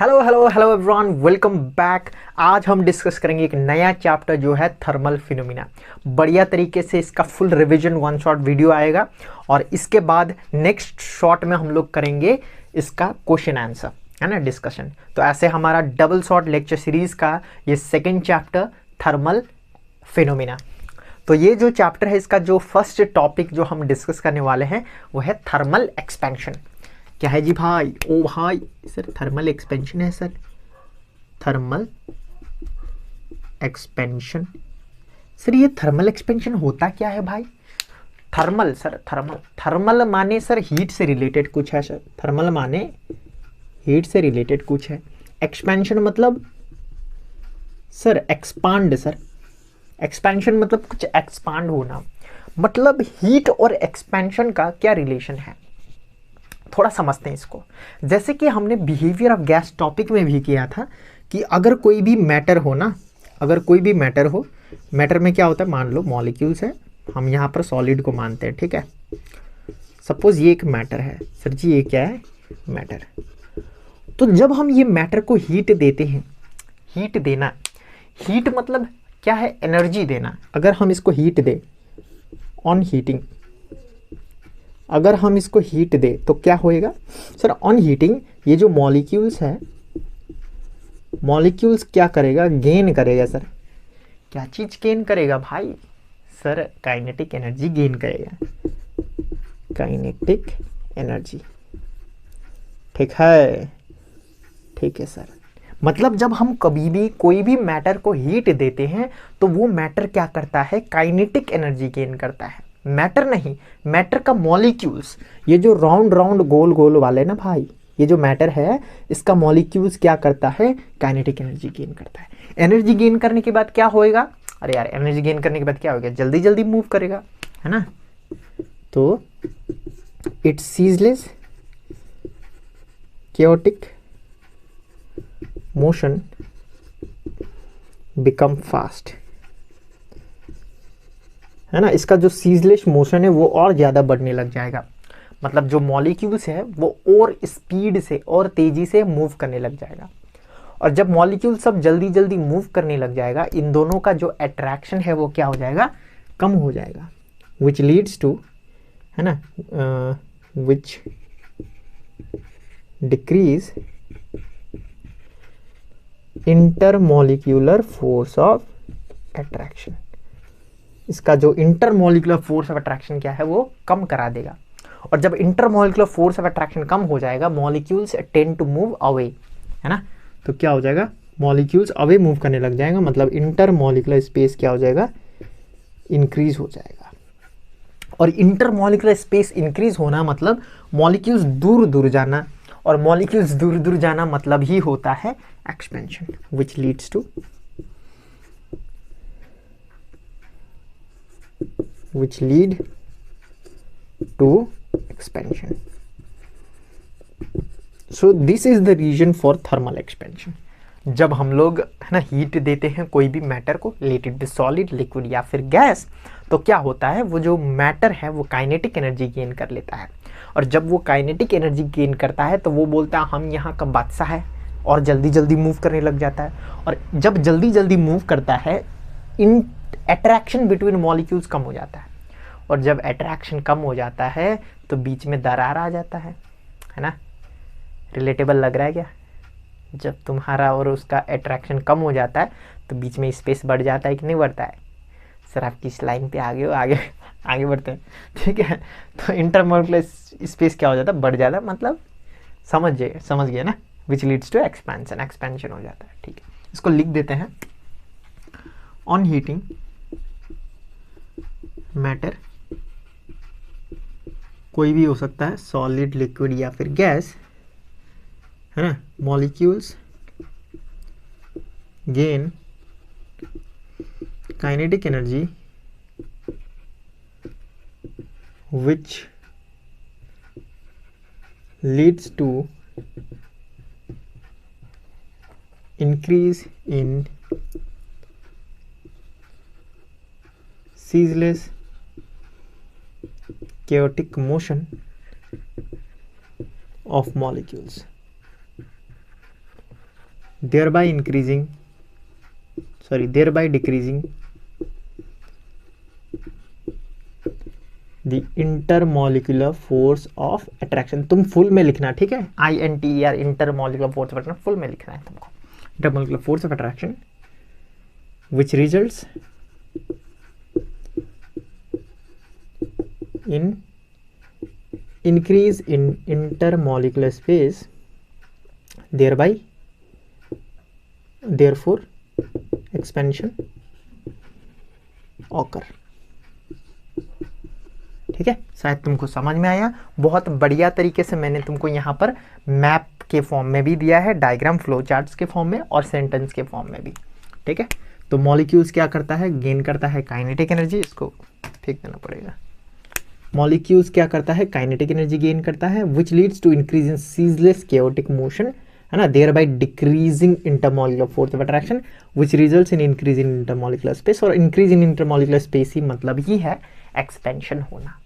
Hello hello hello everyone, welcome back. आज हम discuss करेंगे एक नया चैप्टर जो है थर्मल फिनोमिना। बढ़िया तरीके से इसका full revision one shot video आएगा और इसके बाद नेक्स्ट शॉट में हम लोग करेंगे इसका क्वेश्चन आंसर, है ना, डिस्कशन। तो ऐसे हमारा डबल शॉट लेक्चर सीरीज का ये सेकेंड चैप्टर थर्मल फिनोमिना। तो ये जो चैप्टर है इसका जो फर्स्ट टॉपिक जो हम डिस्कस करने वाले हैं वो है थर्मल एक्सपेंशन। क्या है जी भाई? ओ भाई सर, थर्मल एक्सपेंशन है सर। थर्मल एक्सपेंशन सर, ये थर्मल एक्सपेंशन होता क्या है भाई? थर्मल सर, थर्मल थर्मल माने सर हीट से रिलेटेड कुछ है सर। थर्मल माने हीट से रिलेटेड कुछ है। एक्सपेंशन मतलब सर एक्सपांड सर। एक्सपेंशन मतलब कुछ एक्सपांड होना। मतलब हीट और एक्सपेंशन का क्या रिलेशन है, थोड़ा समझते हैं इसको। जैसे कि हमने बिहेवियर ऑफ गैस टॉपिक में भी किया था कि अगर कोई भी मैटर हो ना, अगर कोई भी मैटर हो, मैटर में क्या होता है, मान लो मॉलिक्यूल्स है, हम यहाँ पर सॉलिड को मानते हैं, ठीक है। सपोज ये एक मैटर है सर जी, ये क्या है, मैटर। तो जब हम ये मैटर को हीट देते हैं, हीट देना, हीट मतलब क्या है, एनर्जी देना। अगर हम इसको हीट दे, ऑन हीटिंग, अगर हम इसको हीट दे तो क्या होएगा सर, ऑन हीटिंग ये जो मॉलिक्यूल्स है, मॉलिक्यूल्स क्या करेगा, गेन करेगा सर। क्या चीज गेन करेगा भाई? सर काइनेटिक एनर्जी गेन करेगा, काइनेटिक एनर्जी। ठीक है, ठीक है सर। मतलब जब हम कभी भी कोई भी मैटर को हीट देते हैं तो वो मैटर क्या करता है, काइनेटिक एनर्जी गेन करता है। मैटर नहीं, मैटर का मॉलिक्यूल्स, ये जो राउंड राउंड गोल गोल वाले ना भाई, ये जो मैटर है इसका मॉलिक्यूल्स क्या करता है, काइनेटिक एनर्जी गेन करता है। एनर्जी गेन करने के बाद क्या होएगा, अरे यार एनर्जी गेन करने के बाद क्या होगा, जल्दी जल्दी मूव करेगा, है ना। तो it's ceaseless chaotic motion become fast, है ना। इसका जो सीजलेस मोशन है वो और ज़्यादा बढ़ने लग जाएगा। मतलब जो मॉलिक्यूल्स है वो और स्पीड से और तेज़ी से मूव करने लग जाएगा। और जब मॉलिक्यूल सब जल्दी जल्दी मूव करने लग जाएगा, इन दोनों का जो अट्रैक्शन है वो क्या हो जाएगा, कम हो जाएगा। विच लीड्स टू, है ना, which decreases intermolecular force of attraction. इसका जो इंटरमॉलिक्यूलर फोर्स ऑफ अट्रैक्शन क्या है वो कम करा देगा। और जब इंटरमॉलिक्यूलर फोर्स ऑफ अट्रैक्शन कम हो जाएगा, molecules tend to move away, है ना। तो क्या हो जाएगा, मॉलिक्यूल्स अवे मूव करने लग जाएगा, मतलब इंटरमॉलिक्यूलर स्पेस क्या हो जाएगा, इंक्रीज हो जाएगा। और इंटरमॉलिक्यूलर स्पेस इंक्रीज होना मतलब मॉलिक्यूल्स दूर दूर जाना, और मॉलिक्यूल्स दूर दूर जाना मतलब ही होता है expansion, which leads to, which lead to expansion. So this is the reason for thermal expansion. जब हम लोग, है ना, हीट देते हैं कोई भी मैटर को, let it be solid, liquid या फिर गैस, तो क्या होता है, वो जो मैटर है वो काइनेटिक एनर्जी गेन कर लेता है। और जब वो काइनेटिक एनर्जी गेन करता है तो वो बोलता है हम यहाँ का बादशाह है, और जल्दी जल्दी मूव करने लग जाता है। और जब जल्दी जल्दी मूव करता है, इन अट्रैक्शन बिटवीन मॉलिक्यूल्स कम हो जाता है। और जब अट्रैक्शन कम हो जाता है तो बीच में दरार आ जाता है ना। रिलेटेबल लग रहा है क्या? जब तुम्हारा और उसका अट्रैक्शन कम हो जाता है तो बीच में स्पेस बढ़ जाता है कि नहीं बढ़ता है? सर आपकी इस लाइन पे आगे हो, आगे आगे बढ़ते हैं, ठीक है। तो इंटरमॉलिक्यूलर स्पेस क्या हो जाता है, बढ़ जाता है, मतलब समझ गए ना, which leads to expansion, expansion हो जाता है, ठीक है। इसको लिख देते हैं, ऑन हीटिंग मैटर, कोई भी हो सकता है, सॉलिड, लिक्विड या फिर गैस, है ना, molecules gain kinetic energy which leads to increase in ceaseless chaotic motion of molecules. thereby increasing, thereby decreasing the intermolecular force of attraction। तुम फुल में लिखना, ठीक है, INTER, intermolecular force of attraction full में लिखना है तुमको। intermolecular force of attraction which results in increase in intermolecular space, therefore expansion occur। ठीक है, शायद तुमको समझ में आया। बहुत बढ़िया तरीके से मैंने तुमको यहाँ पर मैप के फॉर्म में भी दिया है, डायग्राम, फ्लो चार्ट्स के फॉर्म में और सेंटेंस के फॉर्म में भी। ठीक है, तो मॉलिक्यूल्स क्या करता है, गेन करता है काइनेटिक एनर्जी, इसको फेंक देना पड़ेगा। मॉलिक्यूल्स क्या करता है, काइनेटिक एनर्जी गेन करता है, which leads to increase in ceaseless chaotic motion, है ना, thereby decreasing intermolecular force of attraction which results in increase in intermolecular space. और इंक्रीज इन इंटरमॉलिकुलर स्पेस ही मतलब ही है एक्सपेंशन होना।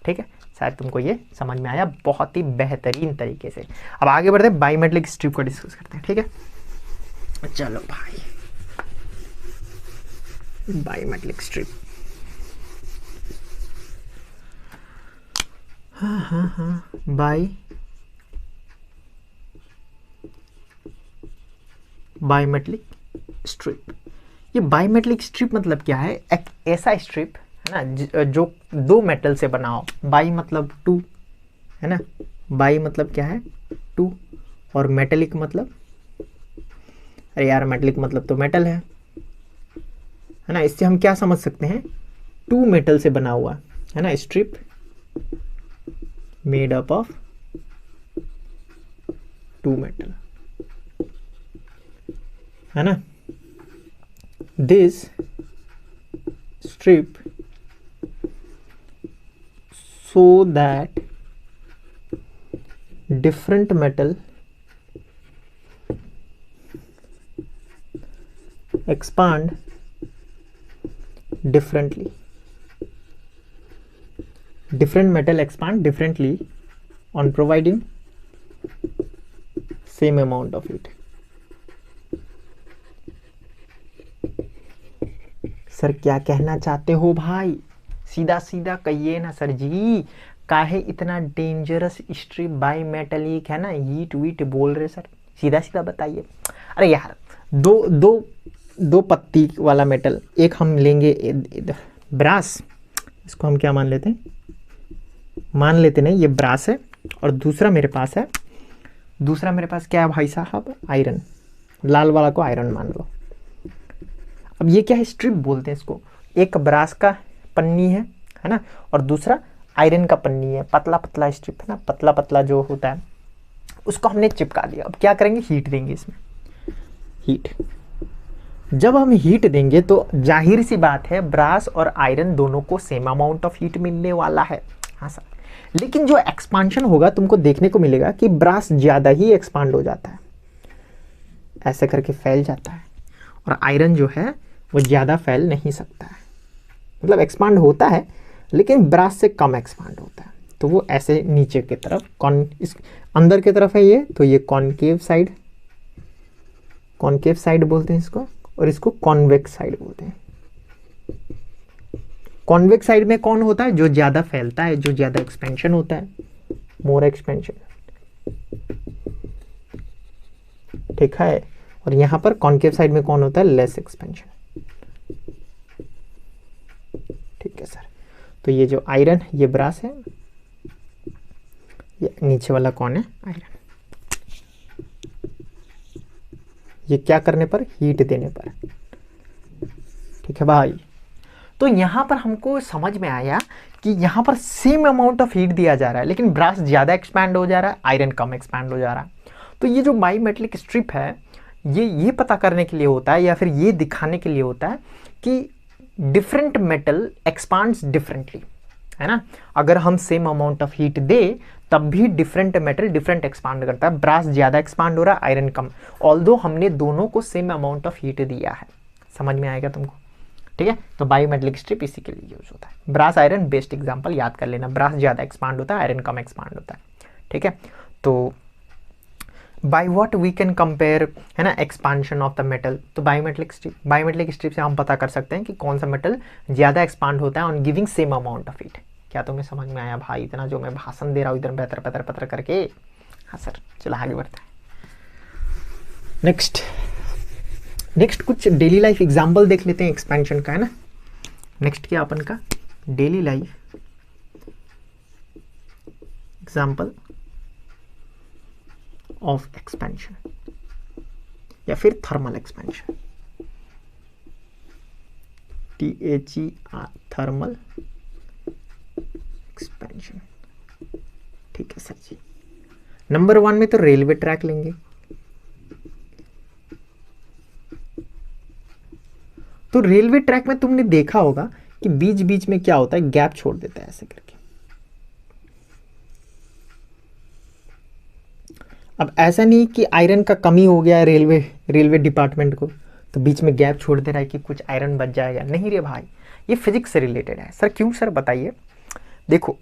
ठीक है, शायद तुमको ये समझ में आया बहुत ही बेहतरीन तरीके से। अब आगे बढ़ते हैं, बायोमेटलिक स्ट्रिप को डिस्कस करते हैं। ठीक है, चलो भाई, बायोमेटलिक स्ट्रिप। हाँ, बायोमेटलिक स्ट्रिप। ये बायोमेटलिक स्ट्रिप मतलब क्या है, एक ऐसा स्ट्रिप है ना जो दो मेटल से बना हो। बाई मतलब टू, है ना, बाई मतलब क्या है, टू, और मेटेलिक मतलब, अरे यार मेटेलिक मतलब तो मेटल है ना। इससे हम क्या समझ सकते हैं, टू मेटल से बना हुआ है ना, strip made up of two metal, है ना। This strip so that different metal expand differently, different metal expand differently on providing same amount of heat। Sir क्या कहना चाहते हो भाई, सीधा सीधा कहिए ना सर जी, काहे इतना डेंजरस स्ट्रिप बाई मेटलिक, है ना, हीट वीट बोल रहे सर, सीधा सीधा बताइए। अरे यार दो पत्ती वाला मेटल, एक हम लेंगे ब्रास, इसको हम क्या मान लेते हैं, मान लेते नहीं, ये ब्रास है, और दूसरा मेरे पास है, दूसरा मेरे पास क्या है भाई साहब, आयरन, लाल वाला को आयरन मान लो। अब ये क्या है, स्ट्रिप बोलते हैं इसको। एक ब्रास का पन्नी है ना, और दूसरा आयरन का पन्नी है, पतला पतला स्ट्रिप है ना, पतला पतला जो होता है, उसको हमने चिपका दिया। अब क्या करेंगे, हीट देंगे इसमें, हीट। जब हम हीट देंगे तो जाहिर सी बात है ब्रास और आयरन दोनों को सेम अमाउंट ऑफ हीट मिलने वाला है। हाँ सर, लेकिन जो एक्सपांशन होगा तुमको देखने को मिलेगा कि ब्रास ज़्यादा ही एक्सपांड हो जाता है, ऐसे करके फैल जाता है, और आयरन जो है वो ज़्यादा फैल नहीं सकता है, मतलब एक्सपांड होता है लेकिन ब्रास से कम एक्सपांड होता है। तो वो ऐसे नीचे की तरफ इस अंदर की तरफ है ये, तो ये कॉनकेव साइड बोलते हैं इसको, और इसको कॉन्वेक्स साइड बोलते हैं। कॉन्वेक्स साइड में कौन होता है, जो ज़्यादा फैलता है, जो ज़्यादा एक्सपेंशन होता है, मोर एक्सपेंशन, ठीक है। और यहाँ पर कॉनकेव साइड में कौन होता है, लेस एक्सपेंशन। ठीक है सर, तो ये जो आयरन, ये ब्रास है, ये नीचे वाला कौन है, आयरन। ये क्या करने पर, हीट देने पर। ठीक है भाई, तो यहाँ पर हमको समझ में आया कि यहाँ पर सेम अमाउंट ऑफ हीट दिया जा रहा है, लेकिन ब्रास ज़्यादा एक्सपैंड हो जा रहा है, आयरन कम एक्सपैंड हो जा रहा है। तो ये जो बायोमेटलिक स्ट्रिप है, ये पता करने के लिए होता है, या फिर ये दिखाने के लिए होता है कि डिफरेंट मेटल एक्सपांड्स डिफरेंटली, है ना। अगर हम सेम अमाउंट ऑफ हीट दे तब भी डिफरेंट मेटल डिफरेंट एक्सपांड करता है, ब्रास ज़्यादा एक्सपांड हो रहा है, आयरन कम, ऑल्दो हमने दोनों को सेम अमाउंट ऑफ हीट दिया है। समझ में आएगा तुमको, ठीक है। तो बायोमेटलिक स्ट्रिप इसी के लिए यूज होता है। ब्रास आयरन बेस्ट एग्जाम्पल याद कर लेना, ब्रास ज़्यादा एक्सपांड होता है, आयरन कम एक्सपांड होता है, ठीक है। तो by what we can compare, है ना, एक्सपांशन ऑफ द मेटल। तो बायोमेट्रिक स्ट्रिप से हम पता कर सकते हैं कि कौन सा मेटल ज़्यादा एक्सपांड होता है on giving same amount of heat. क्या तुम्हें समझ में आया भाई? इतना जो मैं भाषण दे रहा हूँ इधर बेहतर पतर पतर करके। हाँ सर, चलो आगे बढ़ते हैं। नेक्स्ट कुछ डेली लाइफ एग्जाम्पल देख लेते हैं एक्सपेंशन का, है ना। नेक्स्ट क्या अपन का, daily life example of expansion या फिर thermal expansion, THER, thermal expansion. ठीक है सर जी। नंबर 1 में तो रेलवे ट्रैक लेंगे। तो रेलवे ट्रैक में तुमने देखा होगा कि बीच बीच में क्या होता है, गैप छोड़ देता है ऐसे करके। अब ऐसा नहीं कि आयरन का कमी हो गया है रेलवे डिपार्टमेंट को तो बीच में गैप छोड़ दे रहा है कि कुछ आयरन बच जाएगा। नहीं रे भाई, ये फिजिक्स से रिलेटेड है। सर क्यों सर, बताइए। देखो,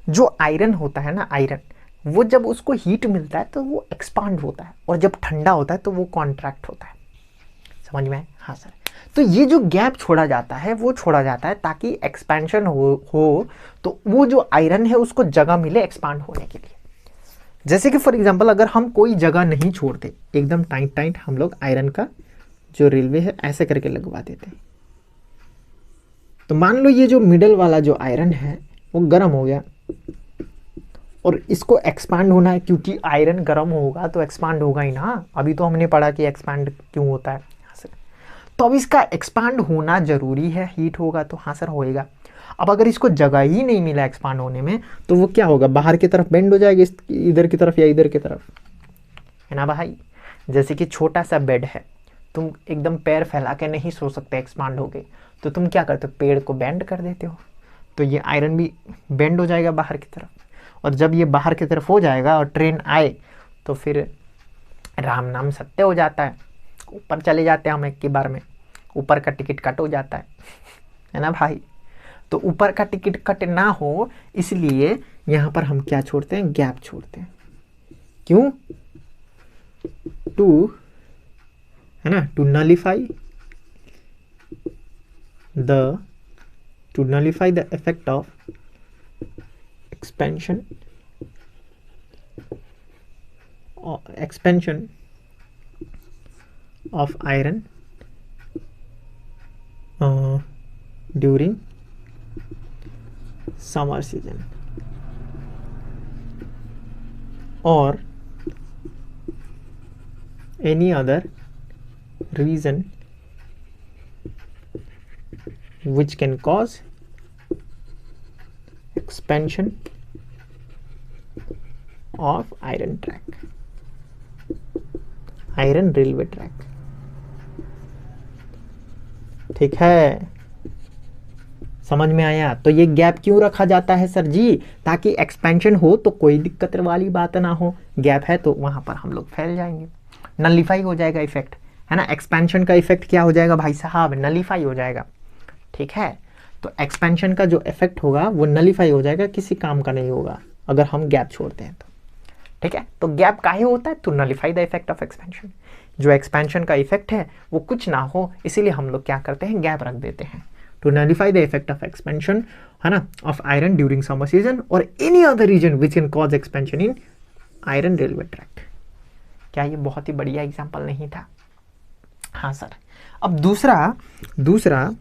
जो आयरन होता है ना, आयरन वो जब उसको हीट मिलता है तो वो एक्सपांड होता है, और जब ठंडा होता है तो वो कॉन्ट्रैक्ट होता है। समझ में आए? हाँ सर। तो ये जो गैप छोड़ा जाता है वो छोड़ा जाता है ताकि एक्सपेंशन हो तो वो जो आयरन है उसको जगह मिले एक्सपांड होने के लिए। जैसे कि फॉर एग्जांपल अगर हम कोई जगह नहीं छोड़ते, एकदम टाइट टाइट हम लोग आयरन का जो रेलवे है ऐसे करके लगवा देते हैं, तो मान लो ये जो मिडल वाला जो आयरन है वो गर्म हो गया और इसको एक्सपांड होना है, क्योंकि आयरन गर्म होगा तो एक्सपांड होगा ही ना। अभी तो हमने पढ़ा कि एक्सपांड क्यों होता है। तो अब इसका एक्सपांड होना जरूरी है, हीट होगा तो हाँ सर होएगा। अब अगर इसको जगह ही नहीं मिला एक्सपांड होने में तो वो क्या होगा, बाहर की तरफ बेंड हो जाएगा, इधर की तरफ या इधर की तरफ, है ना भाई। जैसे कि छोटा सा बेड है, तुम एकदम पैर फैला के नहीं सो सकते एक्सपांड हो गए, तो तुम क्या करते हो, पेड़ को बेंड कर देते हो, तो ये आयरन भी बेंड हो जाएगा बाहर की तरफ। और जब ये बाहर की तरफ हो जाएगा और ट्रेन आए तो फिर राम नाम सत्य हो जाता है, ऊपर चले जाते हैं हम एक की बार में, ऊपर का टिकट कट हो जाता है ना भाई। तो ऊपर का टिकट कट ना हो इसलिए यहाँ पर हम क्या छोड़ते हैं, गैप छोड़ते हैं। क्यों? है ना, to nullify the effect of expansion of iron during summer season or any other reason which can cause expansion of iron railway track। ठीक है, समझ में आया। तो ये गैप क्यों रखा जाता है सर जी, ताकि एक्सपेंशन हो तो कोई दिक्कत वाली बात ना हो। गैप है तो वहां पर हम लोग फैल जाएंगे, नलिफाई हो जाएगा इफेक्ट, है ना। एक्सपेंशन का इफेक्ट क्या हो जाएगा भाई साहब, नलिफाई हो जाएगा। ठीक है, तो एक्सपेंशन का जो इफेक्ट होगा वो नलिफाई हो जाएगा, किसी काम का नहीं होगा अगर हम गैप छोड़ते हैं तो। ठीक है, तो गैप काहे होता है, to nullify the effect of expansion. जो एक्सपेंशन का इफेक्ट है वो कुछ ना हो, इसीलिए हम लोग क्या करते हैं, गैप रख देते हैं, to nullify the effect of expansion, है ना, of iron during summer season और any other reason which can cause expansion in iron railway track. क्या ये बहुत ही बढ़िया एग्जाम्पल नहीं था? हाँ सर। अब दूसरा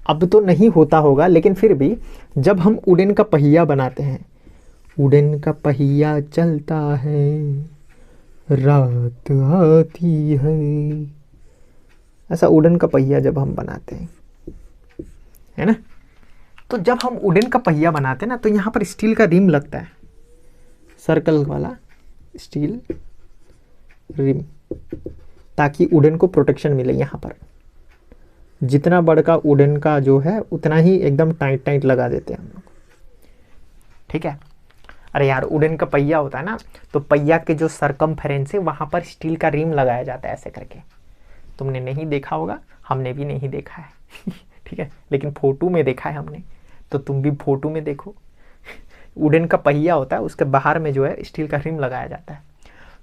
अब तो नहीं होता होगा, लेकिन फिर भी जब हम वुडन का पहिया बनाते हैं, वुडन का पहिया चलता है, रात आती है, ऐसा वुडन का पहिया जब हम बनाते हैं, है ना। तो जब हम वुडन का पहिया बनाते हैं ना तो यहाँ पर स्टील का रिम लगता है, सर्कल वाला स्टील रिम, ताकि वुडन को प्रोटेक्शन मिले। यहाँ पर जितना बड़का वुडन का जो है उतना ही एकदम टाइट टाइट लगा देते हैं हम लोग। ठीक है, अरे यार वुडन का पहिया होता है ना, तो पहिया के जो सरकमफेरेंस है वहां पर स्टील का रिम लगाया जाता है ऐसे करके। तुमने नहीं देखा होगा, हमने भी नहीं देखा है ठीक है, लेकिन फोटो में देखा है हमने, तो तुम भी फोटो में देखो। वुडन का पहिया होता है, उसके बाहर में जो है स्टील का रिम लगाया जाता है।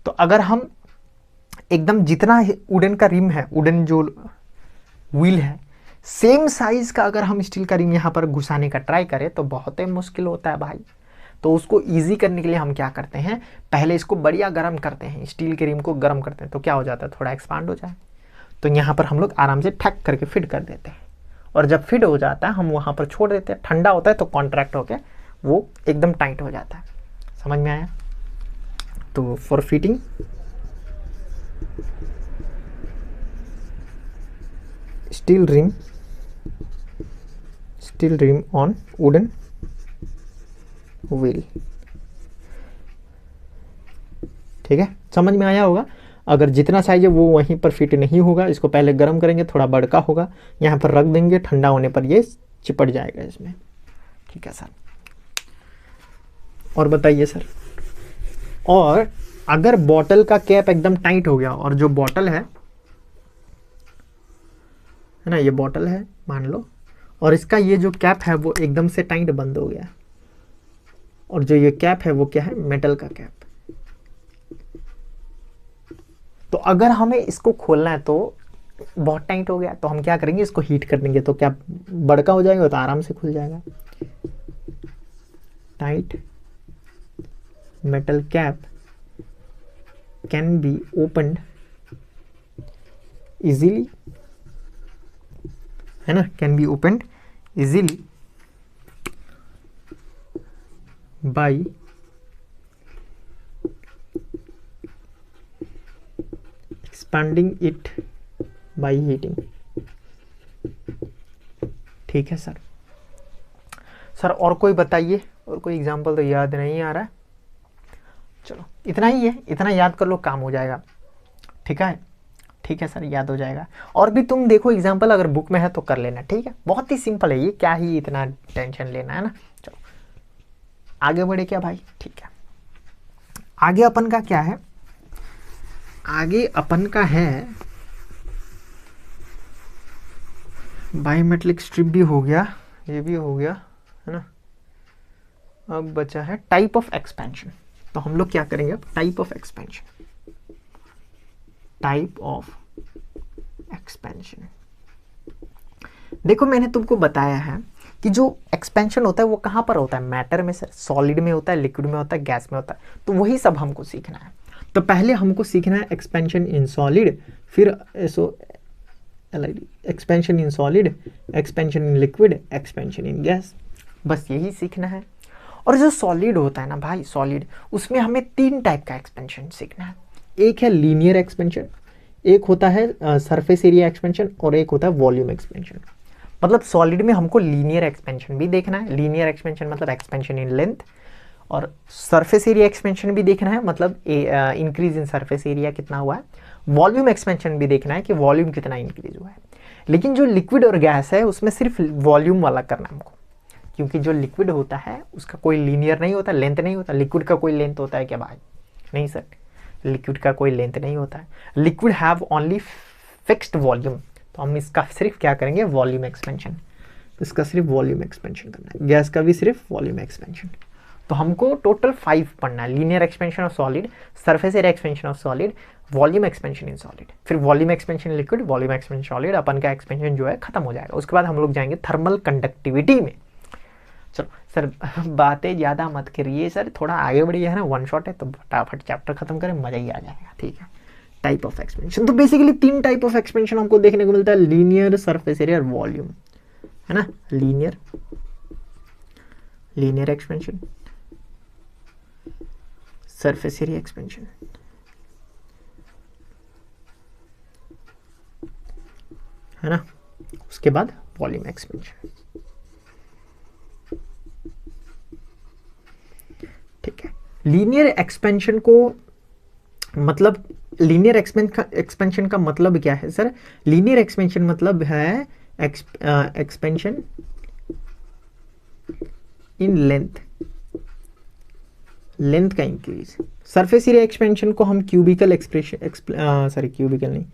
तो अगर हम एकदम जितना वुडन का रिम है, वुडन जो व्हील है, सेम साइज का अगर हम स्टील का रिम यहाँ पर घुसाने का ट्राई करें तो बहुत ही मुश्किल होता है भाई। तो उसको इजी करने के लिए हम क्या करते हैं, पहले इसको बढ़िया गर्म करते हैं, स्टील के रिम को गर्म करते हैं, तो क्या हो जाता है, थोड़ा एक्सपांड हो जाए। तो यहाँ पर हम लोग आराम से ठक करके फिट कर देते हैं, और जब फिट हो जाता है हम वहाँ पर छोड़ देते हैं, ठंडा होता है तो कॉन्ट्रैक्ट होकर वो एकदम टाइट हो जाता है। समझ में आया? तो for fitting steel rim on wooden wheel. ठीक है, समझ में आया होगा। अगर जितना साइज है वो वहीं पर फिट नहीं होगा, इसको पहले गर्म करेंगे, थोड़ा बड़का होगा, यहाँ पर रख देंगे, ठंडा होने पर ये चिपट जाएगा इसमें। ठीक है सर, और बताइए सर। और अगर बॉटल का कैप एकदम टाइट हो गया और जो बॉटल है ना, ये बॉटल है मान लो, और इसका ये जो कैप है वो एकदम से टाइट बंद हो गया, और जो ये कैप है वो क्या है, मेटल का कैप। तो अगर हमें इसको खोलना है तो बहुत टाइट हो गया, तो हम क्या करेंगे, इसको हीट कर देंगे, तो क्या बड़का हो जाएगा, तो आराम से खुल जाएगा। Tight metal cap can be opened easily, है ना, can be opened easily by expanding it by heating. ठीक है सर। सर और कोई बताइए, और कोई एग्जांपल तो याद नहीं आ रहा है। चलो इतना ही है, इतना याद कर लो, काम हो जाएगा। ठीक है, ठीक है सर, याद हो जाएगा। और भी तुम देखो एग्जांपल, अगर बुक में है तो कर लेना। ठीक है, बहुत ही सिंपल है ये, क्या ही इतना टेंशन लेना है ना। चलो आगे बढ़े क्या भाई? ठीक है, आगे अपन का क्या है, आगे अपन का है बायोमेट्रिक स्ट्रिप भी हो गया, ये भी हो गया, है ना। अब बचा है टाइप ऑफ एक्सपेंशन। तो हम लोग क्या करेंगे अब, type of expansion. Type of expansion, देखो मैंने तुमको बताया है कि जो एक्सपेंशन होता है वो कहाँ पर होता है, मैटर में सर, सॉलिड में होता है, लिक्विड में होता है, गैस में होता है। तो वही सब हमको सीखना है। तो पहले हमको सीखना है एक्सपेंशन इन सॉलिड, फिर expansion in solid, expansion in liquid, expansion in gas, बस यही सीखना है। और जो सॉलिड होता है ना भाई, सॉलिड, उसमें हमें 3 टाइप का एक्सपेंशन सीखना है। एक है लीनियर एक्सपेंशन, एक होता है सरफेस एरिया एक्सपेंशन, और एक होता है वॉल्यूम एक्सपेंशन। मतलब सॉलिड में हमको लीनियर एक्सपेंशन भी देखना है, लीनियर एक्सपेंशन मतलब एक्सपेंशन इन लेंथ, और सरफेस एरिया एक्सपेंशन भी देखना है, मतलब इंक्रीज इन सरफेस एरिया कितना हुआ है। वॉल्यूम एक्सपेंशन भी देखना है कि वॉल्यूम कितना इंक्रीज हुआ है। लेकिन जो लिक्विड और गैस है उसमें सिर्फ वॉल्यूम वाला करना है हमको, क्योंकि जो लिक्विड होता है उसका कोई लीनियर नहीं होता, लेंथ नहीं होता। लिक्विड का कोई लेंथ होता है क्या भाई? नहीं सर, लिक्विड का कोई लेंथ नहीं होता है। Liquid have only fixed volume. तो हम इसका सिर्फ क्या करेंगे, वॉल्यूम एक्सपेंशन, इसका सिर्फ वॉल्यूम एक्सपेंशन करना है। गैस का भी सिर्फ वॉल्यूम एक्सपेंशन। तो हमको टोटल 5 पढ़ना है, linear expansion of solid, surface area expansion of solid, volume expansion in solid, फिर volume expansion liquid, volume expansion solid. अपन का एक्सपेंशन जो है खत्म हो जाएगा। उसके बाद हम लोग जाएंगे थर्मल कंडक्टिविटी में। चलो सर बातें ज़्यादा मत करिए सर, थोड़ा आगे बढ़िए, है ना, वन शॉट है तो फटाफट चैप्टर खत्म करें, मज़ा ही आ जाएगा। ठीक है, टाइप ऑफ एक्सपेंशन। तो बेसिकली 3 टाइप ऑफ एक्सपेंशन हमको देखने को मिलता है, लीनियर, सरफेस एरिया और वॉल्यूम, है ना। Linear expansion, surface area expansion, है ना। उसके बाद वॉल्यूम एक्सपेंशन। ठीक है, लीनियर एक्सपेंशन को मतलब, लीनियर एक्सपेंशन का मतलब क्या है सर? लीनियर एक्सपेंशन मतलब है एक्सपेंशन इन लेंथ, लेंथ का इंक्रीज। सरफेस एरिया एक्सपेंशन को हम क्यूबिकल एक्सप्रेशन, सॉरी क्यूबिकल नहीं,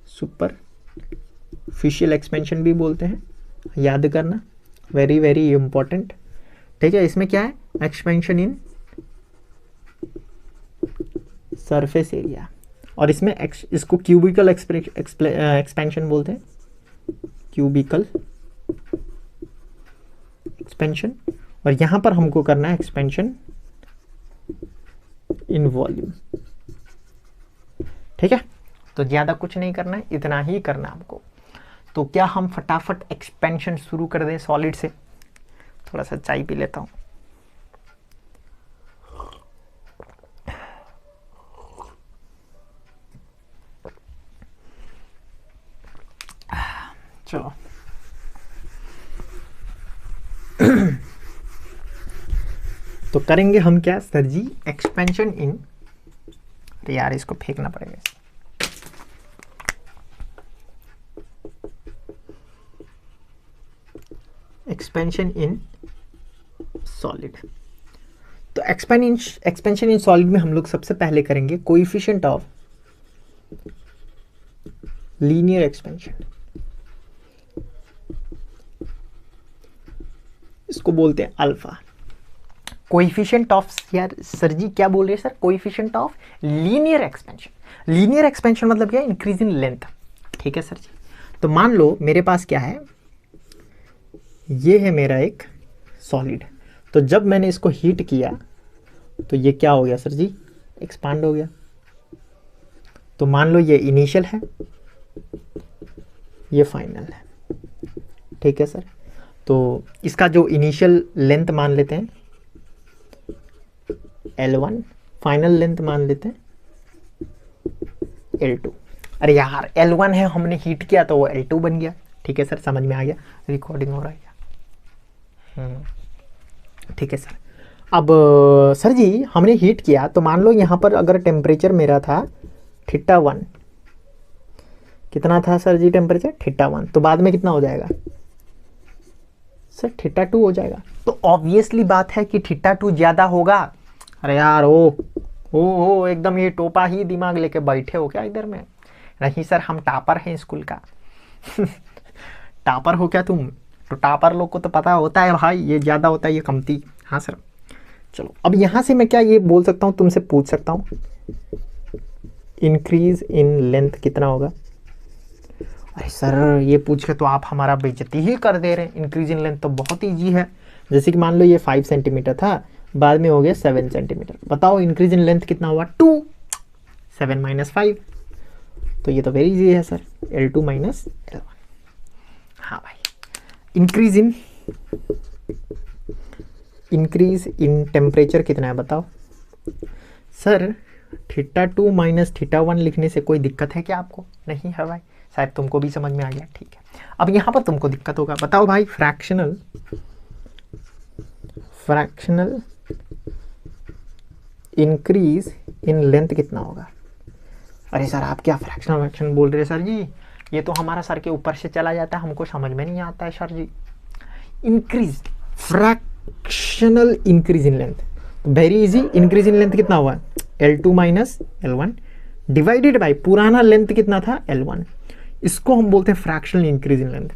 सुपरफिशियल एक्सपेंशन भी बोलते हैं, याद करना, वेरी वेरी इंपॉर्टेंट। ठीक है, इसमें क्या है, एक्सपेंशन इन सरफेस एरिया, और इसमें इसको क्यूबिकल एक्सपेंशन बोलते हैं, क्यूबिकल एक्सपेंशन। और यहां पर हमको करना है एक्सपेंशन इन वॉल्यूम। ठीक है, तो ज़्यादा कुछ नहीं करना है, इतना ही करना हमको। तो क्या हम फटाफट एक्सपेंशन शुरू कर दें सॉलिड से? थोड़ा सा चाय पी लेता हूँ। चलो तो करेंगे हम क्या सर जी? एक्सपेंशन इन, अरे यार इसको फेंकना पड़ेगा। Expansion in solid. तो एक्सपेंशन इन सॉलिड में हम लोग सबसे पहले करेंगे कोएफिशिएंट ऑफ लीनियर एक्सपेंशन, इसको बोलते हैं अल्फा। कोएफिशिएंट ऑफ, यार सर जी क्या बोल रहे हैं sir? Coefficient of linear expansion. Linear expansion मतलब क्या? Increase in length. ठीक है सर जी। तो मान लो मेरे पास क्या है, ये है मेरा एक सॉलिड। तो जब मैंने इसको हीट किया तो ये क्या हो गया सर जी? एक्सपांड हो गया। तो मान लो ये इनिशियल है, ये फाइनल है। ठीक है सर। तो इसका जो इनिशियल लेंथ मान लेते हैं L1, फाइनल लेंथ मान लेते हैं L2। अरे यार L1 है, हमने हीट किया तो वो L2 बन गया। ठीक है सर, समझ में आ गया? रिकॉर्डिंग हो रहा है क्या? ठीक है सर। अब सर जी हमने हीट किया तो मान लो यहाँ पर अगर टेम्परेचर मेरा था θ1, कितना था सर जी टेम्परेचर? θ1। तो बाद में कितना हो जाएगा सर? θ2 हो जाएगा। तो ऑब्वियसली बात है कि θ2 ज़्यादा होगा। अरे यार ओ एकदम ये टोपा ही दिमाग लेके बैठे हो क्या इधर में? नहीं सर, हम टॉपर हैं स्कूल का। टॉपर हो क्या तुम? तो टॉपर लोग को तो पता होता है भाई, ये ज़्यादा होता है, ये कमती। हाँ सर। चलो अब यहाँ से मैं क्या ये बोल सकता हूँ, तुमसे पूछ सकता हूँ, इंक्रीज इन लेंथ कितना होगा? अरे सर ये पूछ के तो आप हमारा बेइज्जती ही कर दे रहे हैं। इंक्रीज इन लेंथ तो बहुत ईजी है। जैसे कि मान लो ये 5 सेंटीमीटर था, बाद में हो गया 7 सेंटीमीटर। बताओ इंक्रीज इन लेंथ कितना हुआ? 2। 7 - 5, तो ये तो वेरी इजी है सर, L2 - L1। हाँ भाई, इंक्रीज इन टेम्परेचर कितना है बताओ? सर θ2 - θ1 लिखने से कोई दिक्कत है क्या आपको? नहीं है भाई, शायद तुमको भी समझ में आ गया। ठीक है, अब यहाँ पर तुमको दिक्कत होगा। बताओ भाई, फ्रैक्शनल इंक्रीज इन लेंथ कितना होगा? अरे सर आप क्या फ्रैक्शन बोल रहे हैं सर जी? ये तो हमारा सर के ऊपर से चला जाता है, हमको समझ में नहीं आता है सर जी। Increase, fractional increase in length, तो very easy. Increase in length कितना हुआ? L2 - L1 डिवाइडेड बाय पुराना लेंथ कितना था? L1। इसको हम बोलते हैं फ्रैक्शनल इंक्रीज इन लेंथ।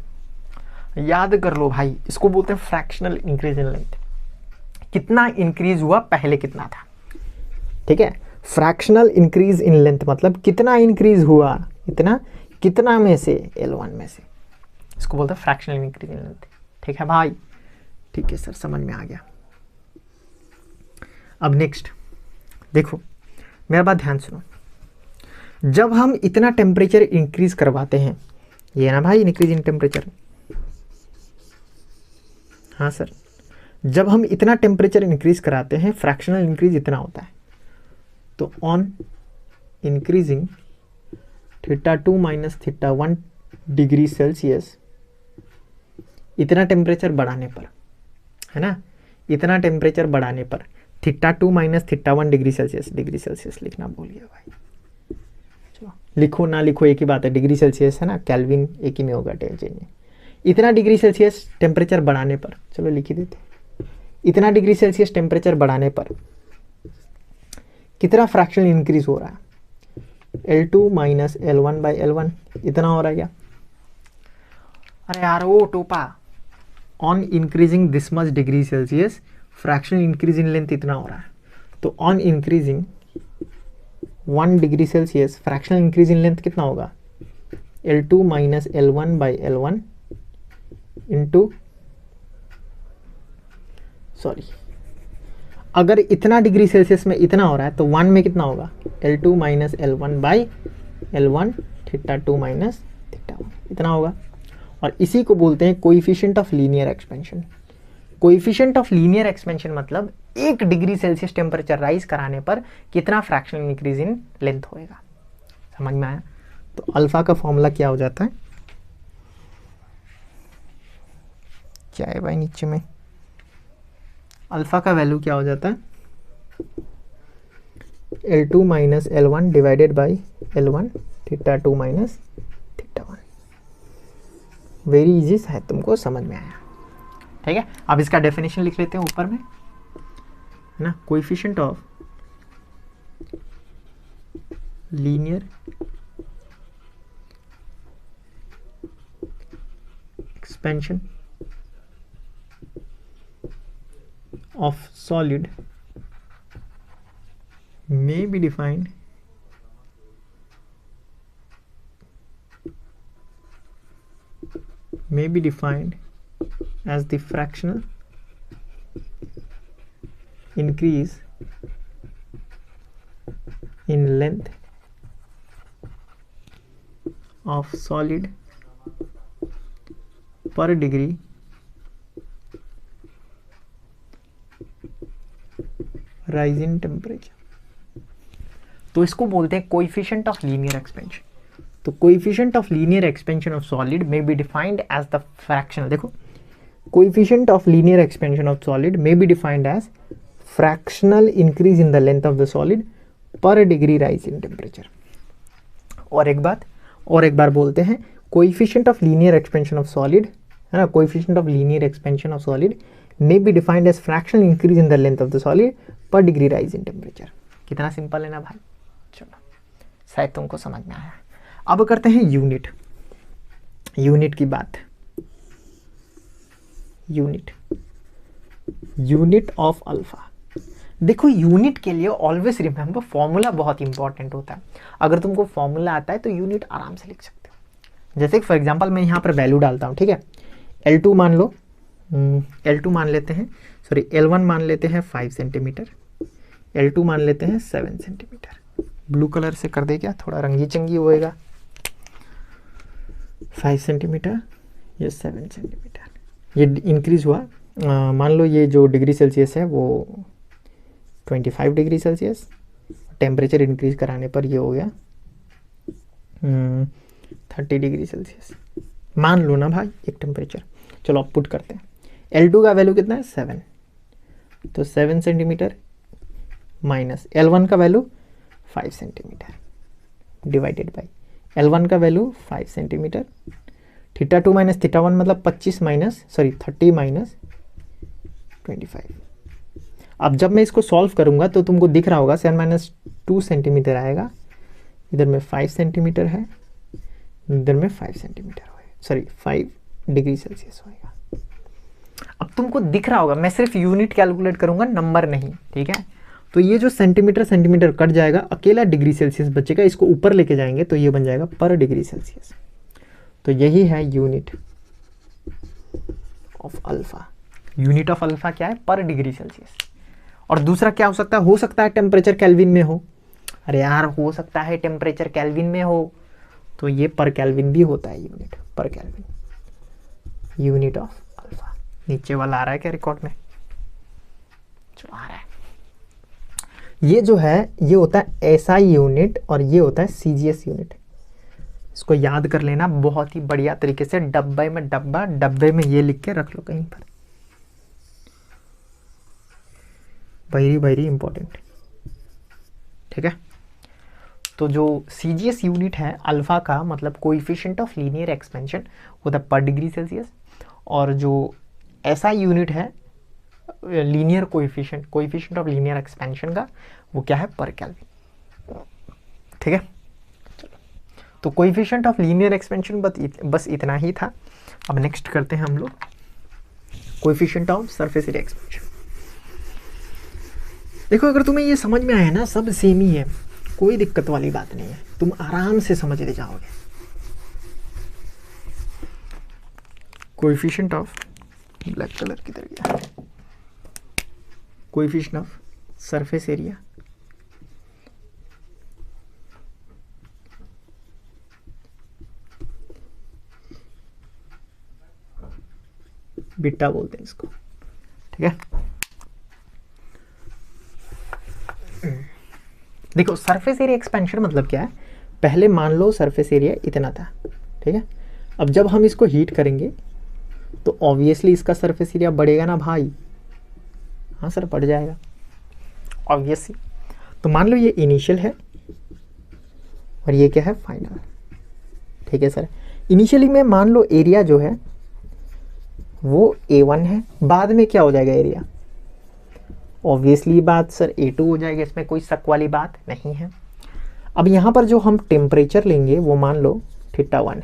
याद कर लो भाई, इसको बोलते हैं फ्रैक्शनल इंक्रीज इन लेंथ। कितना इंक्रीज हुआ, पहले कितना था? ठीक है, फ्रैक्शनल इंक्रीज इन लेंथ मतलब कितना इंक्रीज हुआ, इतना, कितना में से? L1 में से। इसको बोलते हैं फ्रैक्शनल इंक्रीज इन लेंथ। ठीक है भाई? ठीक है सर, समझ में आ गया। अब नेक्स्ट देखो, मेरा बात ध्यान सुनो। जब हम इतना टेम्परेचर इंक्रीज करवाते हैं, ये ना भाई इंक्रीज इन टेम्परेचर, हाँ सर, जब हम इतना टेम्परेचर इंक्रीज कराते हैं, फ्रैक्शनल इंक्रीज इतना होता है। तो ऑन इंक्रीजिंग θ2 - θ1 डिग्री सेल्सियस, इतना टेम्परेचर बढ़ाने पर, है ना, इतना टेम्परेचर बढ़ाने पर θ2 - θ1 डिग्री सेल्सियस लिखना भूल गया भाई। चलो लिखो ना लिखो एक ही बात है, डिग्री सेल्सियस है ना, केल्विन एक ही में होगा, टेंशन नहीं। इतना डिग्री सेल्सियस टेम्परेचर बढ़ाने पर, चलो लिख ही देते, इतना डिग्री सेल्सियस टेम्परेचर बढ़ाने पर कितना फ्रैक्शनल इंक्रीज हो रहा है? L2 - L1/L1 इतना हो रहा है क्या? अरे यार वो टोपा, on increasing this much degree Celsius fractional increase in length इतना हो रहा है। तो on increasing 1 degree Celsius fractional increase in length कितना होगा, L2 minus L1 by L1 into, sorry, अगर इतना डिग्री सेल्सियस में इतना हो रहा है तो 1 में कितना होगा, L2 minus L1 by L1 theta 2 minus theta 1 इतना होगा। और इसी को बोलते हैं coefficient of linear expansion. Coefficient of linear expansion मतलब 1 डिग्री सेल्सियस टेम्परेचर राइज कराने पर कितना फ्रैक्शनल इंक्रीज इन लेंथ होएगा। समझ में आया? तो अल्फा का फॉर्मूला क्या हो जाता है, क्या है भाई नीचे में, अल्फा का वैल्यू क्या हो जाता है, L2 minus L1 divided by L1 theta 2 minus theta 1। Very easy, शायद तुमको समझ में आया। ठीक है, अब इसका डेफिनेशन लिख लेते हैं ऊपर में, है ना। Coefficient of linear expansion of solid may be defined as the fractional increase in length of solid per degree rise in temperature. तो इसको बोलते हैं कोएफिशिएंट ऑफ लीनियर एक्सपेंशन। तो coefficient of linear expansion of solid may be defined as the fractional, देखो, coefficient of linear expansion of solid may be defined as fractional increase in the length of the solid per degree rise in temperature. और एक बार बोलते हैं, coefficient of linear expansion of solid, है ना, coefficient of linear expansion of solid may be defined as fractional increase in the length of the solid per degree rise in temperature। कितना simple है ना भाई। चलो, शायद तुमको समझ में आया। अब करते हैं यूनिट की बात। Unit of alpha. देखो, यूनिट के लिए ऑलवेज रिमेंबर फॉर्मूला बहुत इंपॉर्टेंट होता है। अगर तुमको फॉर्मूला आता है तो यूनिट आराम से लिख सकते हो। जैसे फॉर एग्जांपल मैं यहाँ पर वैल्यू डालता हूँ, ठीक है, L2 मान लो, L2 मान लेते हैं, सॉरी L1 मान लेते हैं 5 सेंटीमीटर, L2 मान लेते हैं 7 सेंटीमीटर। ब्लू कलर से कर दे क्या, थोड़ा रंगी चंगी होएगा। 5 सेंटीमीटर, ये 7 सेंटीमीटर, ये इंक्रीज हुआ। मान लो ये जो डिग्री सेल्सियस है वो 25 डिग्री सेल्सियस, टेम्परेचर इंक्रीज कराने पर ये हो गया 30 डिग्री सेल्सियस, मान लो ना भाई एक टेम्परेचर। चलो अब पुट करते हैं। L2 का वैल्यू कितना है, 7, तो 7 सेंटीमीटर माइनस L1 का value 5 centimetre divided by L1 का value 5 centimetre, theta 2 minus theta 1 मतलब 30 माइनस 25। अब जब मैं इसको सॉल्व करूंगा तो तुमको दिख रहा होगा 7 माइनस 2 सेंटीमीटर आएगा, इधर में 5 सेंटीमीटर है, इधर में 5 सेंटीमीटर होगा, सॉरी 5 डिग्री सेल्सियस होएगा। अब तुमको दिख रहा होगा, मैं सिर्फ यूनिट कैलकुलेट करूंगा, नंबर नहीं, ठीक है। तो ये जो सेंटीमीटर कट जाएगा, अकेला डिग्री सेल्सियस बचेगा, इसको ऊपर लेके जाएंगे तो ये बन जाएगा पर डिग्री सेल्सियस। तो यही है unit of alpha. Unit of alpha क्या है, पर डिग्री सेल्सियस। और दूसरा क्या हो सकता है टेम्परेचर केल्विन में हो। अरे यार, हो सकता है टेम्परेचर केल्विन में हो, तो ये पर केल्विन भी होता है, यूनिट पर केल्विन, यूनिट ऑफ अल्फा। नीचे वाला आ रहा है क्या रिकॉर्ड में, चलो आ रहा है। ये जो है ये होता है SI यूनिट और ये होता है CGS यूनिट। इसको याद कर लेना बहुत ही बढ़िया तरीके से, डब्बे में ये लिख के रख लो कहीं पर, वेरी इंपॉर्टेंट, ठीक है। तो जो CGS यूनिट है अल्फा का, मतलब कोएफिशिएंट ऑफ लीनियर एक्सपेंशन होता है पर डिग्री सेल्सियस, और जो SI यूनिट है linear coefficient of linear expansion का, वो क्या है, पर केल्विन, ठीक है। चलो, तो कोएफिशिएंट ऑफ लीनियर एक्सपेंशन बस इतना ही था। अब नेक्स्ट करते हैं हम लोग coefficient of surface area expansion. देखो, अगर तुम्हें ये समझ में आया ना, सब सेम ही है। कोई दिक्कत वाली बात नहीं है, तुम आराम से समझते जाओगे। कोएफिशिएंट ऑफ, ब्लैक कलर किधर गया, coefficient of surface area beta बोलते हैं इसको, ठीक है। देखो सरफेस एरिया एक्सपेंशन मतलब क्या है, पहले मान लो सरफेस एरिया इतना था, ठीक है। अब जब हम इसको हीट करेंगे तो ऑब्वियसली इसका सरफेस एरिया बढ़ेगा ना भाई, हाँ सर बढ़ जाएगा ऑब्वियसली। तो मान लो ये इनिशियल है और ये क्या है फाइनल, ठीक है सर। इनिशियली में मान लो एरिया जो है वो A1 है, बाद में क्या हो जाएगा एरिया, ऑब्वियसली बात सर A2 हो जाएगा, इसमें कोई शक वाली बात नहीं है। अब यहाँ पर जो हम टेम्परेचर लेंगे वो मान लो θ1 है,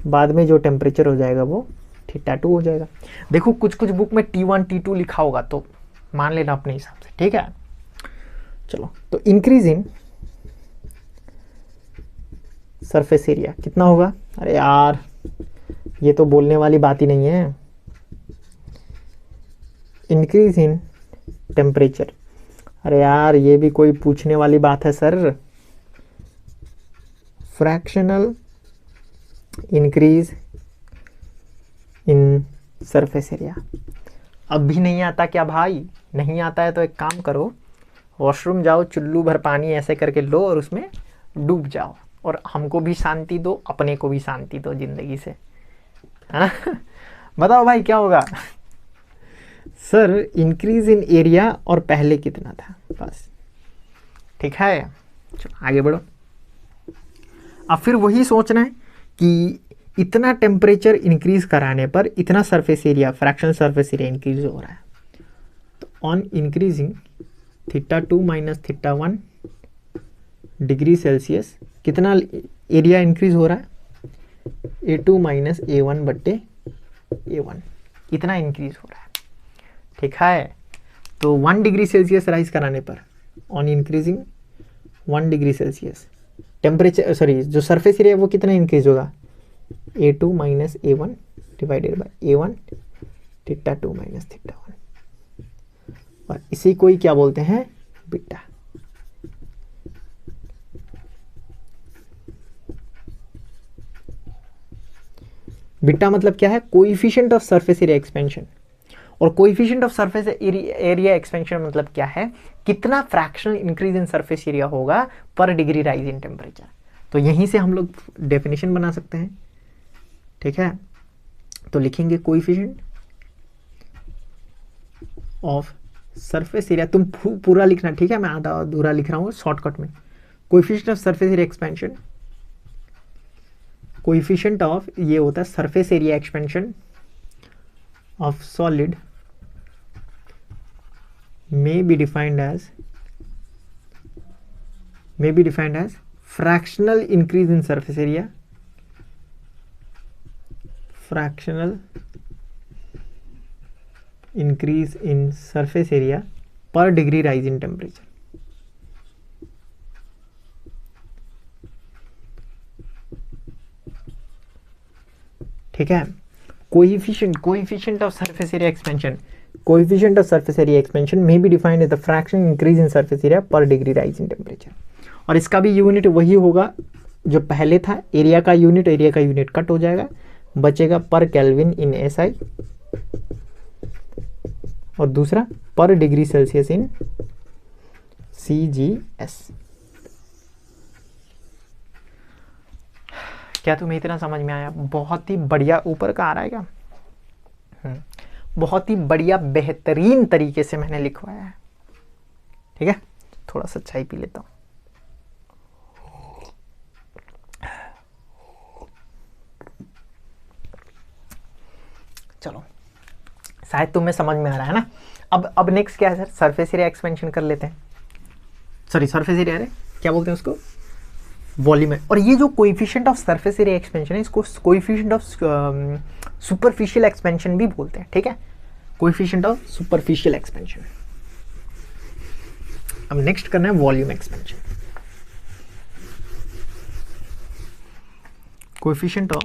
बाद में जो टेम्परेचर हो जाएगा वो θ2 हो जाएगा। देखो कुछ कुछ बुक में T1 T2 लिखा होगा तो मान लेना अपने हिसाब से, ठीक है। चलो तो इंक्रीज इन सरफेस एरिया कितना होगा, अरे यार ये तो बोलने वाली बात ही नहीं है। इंक्रीज इन टेम्परेचर, अरे यार ये भी कोई पूछने वाली बात है sir. Fractional increase in surface area, अब भी नहीं आता क्या भाई, नहीं आता है तो एक काम करो, वॉशरूम जाओ, चुल्लू भर पानी ऐसे करके लो और उसमें डूब जाओ, और हमको भी शांति दो, अपने को भी शांति दो जिंदगी से, है ना। बताओ भाई क्या होगा सर, इंक्रीज इन एरिया और पहले कितना था बस, ठीक है। चलो आगे बढ़ो। अब फिर वही सोचना है कि इतना टेम्परेचर इंक्रीज कराने पर इतना surface area, fractional surface area increase हो रहा है। तो on increasing θ2 minus θ1 degree Celsius कितना एरिया इंक्रीज हो रहा है, A2 माइनस A1 बट्टे A1, इतना इंक्रीज हो रहा है, ठीक है। तो 1 डिग्री सेल्सियस राइज कराने पर on increasing 1 degree Celsius temperature, sorry जो सरफेस एरिया वो कितना इंक्रीज होगा, A2 minus A1 divided by A1 θ2 minus θ1, और इसी को ही क्या बोलते हैं, बीटा। बीटा मतलब क्या है, coefficient of surface area expansion, और coefficient of surface area expansion मतलब क्या है, कितना fractional increase in surface area होगा per degree rise in temperature. तो यहीं से हम लोग डेफिनेशन बना सकते हैं, ठीक है। तो लिखेंगे कोएफिशिएंट ऑफ सरफेस एरिया, तुम पूरा लिखना, ठीक है, मैं आधा अधूरा लिख रहा हूँ शॉर्टकट में। Coefficient of surface area expansion, coefficient of ये होता है surface area expansion of solid may be defined as fractional increase in surface area, fractional increase in surface area per degree rise in temperature। ठीक है। coefficient of surface area expansion, coefficient of surface area expansion may be defined as the fraction increase in surface area per degree rise in temperature। और इसका भी unit वही होगा जो पहले था, एरिया का यूनिट कट हो जाएगा, बचेगा पर केल्विन इन SI, और दूसरा पर डिग्री सेल्सियस इन CGS। क्या तुम्हें इतना समझ में आया? बहुत ही बढ़िया, ऊपर का आ रहा है क्या? बहुत ही बढ़िया बेहतरीन तरीके से मैंने लिखवाया है, ठीक है। थोड़ा सा चाय पी लेता हूं। चलो, शायद तुम्हें समझ में आ रहा है ना। अब नेक्स्ट क्या है सर? सरफेस एरिया एक्सपेंशन कर लेते हैं। सॉरी, सरफेस एरिया, अरे क्या बोलते हैं उसको, वॉल्यूम है। और ये जो coefficient of surface area expansion है, इसको कोएफिशिएंट ऑफ सुपरफिशियल एक्सपेंशन भी बोलते हैं, ठीक है। Coefficient of superficial expansion. अब नेक्स्ट करना है volume expansion. Coefficient of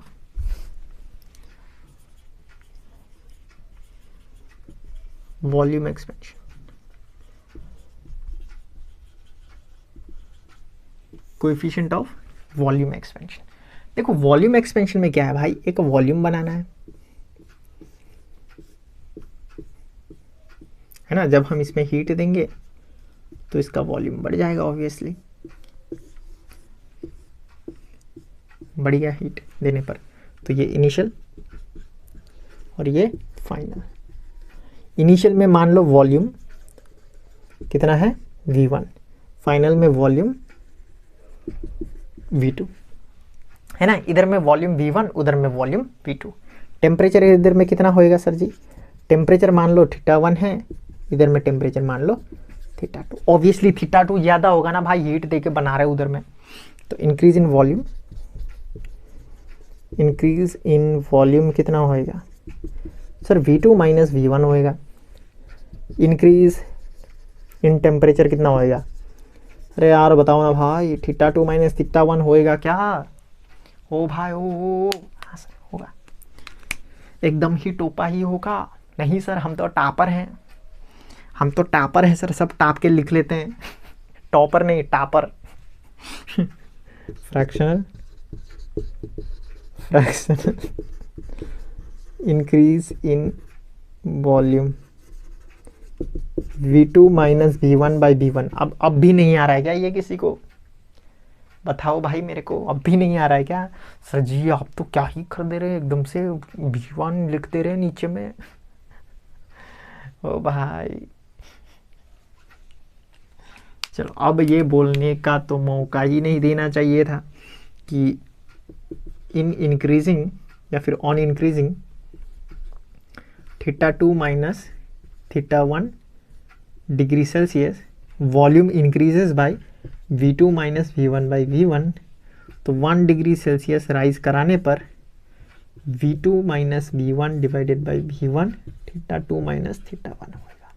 volume expansion, coefficient of volume expansion. देखो वॉल्यूम एक्सपेंशन में क्या है भाई, एक वॉल्यूम बनाना है ना। जब हम इसमें हीट देंगे तो इसका वॉल्यूम बढ़ जाएगा ऑब्वियसली, बढ़ गया हीट देने पर। तो ये इनिशियल और ये फाइनल। इनिशियल में मान लो वॉल्यूम कितना है V1, फाइनल में वॉल्यूम V2 है ना। इधर में वॉल्यूम V1, उधर में वॉल्यूम V2। टेम्परेचर इधर में कितना होएगा सर जी, टेम्परेचर मान लो θ1 है, इधर में टेम्परेचर मान लो θ2। ऑब्वियसली θ2 ज़्यादा होगा ना भाई, हीट देके बना रहे उधर में। तो increase in volume, increase in volume कितना होएगा सर, V2 माइनस V1 होएगा। इंक्रीज इन टेम्परेचर कितना होएगा, अरे यार बताओ ना भाई, θ2 माइनस θ1 होएगा क्या, ओ भाई ओ हाँ सर होगा, एकदम ही टोपा ही होगा। नहीं सर हम तो टॉपर हैं, हम तो टॉपर हैं सर, सब टाप के लिख लेते हैं, टॉपर नहीं topper. Fractional increase in volume V2 minus V1 by V1। अब भी नहीं आ रहा है क्या ये किसी को, बताओ भाई मेरे को, अब भी नहीं आ रहा है क्या सर जी, आप तो क्या ही कर दे रहे एकदम से, V1 लिख दे रहे नीचे में। ओ भाई चलो, अब ये बोलने का तो मौका ही नहीं देना चाहिए था कि इन इंक्रीजिंग या फिर on increasing θ2 minus θ1 degree Celsius volume increases by V2 minus V1 by V1। तो 1 डिग्री सेल्सियस राइज कराने पर V2 minus V1 divided by V1 θ2 minus θ1 होगा।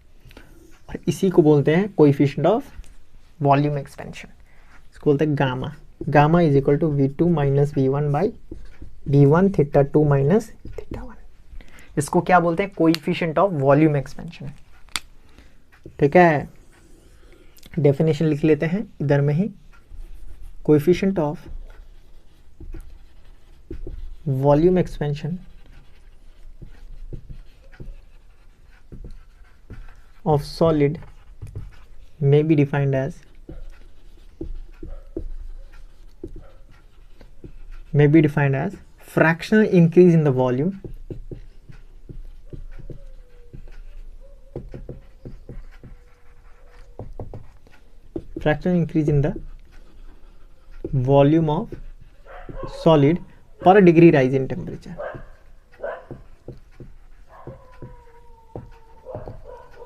और इसी को बोलते हैं कोएफिशिएंट ऑफ वॉल्यूम एक्सपेंशन, इसको बोलते हैं gamma. Gamma is equal to V2 minus V1 by V1 θ2 minus θ1। इसको क्या बोलते हैं, कोएफिशिएंट ऑफ वॉल्यूम एक्सपेंशन। ठीक है, डेफिनेशन लिख लेते हैं इधर में ही, coefficient of volume expansion of solid may be defined as fractional increase in the volume of solid per degree rise in temperature,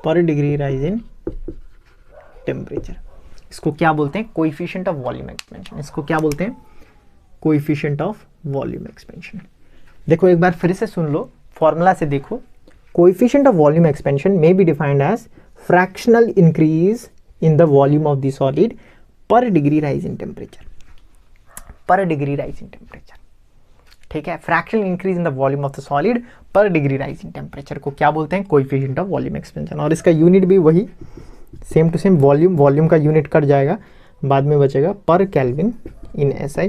per degree rise in temperature. इसको क्या बोलते हैं, कोएफिशिएंट ऑफ वॉल्यूम एक्सपेंशन। इसको क्या बोलते हैं, coefficient of volume expansion. देखो एक बार फिर से सुन लो, फॉर्मूला से देखो, coefficient of volume expansion may be defined as fractional increase in the volume of the solid per degree rise in temperature, per degree rise in temperature. ठीक है, fractional increase in the volume of the solid per degree rise in temperature को क्या बोलते हैं, coefficient of volume expansion. और इसका unit भी वही सेम टू सेम, वॉल्यूम का यूनिट कट जाएगा, बाद में बचेगा पर केल्विन इन SI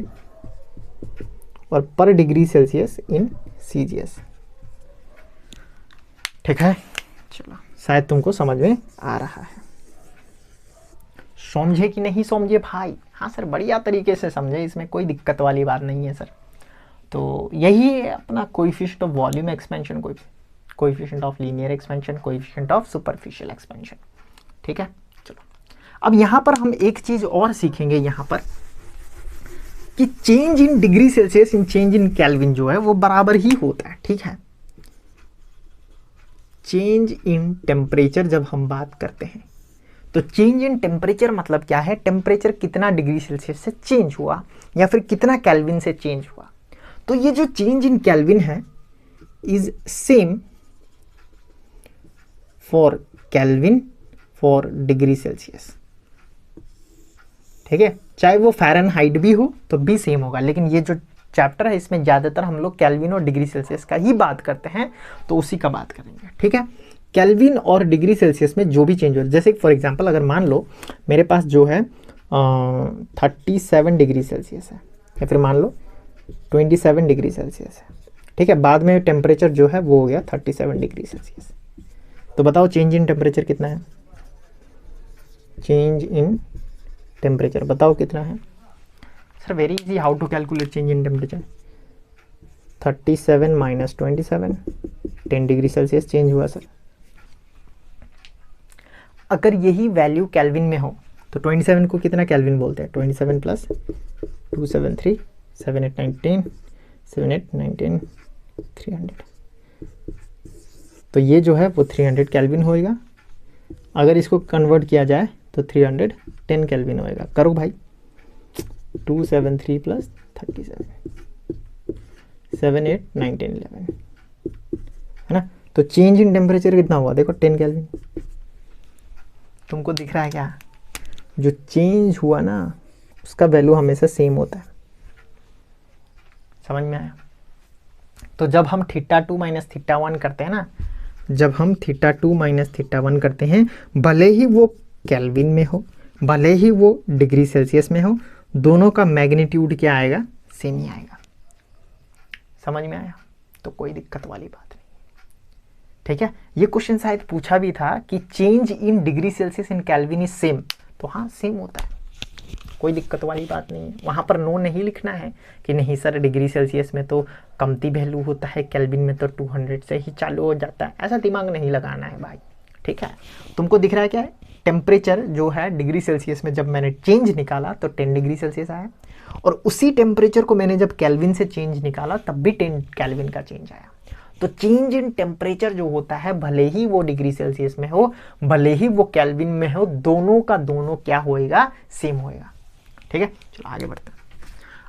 और पर डिग्री सेल्सियस इन CGS। ठीक है, चलो शायद तुमको समझ में आ रहा है। समझे कि नहीं समझे भाई? हाँ सर बढ़िया तरीके से समझे, इसमें कोई दिक्कत वाली बात नहीं है सर। तो यही है अपना coefficient of volume expansion, coefficient of linear expansion, coefficient of superficial expansion. ठीक है, चलो अब यहां पर हम एक चीज और सीखेंगे यहां पर कि change in degree Celsius in change in kelvin जो है वो बराबर ही होता है। ठीक है, चेंज इन टेम्परेचर जब हम बात करते हैं तो चेंज इन टेम्परेचर मतलब क्या है, टेम्परेचर कितना डिग्री सेल्सियस से चेंज हुआ या फिर कितना केल्विन से चेंज हुआ। तो ये जो चेंज इन केल्विन है is same for kelvin for degree Celsius. ठीक है, चाहे वो फ़ारेनहाइट भी हो तो भी सेम होगा, लेकिन ये जो चैप्टर है, इसमें ज़्यादातर हम लोग केल्विन और डिग्री सेल्सियस का ही बात करते हैं, तो उसी का बात करेंगे, ठीक है। केल्विन और डिग्री सेल्सियस में जो भी चेंज हो, जैसे फॉर एग्जांपल अगर मान लो मेरे पास जो है 37 डिग्री सेल्सियस है, या फिर मान लो 27 डिग्री सेल्सियस है, ठीक है। बाद में टेम्परेचर जो है वो हो गया 37 डिग्री सेल्सियस। तो बताओ चेंज इन टेम्परेचर कितना है? चेंज इन टेम्परेचर बताओ कितना है? Sir very easy, how to calculate change in temperature? 37 minus 27, 10 degree Celsius change हुआ सर। अगर यही वैल्यू केल्विन में हो तो 27 को कितना केल्विन बोलते हैं? 27 प्लस 273, 7 8 9 10, 7 8 9 10, 300। तो ये जो है वो 300 केल्विन होएगा। अगर इसको कन्वर्ट किया जाए तो 310 केल्विन होएगा। करो भाई, 273 प्लस 37, 7 8 9 10 11, है ना। तो चेंज इन टेम्परेचर कितना हुआ देखो, 10 केल्विन। तुमको दिख रहा है क्या? जो चेंज हुआ ना उसका वैल्यू हमेशा सेम होता है, समझ में आया? तो जब हम θ2 माइनस θ1 करते हैं ना, जब हम θ2 माइनस θ1 करते हैं, भले ही वो केल्विन में हो, भले ही वो डिग्री सेल्सियस में हो, दोनों का मैग्नीट्यूड क्या आएगा? सेम ही आएगा। समझ में आया? तो कोई दिक्कत वाली बात नहीं, ठीक है। ये क्वेश्चन शायद पूछा भी था कि change in degree Celsius in kelvin is same, तो हाँ सेम होता है, कोई दिक्कत वाली बात नहीं है। वहाँ पर नो नहीं लिखना है कि नहीं सर डिग्री सेल्सियस में तो कमती वैल्यू होता है, केल्विन में तो 200 से ही चालू हो जाता है, ऐसा दिमाग नहीं लगाना है भाई, ठीक है। तुमको दिख रहा है क्या है? टेम्परेचर जो है डिग्री सेल्सियस में जब मैंने चेंज निकाला तो 10 डिग्री सेल्सियस आया, और उसी टेम्परेचर को मैंने जब केल्विन से चेंज निकाला तब भी 10 केल्विन का चेंज आया। तो चेंज इन टेम्परेचर जो होता है, भले ही वो डिग्री सेल्सियस में हो, भले ही वो केल्विन में हो, दोनों का दोनों क्या होएगा? सेम होएगा, ठीक है। चलो आगे बढ़ते हैं।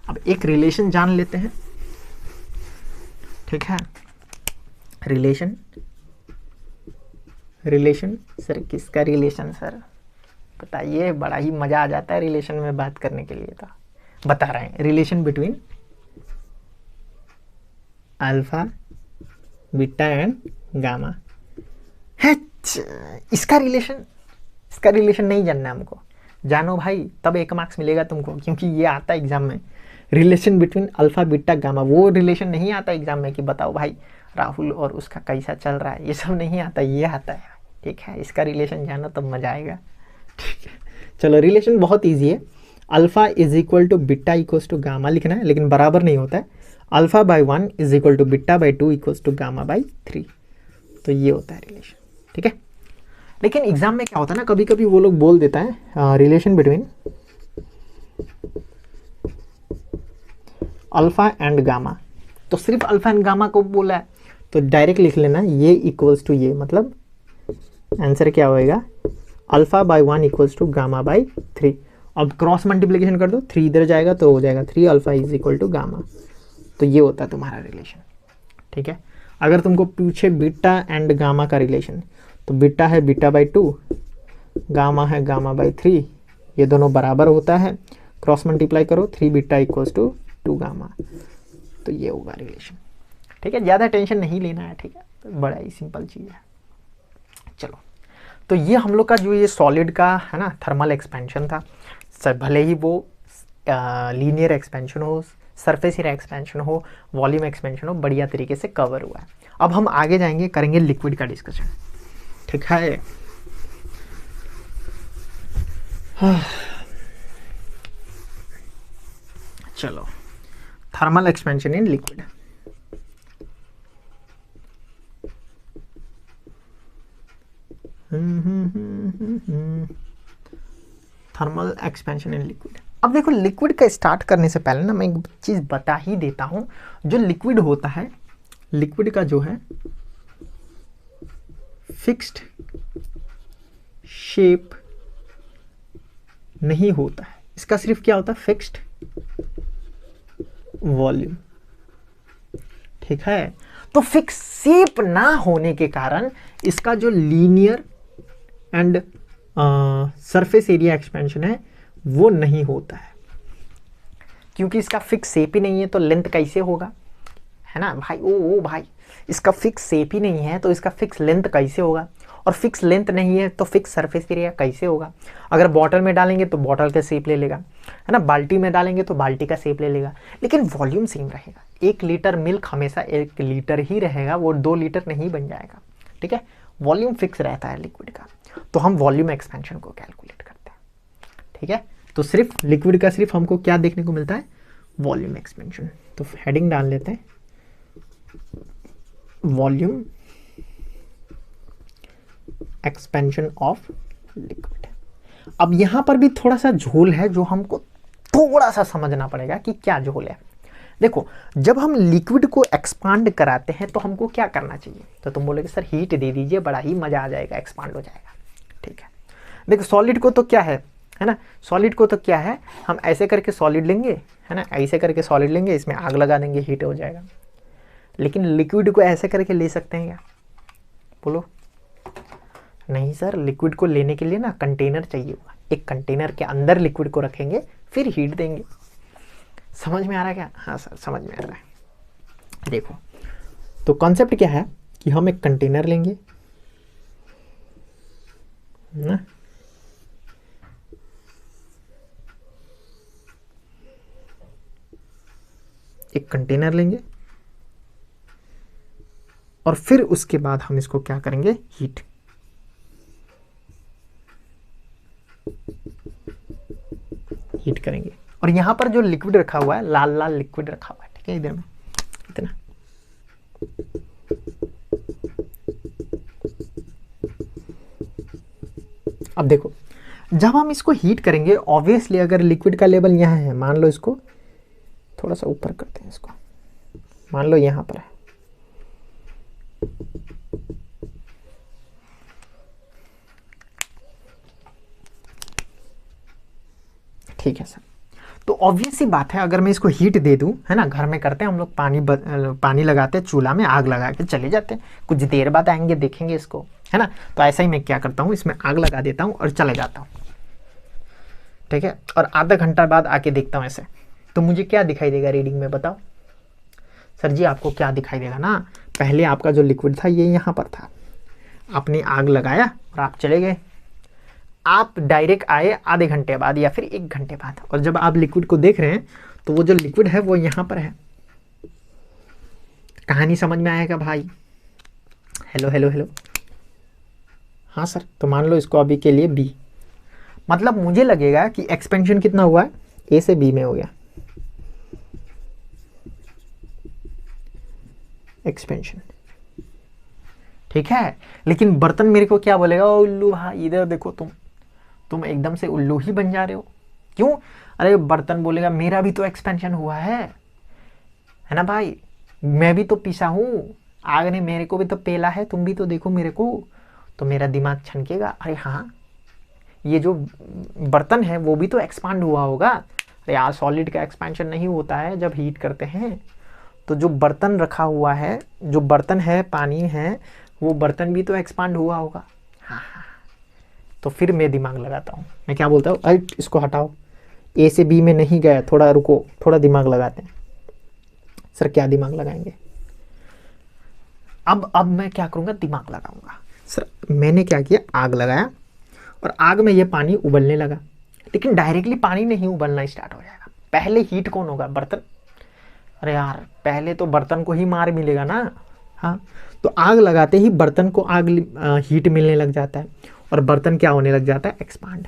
अब एक रिलेशन जान लेते हैं, ठीक है। रिलेशन, रिलेशन सर किसका रिलेशन सर बताइए? बड़ा ही मजा आ जाता है रिलेशन में बात करने के लिए, तो बता रहे हैं। Relation between alpha beta and gamma है। इसका रिलेशन नहीं जानना हमको, जानो भाई तब 1 मार्क्स मिलेगा तुमको, क्योंकि ये आता है एग्जाम में। Relation between alpha beta gamma, वो रिलेशन नहीं आता एग्जाम में कि बताओ भाई राहुल और उसका कैसा चल रहा है, ये सब नहीं आता, ये आता है, ठीक है। इसका रिलेशन जानो तब मजा आएगा, ठीक है। चलो रिलेशन बहुत ईजी है। Alpha is equal to beta equals to gamma लिखना है, लेकिन बराबर नहीं होता है। Alpha by 1 is equal to beta by 2 equals to gamma by 3, तो ये होता है रिलेशन, ठीक है। लेकिन एग्जाम में क्या होता है ना, कभी कभी वो लोग बोल देता है relation between alpha and gamma, तो सिर्फ अल्फा एंड गामा को बोला है तो डायरेक्ट लिख लेना ये इक्वल्स टू ये, मतलब आंसर क्या होएगा? Alpha by 1 equals to gamma by 3। अब क्रॉस मल्टीप्लिकेशन कर दो, 3 इधर जाएगा तो हो जाएगा 3 alpha is equal to gamma, तो ये होता है तुम्हारा रिलेशन, ठीक है। अगर तुमको पूछे बीटा एंड गामा का रिलेशन, तो बीटा है बीटा बाई 2, गामा है गामा बाई 3, ये दोनों बराबर होता है, क्रॉस मल्टीप्लाई करो, 3 बीटा इक्वल्स टू 2 गामा, तो ये होगा रिलेशन, ठीक है। ज़्यादा टेंशन नहीं लेना है, ठीक है, तो बड़ा ही सिंपल चीज़ है। चलो, तो ये हम लोग का जो ये सॉलिड का है ना थर्मल एक्सपेंशन था सर, भले ही वो लीनियर एक्सपेंशन हो, सरफेस एरिया एक्सपेंशन हो, वॉल्यूम एक्सपेंशन हो, बढ़िया तरीके से कवर हुआ है। अब हम आगे जाएंगे, करेंगे लिक्विड का डिस्कशन, ठीक है। चलो, thermal expansion in liquid. Thermal expansion in liquid. अब देखो, लिक्विड का स्टार्ट करने से पहले ना मैं एक चीज़ बता ही देता हूँ। जो लिक्विड होता है, लिक्विड का जो है फिक्स्ड शेप नहीं होता है, इसका सिर्फ क्या होता है? फिक्स्ड वॉल्यूम, ठीक है। तो फिक्स शेप ना होने के कारण इसका जो linear and surface area expansion है वो नहीं होता है। क्योंकि इसका फिक्स शेप ही नहीं है तो लेंथ कैसे होगा, है ना भाई। ओ भाई, इसका फिक्स शेप ही नहीं है तो इसका फिक्स लेंथ कैसे होगा, और फिक्स लेंथ नहीं है तो फिक्स सरफेस एरिया कैसे होगा। अगर बॉटल में डालेंगे तो बॉटल का शेप ले लेगा, है ना, बाल्टी में डालेंगे तो बाल्टी का शेप ले लेगा, लेकिन वॉल्यूम सेम रहेगा। 1 लीटर मिल्क हमेशा 1 लीटर ही रहेगा, वो 2 लीटर नहीं बन जाएगा, ठीक है। वॉल्यूम फिक्स रहता है लिक्विड का, तो हम वॉल्यूम एक्सपेंशन को कैलकुलेट करते हैं, ठीक है। तो सिर्फ लिक्विड का सिर्फ हमको क्या देखने को मिलता है, वॉल्यूम एक्सपेंशन। तो हेडिंग डाल लेते हैं वॉल्यूम एक्सपेंशन ऑफ लिक्विड। अब यहां पर भी थोड़ा सा झोल है जो हमको थोड़ा सा समझना पड़ेगा कि क्या झोल है। देखो, जब हम लिक्विड को एक्सपांड कराते हैं तो हमको क्या करना चाहिए, तो तुम बोलोगे सर हीट दे दीजिए, बड़ा ही मजा आ जाएगा, एक्सपांड हो जाएगा, ठीक है। देखो सॉलिड को तो क्या है ना, सॉलिड को तो क्या है, हम ऐसे करके सॉलिड लेंगे, है ना, ऐसे करके सॉलिड लेंगे, इसमें आग लगा देंगे, हीट हो जाएगा। लेकिन लिक्विड को ऐसे करके ले सकते हैं क्या, बोलो। नहीं सर, लिक्विड को लेने के लिए ना कंटेनर चाहिए होगा, एक कंटेनर के अंदर लिक्विड को रखेंगे फिर हीट देंगे। समझ में आ रहा है क्या, हाँ सर समझ में आ रहा है। देखो तो कॉन्सेप्ट क्या है कि हम एक कंटेनर लेंगे ना, एक कंटेनर लेंगे और फिर उसके बाद हम इसको क्या करेंगे, हीट करेंगे। और यहां पर जो लिक्विड रखा हुआ है, लाल लाल लिक्विड रखा हुआ है, ठीक है, इधर में इतना, अब देखो जब हम इसको हीट करेंगे, ऑब्वियसली अगर लिक्विड का लेवल यहाँ है, मान लो इसको थोड़ा सा ऊपर करते हैं, इसको मान लो यहाँ पर है, ठीक है सर। तो ऑब्वियस सी बात है, अगर मैं इसको हीट दे दूं, है ना, घर में करते हैं हम लोग, पानी लगाते हैं, चूल्हा में आग लगा के चले जाते हैं, कुछ देर बाद आएंगे देखेंगे इसको, है ना। तो ऐसा ही मैं क्या करता हूँ, इसमें आग लगा देता हूँ और चले जाता हूँ, ठीक है। और आधा घंटा बाद आके देखता हूँ ऐसे, तो मुझे क्या दिखाई देगा रीडिंग में, बताओ सर जी। आपको क्या दिखाई देगा ना, पहले आपका जो लिक्विड था ये यहाँ पर था, आपने आग लगाया और आप चले गए, आप डायरेक्ट आए आधे घंटे बाद या फिर 1 घंटे बाद, और जब आप लिक्विड को देख रहे हैं तो वो जो लिक्विड है वो यहाँ पर है। कहानी समझ में आएगा भाई, हेलो हेलो हेलो, हाँ सर। तो मान लो इसको अभी के लिए बी, मतलब मुझे लगेगा कि एक्सपेंशन कितना हुआ है, ए से बी में हो गया एक्सपेंशन, ठीक है। लेकिन बर्तन मेरे को क्या बोलेगा, ओ उल्लू भाई इधर देखो, तुम एकदम से उल्लू ही बन जा रहे हो, क्यों। अरे बर्तन बोलेगा मेरा भी तो एक्सपेंशन हुआ है ना भाई, मैं भी तो पीसा हूँ, आग ने मेरे को भी तो पेला है, तुम भी तो देखो मेरे को। तो मेरा दिमाग छनकेगा, अरे हाँ ये जो बर्तन है वो भी तो एक्सपांड हुआ होगा। अरे यार सॉलिड का एक्सपेंशन नहीं होता है जब हीट करते हैं, तो जो बर्तन रखा हुआ है, जो बर्तन है, पानी है, वो बर्तन भी तो एक्सपांड हुआ होगा। हाँ हाँ, तो फिर मैं दिमाग लगाता हूँ, मैं क्या बोलता हूँ, अरे इसको हटाओ, ए से बी में नहीं गया, थोड़ा रुको, थोड़ा दिमाग लगाते हैं। सर क्या दिमाग लगाएंगे, अब मैं क्या करूँगा, दिमाग लगाऊंगा। सर मैंने क्या किया, आग लगाया और आग में ये पानी उबलने लगा, लेकिन डायरेक्टली पानी नहीं उबलना स्टार्ट हो जाएगा, पहले हीट कौन होगा, बर्तन। अरे यार पहले तो बर्तन को ही मार मिलेगा ना, हाँ। तो आग लगाते ही बर्तन को हीट मिलने लग जाता है और बर्तन क्या होने लग जाता है, एक्सपांड।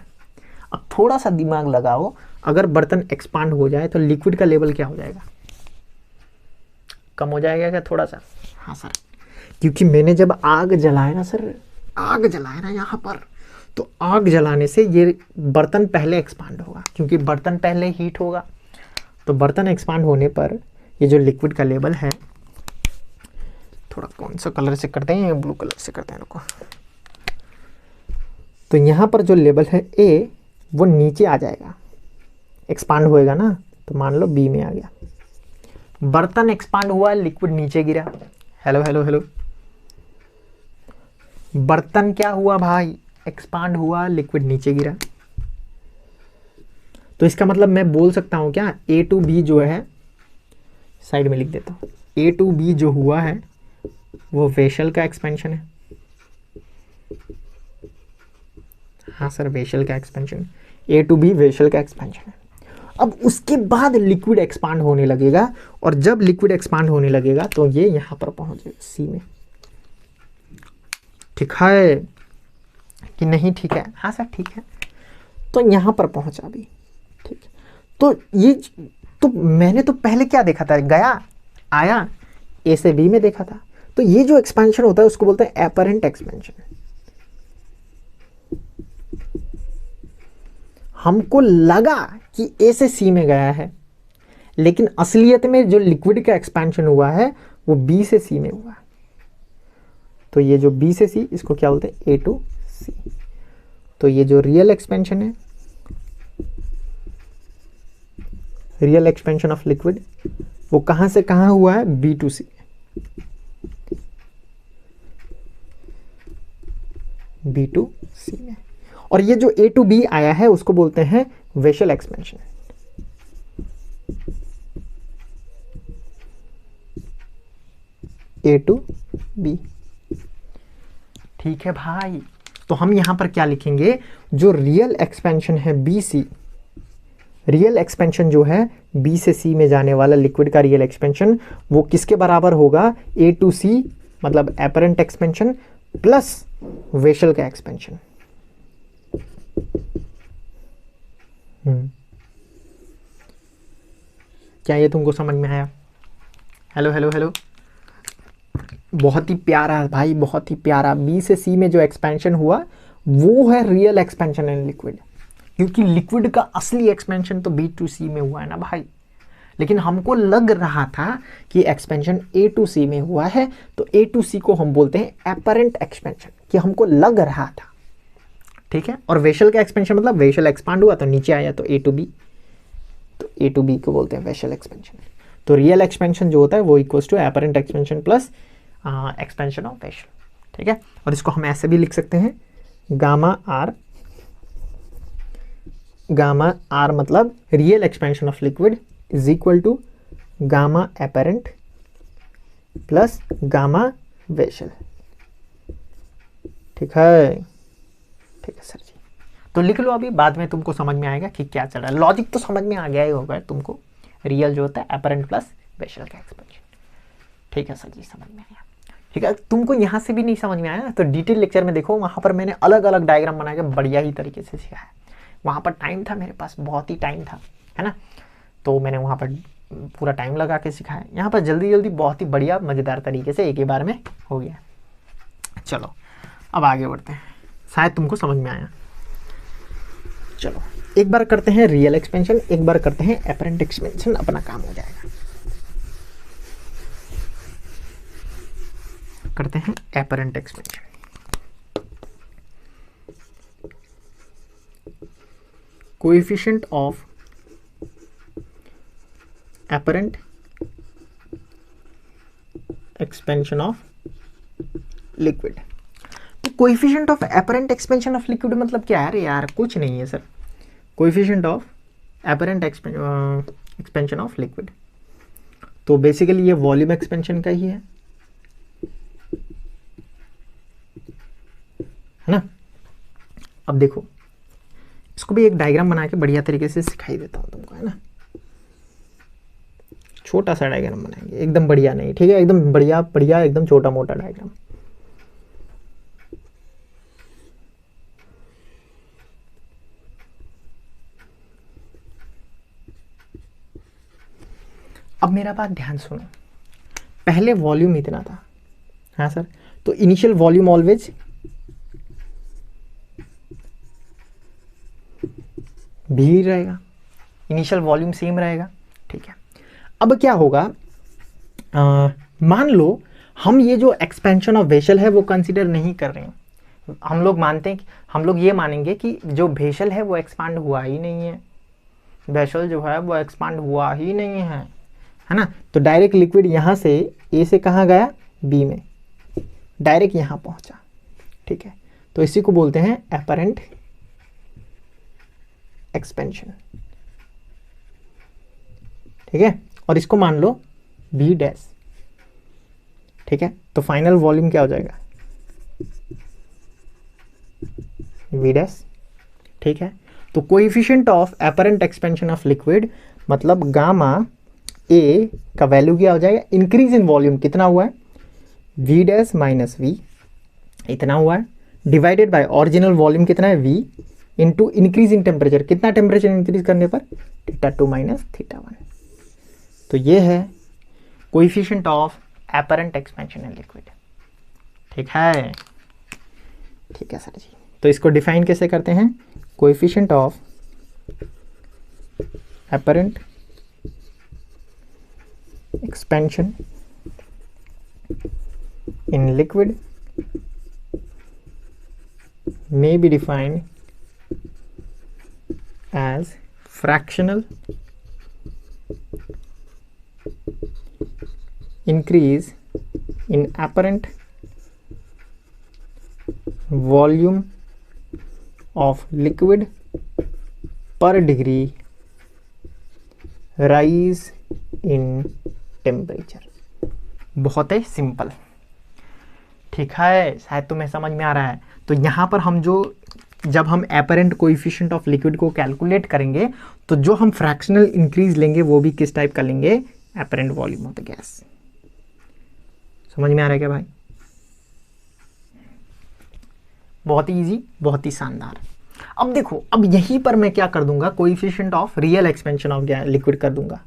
अब थोड़ा सा दिमाग लगाओ, अगर बर्तन एक्सपांड हो जाए तो लिक्विड का लेवल क्या हो जाएगा, कम हो जाएगा क्या थोड़ा सा। हाँ सर, क्योंकि मैंने जब आग जलाया ना सर, आग जलाया ना यहाँ पर, तो आग जलाने से ये बर्तन पहले एक्सपांड होगा, क्योंकि बर्तन पहले हीट होगा। तो बर्तन एक्सपांड होने पर ये जो लिक्विड का लेवल है, थोड़ा कौन सा कलर से करते हैं, ब्लू कलर से करते हैं, रुको। तो यहाँ पर जो लेवल है ए, वो नीचे आ जाएगा, एक्सपांड होएगा ना, तो मान लो बी में आ गया, बर्तन एक्सपांड हुआ, लिक्विड नीचे गिरा। हेलो हेलो हेलो, बर्तन क्या हुआ भाई, एक्सपांड हुआ, लिक्विड नीचे गिरा। तो इसका मतलब मैं बोल सकता हूँ क्या, ए टू बी जो है, साइड में लिख देता हूँ, ए टू बी जो हुआ है वो वेशल का एक्सपेंशन है। हाँ सर, वेशल का expansion, A to B vessel का एक्सपेंशन है। अब उसके बाद लिक्विड एक्सपांड होने लगेगा, और जब लिक्विड एक्सपांड होने लगेगा तो ये यहां पर पहुंचेगा सी में। ठीक है कि नहीं? ठीक है, हाँ सर ठीक है। तो यहां पर पहुंचा भी, ठीक। तो ये, तो मैंने तो पहले क्या देखा था, गया आया ए से बी में देखा था। तो ये जो एक्सपेंशन होता है उसको बोलते हैं एपरेंट एक्सपेंशन। हमको लगा कि ए से सी में गया है, लेकिन असलियत में जो लिक्विड का एक्सपेंशन हुआ है वो बी से सी में हुआ। तो ये जो बी से सी, इसको क्या बोलते हैं, ए टू सी। तो ये जो रियल एक्सपेंशन है, रियल एक्सपेंशन ऑफ लिक्विड, वो कहां से कहां हुआ है, B to C, B to C में। और ये जो ए टू बी आया है उसको बोलते हैं vessel expansion. A to B, ठीक है भाई। तो हम यहां पर क्या लिखेंगे, जो रियल एक्सपेंशन है बी सी, रियल एक्सपेंशन जो है बी से सी में जाने वाला लिक्विड का रियल एक्सपेंशन, वो किसके बराबर होगा, ए टू सी मतलब एपरेंट एक्सपेंशन प्लस वेशल का एक्सपेंशन। क्या ये तुमको समझ में आया? हेलो हेलो हेलो, बहुत ही प्यारा भाई, बहुत ही प्यारा। बी से सी में जो एक्सपेंशन हुआ वो है रियल एक्सपेंशन इन लिक्विड, क्योंकि लिक्विड का असली एक्सपेंशन तो बी टू सी में हुआ है ना भाई। लेकिन हमको लग रहा था कि एक्सपेंशन ए टू सी में हुआ है, तो ए टू सी को हम बोलते हैं एपरेंट एक्सपेंशन, कि हमको लग रहा था, ठीक है। और वेशल का एक्सपेंशन मतलब वेशल एक्सपांड हुआ तो नीचे आया, तो ए टू बी, तो ए टू बी को बोलते हैं वेशल एक्सपेंशन। तो रियल एक्सपेंशन जो होता है वो equals to apparent expansion plus expansion of vessel, ठीक है। और इसको हम ऐसे भी लिख सकते हैं, गामा आर मतलब real expansion of liquid is equal to gamma apparent plus gamma vessel, ठीक है। ठीक है सर जी, तो लिख लो अभी, बाद में तुमको समझ में आएगा कि क्या चल रहा है। लॉजिक तो समझ में आ गया ही होगा तुमको, रियल जो होता है एपरेंट प्लस वेशल का एक्सपेंशन, ठीक है सर जी, समझ में आया। ठीक है, तुमको यहाँ से भी नहीं समझ में आया तो डिटेल लेक्चर में देखो, वहाँ पर मैंने अलग अलग डायग्राम बना के बढ़िया ही तरीके से सिखाया। वहाँ पर टाइम था मेरे पास, बहुत ही टाइम था, है ना, तो मैंने वहाँ पर पूरा टाइम लगा के सिखाया। यहाँ पर जल्दी जल्दी बहुत ही बढ़िया मज़ेदार तरीके से एक ही बार में हो गया। चलो अब आगे बढ़ते हैं, शायद तुमको समझ में आया। चलो एक बार करते हैं रियल एक्सपेंशन, एक बार करते हैं एपरेंट एक्सपेंशन, अपना काम हो जाएगा। करते हैं apparent expansion. Coefficient of apparent expansion of liquid. तो coefficient of apparent expansion of liquid मतलब क्या है? यार कुछ नहीं है sir, coefficient of apparent expansion of liquid, तो बेसिकली ये वॉल्यूम एक्सपेंशन का ही है ना। अब देखो, इसको भी एक डायग्राम बना के बढ़िया तरीके से सिखाई देता हूँ तुमको, है ना। छोटा सा डायग्राम बनाएंगे, एकदम बढ़िया नहीं, ठीक है, एकदम बढ़िया बढ़िया, एकदम छोटा मोटा डायग्राम। अब मेरा बात ध्यान सुनो, पहले वॉल्यूम इतना था, हाँ सर, तो इनिशियल वॉल्यूम ऑलवेज भी रहेगा, इनिशियल वॉल्यूम सेम रहेगा, ठीक है। अब क्या होगा, मान लो हम ये जो एक्सपेंशन ऑफ वेसल है वो कंसीडर नहीं कर रहे हैं, हम लोग मानते हैं, हम लोग ये मानेंगे कि जो वेसल है वो एक्सपांड हुआ ही नहीं है, वेसल जो है वो एक्सपांड हुआ ही नहीं है ना। तो डायरेक्ट लिक्विड यहाँ से ए से कहाँ गया, बी में, डायरेक्ट यहाँ पहुँचा, ठीक है। तो इसी को बोलते हैं एपरेंट एक्सपेंशन, ठीक है, और इसको मान लो v डैश, ठीक है, तो फाइनल वॉल्यूम क्या हो जाएगा, v डैश, ठीक है। तो coefficient of apparent expansion of liquid मतलब गामा ए का वैल्यू क्या हो जाएगा, इंक्रीज इन वॉल्यूम कितना हुआ है, v डैश माइनस v इतना हुआ है, डिवाइडेड बाय ओरिजिनल वॉल्यूम कितना है v into increase in temperature, कितना टेम्परेचर इंक्रीज करने पर, θ2 माइनस θ1। तो ये है coefficient of apparent expansion in liquid, ठीक है, ठीक है सर जी। तो इसको डिफाइन कैसे करते हैं, coefficient of apparent expansion in liquid may be defined as fractional increase in apparent volume of liquid per degree rise in temperature। बहुत ही सिंपल, ठीक है, शायद तुम्हें समझ में आ रहा है। तो यहाँ पर हम जब हम एपरेंट कोएफिशिएंट ऑफ लिक्विड को कैलकुलेट करेंगे तो जो हम फ्रैक्शनल इंक्रीज लेंगे वो भी किस टाइप का लेंगे, apparent volume of the gas. समझ में आ रहा है क्या भाई, बहुत ही इजी, बहुत ही शानदार। अब देखो, अब यहीं पर मैं क्या कर दूंगा, coefficient of real expansion of liquid कर दूंगा,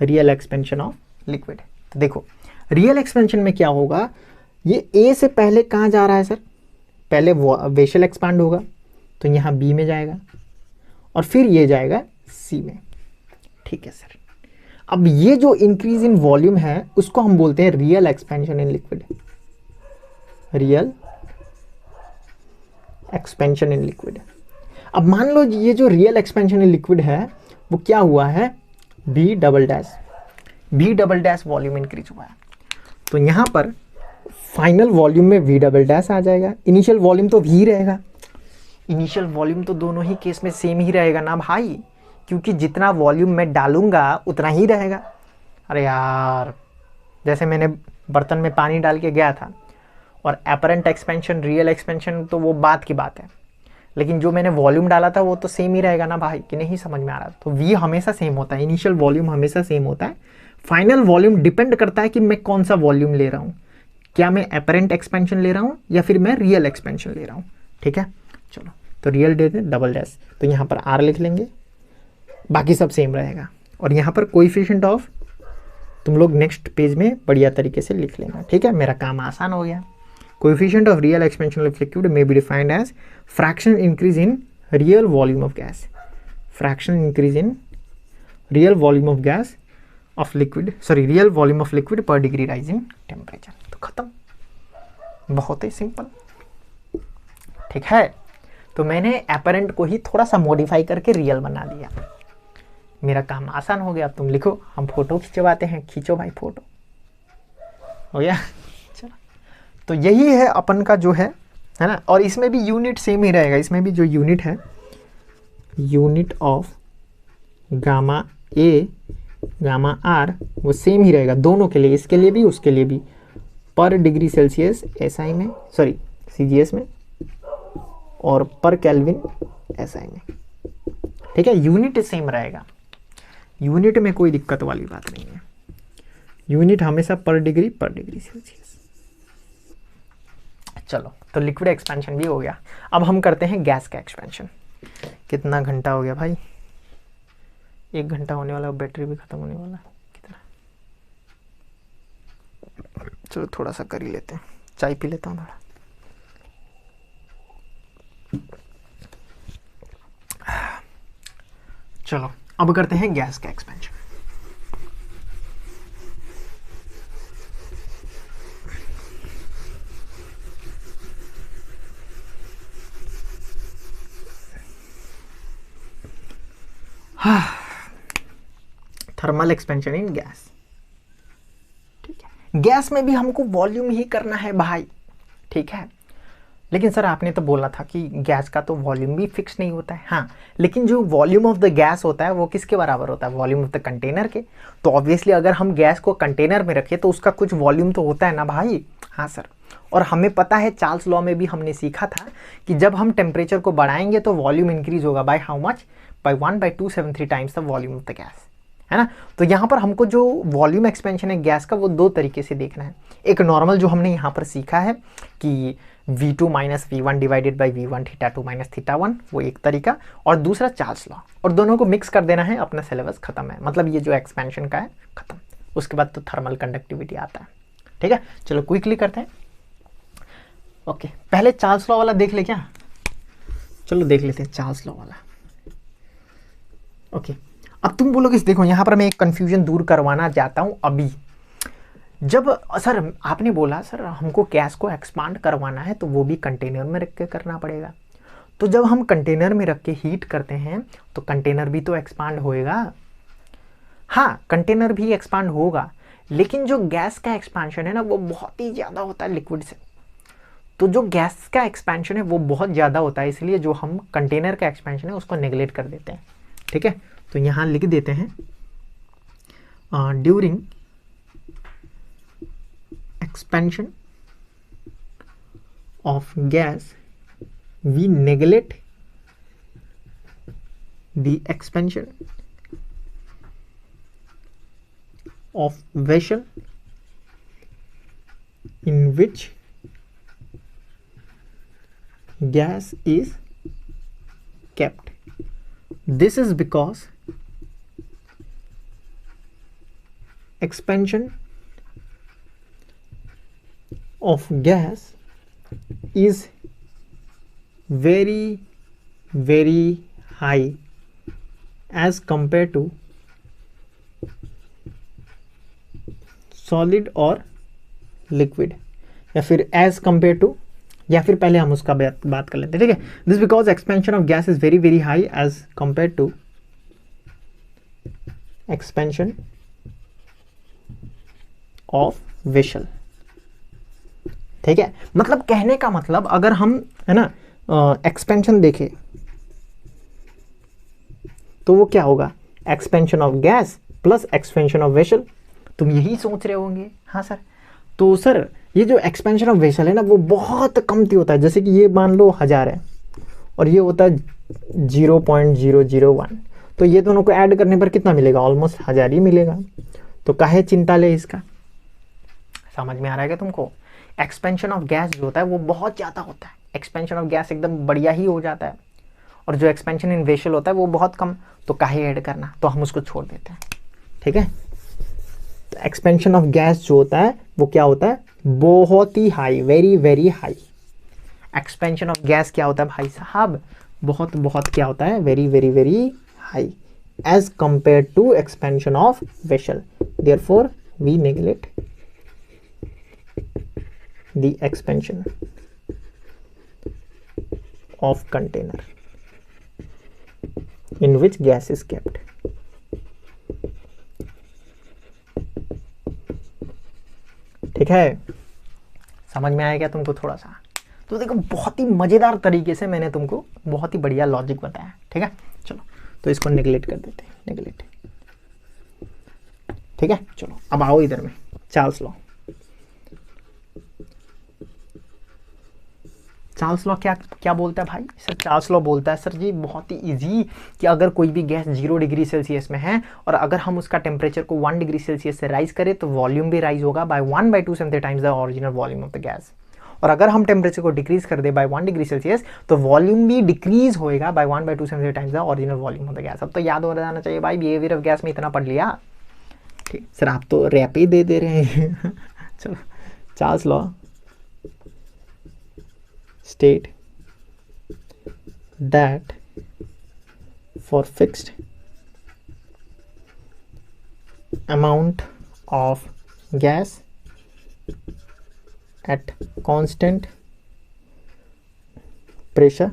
रियल एक्सपेंशन ऑफ लिक्विड। तो देखो रियल एक्सपेंशन में क्या होगा, ये ए से पहले कहाँ जा रहा है सर, पहले वेसल एक्सपांड होगा तो यहाँ बी में जाएगा और फिर ये जाएगा सी में, ठीक है सर। अब ये जो इंक्रीज इन वॉल्यूम है उसको हम बोलते हैं real expansion in liquid, real expansion in liquid. अब मान लो ये जो रियल एक्सपेंशन इन लिक्विड है वो क्या हुआ है, B double dash volume increase हुआ है। तो यहाँ पर फाइनल वॉल्यूम में v डबल डैश आ जाएगा, इनिशियल वॉल्यूम तो v रहेगा, इनिशियल वॉल्यूम तो दोनों ही केस में सेम ही रहेगा ना भाई, क्योंकि जितना वॉल्यूम मैं डालूंगा उतना ही रहेगा। अरे यार, जैसे मैंने बर्तन में पानी डाल के गया था, और एपरेंट एक्सपेंशन रियल एक्सपेंशन तो वो बात की बात है, लेकिन जो मैंने वॉल्यूम डाला था वो तो सेम ही रहेगा ना भाई, कि नहीं समझ में आ रहा। तो v हमेशा सेम होता है, इनिशियल वॉल्यूम हमेशा सेम होता है, फाइनल वॉल्यूम डिपेंड करता है कि मैं कौन सा वॉल्यूम ले रहा हूँ, क्या मैं एपरेंट एक्सपेंशन ले रहा हूँ या फिर मैं रियल एक्सपेंशन ले रहा हूँ, ठीक है। चलो तो रियल दे दें डबल डैश, तो यहाँ पर r लिख लेंगे, बाकी सब सेम रहेगा। और यहाँ पर कोएफिशिएंट ऑफ तुम लोग नेक्स्ट पेज में बढ़िया तरीके से लिख लेना, ठीक है, मेरा काम आसान हो गया। Coefficient of real expansion of liquid may be defined as fraction increase in real volume of gas, fraction increase in real volume of gas of liquid, sorry real volume of liquid per degree rise in temperature. तो खत्म, बहुत ही simple, ठीक है। तो मैंने apparent को ही थोड़ा सा मॉडिफाई करके रियल बना दिया, मेरा काम आसान हो गया। अब तुम लिखो, हम फोटो खिंचवाते हैं, खींचो भाई फोटो, हो गया। चलो, तो यही है अपन का जो है ना, और इसमें भी यूनिट सेम ही रहेगा, इसमें भी जो यूनिट है, unit of gamma A gamma R वो सेम ही रहेगा दोनों के लिए, इसके लिए भी उसके लिए भी, पर डिग्री सेल्सियस एसआई में, सॉरी सीजीएस में, और पर केल्विन एसआई में, ठीक है। यूनिट सेम रहेगा, यूनिट में कोई दिक्कत वाली बात नहीं है, यूनिट हमेशा पर डिग्री सेल्सियस। चलो, तो लिक्विड एक्सपेंशन भी हो गया। अब हम करते हैं गैस का एक्सपेंशन। कितना घंटा हो गया भाई, 1 घंटा होने वाला, बैटरी भी खत्म होने वाला। कितना, चलो थोड़ा सा कर ही लेते हैं, चाय पी लेता हूँ थोड़ा। चलो अब करते हैं गैस का expansion. Thermal expansion in gas, ठीक है। गैस में भी हमको वॉल्यूम ही करना है भाई, ठीक है। लेकिन सर आपने तो बोला था कि गैस का तो वॉल्यूम भी फिक्स नहीं होता है। हाँ, लेकिन जो वॉल्यूम ऑफ द गैस होता है वो किसके बराबर होता है? वॉल्यूम ऑफ द कंटेनर के। तो ऑब्वियसली अगर हम गैस को कंटेनर में रखें तो उसका कुछ वॉल्यूम तो होता है ना भाई। हाँ सर, और हमें पता है चार्ल्स लॉ में भी हमने सीखा था कि जब हम टेम्परेचर को बढ़ाएंगे तो वॉल्यूम इंक्रीज होगा by how much? By 1/273 times the volume of the gas, है ना। तो यहाँ पर हमको जो वॉल्यूम एक्सपेंशन है गैस का वो दो तरीके से देखना है। एक नॉर्मल जो हमने यहाँ पर सीखा है कि V2 minus V1 divided by V1 θ2 minus θ1, वो एक तरीका, और दूसरा चार्ल्स लॉ, और दोनों को मिक्स कर देना है, अपना सिलेबस खत्म है। मतलब ये जो एक्सपेंशन का है खत्म, उसके बाद तो थर्मल कंडक्टिविटी आता है। ठीक है, चलो क्विकली करते हैं। ओके, पहले चार्ल्स लॉ वाला देख ले क्या? चलो देख लेते हैं चार्ल्स लॉ वाला। ओके, अब तुम बोलोगे देखो यहाँ पर मैं एक कंफ्यूजन दूर करवाना चाहता हूँ अभी। जब सर आपने बोला सर हमको गैस को एक्सपांड करवाना है तो वो भी कंटेनर में रख के करना पड़ेगा। तो जब हम कंटेनर में रख के हीट करते हैं तो कंटेनर भी तो एक्सपांड होएगा। हाँ, कंटेनर भी एक्सपांड होगा, लेकिन जो गैस का एक्सपांशन है ना वो बहुत ही ज़्यादा होता है लिक्विड से। तो जो गैस का एक्सपेंशन है वो बहुत ज़्यादा होता है, इसलिए जो हम कंटेनर का एक्सपेंशन है उसको नेग्लेक्ट कर देते हैं। ठीक है, तो यहाँ लिख देते हैं during expansion of gas we neglect the expansion of vessel in which gas is kept. This is because expansion of gas is very high as compared to solid और liquid, या फिर as compared to, या फिर पहले हम उसका बात कर लेते हैं। ठीक है, this because expansion of gas is very high as compare to expansion of vessel. ठीक है, मतलब कहने का मतलब अगर हम है ना एक्सपेंशन देखें तो वो क्या होगा? Expansion of gas plus expansion of vessel. तुम यही सोच रहे होंगे। हाँ सर, तो सर ये जो एक्सपेंशन ऑफ वेसल है ना वो बहुत कमती होता है। जैसे कि ये मान लो 1000 है और ये होता है 0.001, तो ये दोनों को ऐड करने पर कितना मिलेगा? ऑलमोस्ट 1000 ही मिलेगा। तो काहे चिंता ले इसका? समझ में आ रहा है क्या तुमको? एक्सपेंशन ऑफ गैस जो होता है वो बहुत ज़्यादा होता है, एक्सपेंशन ऑफ गैस एकदम बढ़िया ही हो जाता है, और जो एक्सपेंशन इन वेसल होता है वो बहुत कम। तो काहे ऐड करना, तो हम उसको छोड़ देते हैं। ठीक है, तो एक्सपेंशन ऑफ गैस जो होता है वो क्या होता है? बहुत ही high, very high. Expansion of gas क्या होता है भाई साहब? बहुत क्या होता है? Very high as compare to expansion of vessel. Therefore we neglect the expansion of container in which gas is kept. ठीक है, समझ में आया क्या तुमको थोड़ा सा? तो देखो बहुत ही मजेदार तरीके से मैंने तुमको बहुत ही बढ़िया लॉजिक बताया। ठीक है, चलो तो इसको नेग्लेक्ट कर देते हैं, नेग्लेक्ट। ठीक है, चलो अब आओ इधर में चार्ल्स लॉ। चार्ल्स लॉ क्या बोलता है भाई? सर चार्ल्स लॉ बोलता है सर जी बहुत ही इजी कि अगर कोई भी गैस 0 डिग्री सेल्सियस में है और अगर हम उसका टेम्परेचर को 1 डिग्री सेल्सियस से राइज करें तो वॉल्यूम भी राइज होगा by 1/270 times the original volume of the gas. और अगर हम टेम्परेचर को डिक्रीज कर दे बाय 1 डिग्री सेल्सियस तो वॉल्यूम भी डिक्रीज होएगा by 1/270 times the original volume of the gas. अब तो याद हो जाना चाहिए भाई, बिहेवियर ऑफ गैस में इतना पढ़ लिया। ठीक सर, आप तो रैप ही दे रहे हैं। चलो, Charles law state that for fixed amount of gas at constant pressure,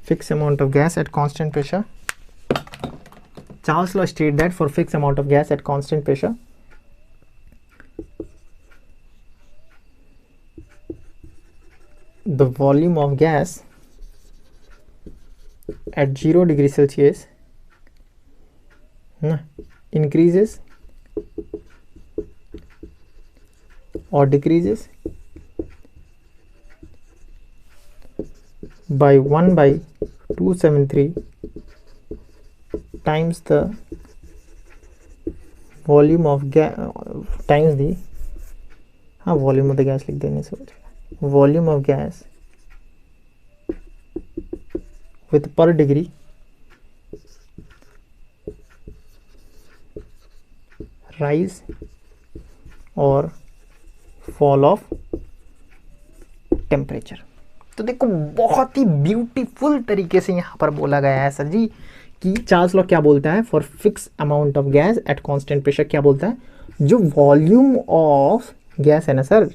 fixed amount of gas at constant pressure, Charles Law state that for fixed amount of gas at constant pressure the volume of gas at 0 degree Celsius increases or decreases by 1/273 times the volume of gas times the volume of the gas लिख देने से volume of gas with पर degree rise और fall of temperature. तो देखो बहुत ही beautiful तरीके से यहाँ पर बोला गया है सर जी कि चार्ल्स लॉ क्या बोलता है, for fix amount of gas at constant pressure क्या बोलता है, जो वॉल्यूम ऑफ गैस है ना सर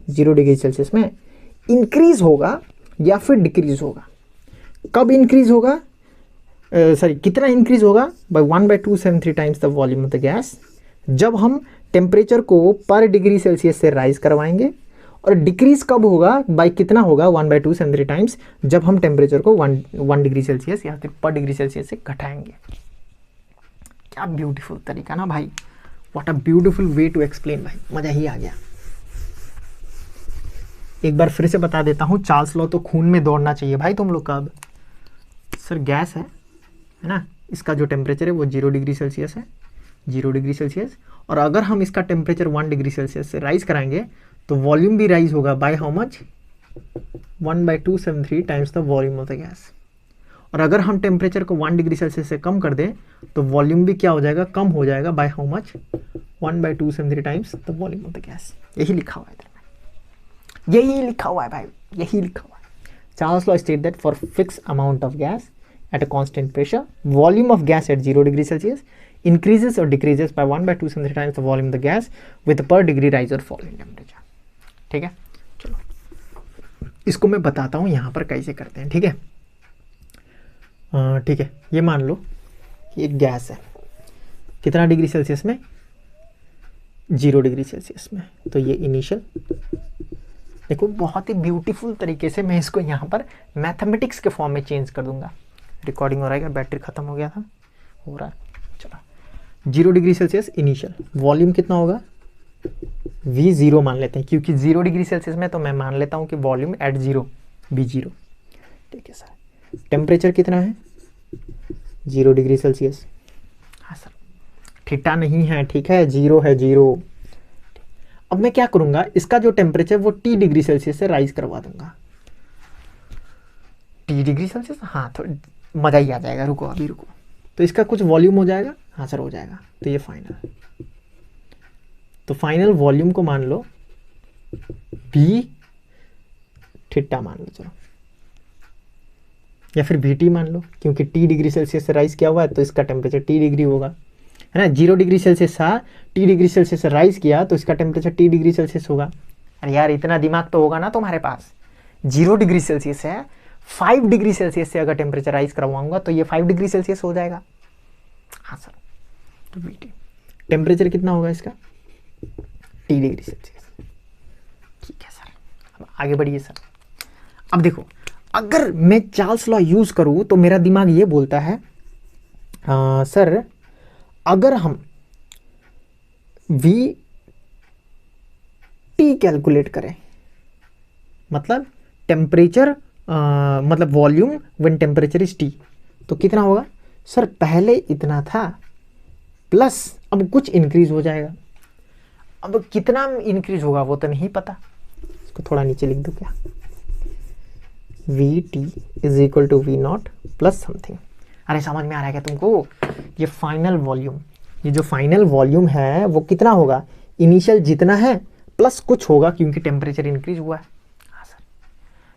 0 डिग्री सेल्सियस में इंक्रीज होगा या फिर डिक्रीज होगा। कब इंक्रीज होगा, सॉरी कितना इंक्रीज होगा, by 1/273 times the volume of the gas, जब हम टेम्परेचर को पर डिग्री सेल्सियस से राइज करवाएंगे। और डिक्रीज कब होगा, बाय कितना होगा 1/273 टाइम्स, जब हम टेम्परेचर को 1 डिग्री सेल्सियस या फिर पर डिग्री सेल्सियस से घटाएंगे। क्या ब्यूटीफुल तरीका ना भाई, what a beautiful way to explain भाई, मजा ही आ गया। एक बार फिर से बता देता हूँ, चार्ल्स लॉ तो खून में दौड़ना चाहिए भाई तुम लोग का। अब सर गैस है ना, इसका जो टेम्परेचर है वो 0 डिग्री सेल्सियस है, 0 डिग्री सेल्सियस, और अगर हम इसका टेम्परेचर 1 डिग्री सेल्सियस से राइज कराएंगे तो वॉल्यूम भी राइज होगा by how much, 1/273 times the volume of the gas. और अगर हम टेम्परेचर को 1 डिग्री सेल्सियस से कम कर दें तो वॉल्यूम भी क्या हो जाएगा, कम हो जाएगा bye how much, 1/273 times the volume of the gas. यही लिखा हुआ है इधर में, यही लिखा हुआ है भाई, यही लिखा हुआ है। Charles law state that for fix amount of gas at a constant pressure, volume of gas at 0 degree Celsius increases or decreases by 1/273 times the volume of the gas with per degree rise or fall in temperature। ठीक है, चलो इसको मैं बताता हूँ यहाँ पर कैसे करते हैं। ठीक है, ठीक है, ये मान लो कि एक गैस है, कितना डिग्री सेल्सियस में, 0 डिग्री सेल्सियस में। तो ये इनिशियल, देखो बहुत ही ब्यूटीफुल तरीके से मैं इसको यहाँ पर मैथमेटिक्स के फॉर्म में चेंज कर दूंगा। रिकॉर्डिंग हो रहा है क्या, बैटरी खत्म हो गया था, हो रहा है, चलो 0 डिग्री सेल्सियस इनिशियल, वॉल्यूम कितना होगा, V0 मान लेते हैं, क्योंकि 0 डिग्री सेल्सियस में तो मैं मान लेता हूँ कि वॉल्यूम एट 0 V0। ठीक है सर, टेम्परेचर कितना है, 0 डिग्री सेल्सियस। हाँ सर, थीटा नहीं है, ठीक है, 0 है, 0। अब मैं क्या करूँगा, इसका जो टेम्परेचर वो T डिग्री सेल्सियस से राइज करवा दूंगा। T डिग्री सेल्सियस, हाँ तो मज़ा ही आ जाएगा, रुको अभी रुको। तो इसका कुछ वॉल्यूम हो जाएगा, हाँ सर हो जाएगा। तो ये फाइनल, तो फाइनल वॉल्यूम को मान लो V थीटा मान लो, चलो, या फिर VT मान लो, क्योंकि T डिग्री सेल्सियस से राइज किया हुआ है तो इसका टेम्परेचर T डिग्री होगा, है ना। 0 डिग्री सेल्सियस था, T डिग्री सेल्सियस से राइज किया तो इसका टेम्परेचर T डिग्री सेल्सियस होगा। अरे यार इतना दिमाग तो होगा ना तुम्हारे पास। 0 डिग्री सेल्सियस है, 5 डिग्री सेल्सियस से अगर टेम्परेचर राइज करवाऊंगा तो ये 5 डिग्री सेल्सियस हो जाएगा। हाँ सर, तो VT टेम्परेचर कितना होगा इसका, T डिग्री सेल्सियस। ठीक है सर, अब आगे बढ़िए सर। अब देखो, अगर मैं चार्ल्स लॉ यूज करूं तो मेरा दिमाग ये बोलता है सर अगर हम VT कैलकुलेट करें, मतलब टेम्परेचर मतलब volume when temperature is T, तो कितना होगा सर, पहले इतना था प्लस अब कुछ इंक्रीज हो जाएगा। अब कितना इंक्रीज होगा वो तो नहीं पता, इसको थोड़ा नीचे लिख दो क्या, VT is equal to V0 plus something. अरे समझ में आ रहा है क्या तुमको, ये फाइनल वॉल्यूम, ये जो फाइनल वॉल्यूम है वो कितना होगा, इनिशियल जितना है प्लस कुछ होगा क्योंकि टेम्परेचर इंक्रीज हुआ है। हाँ सर,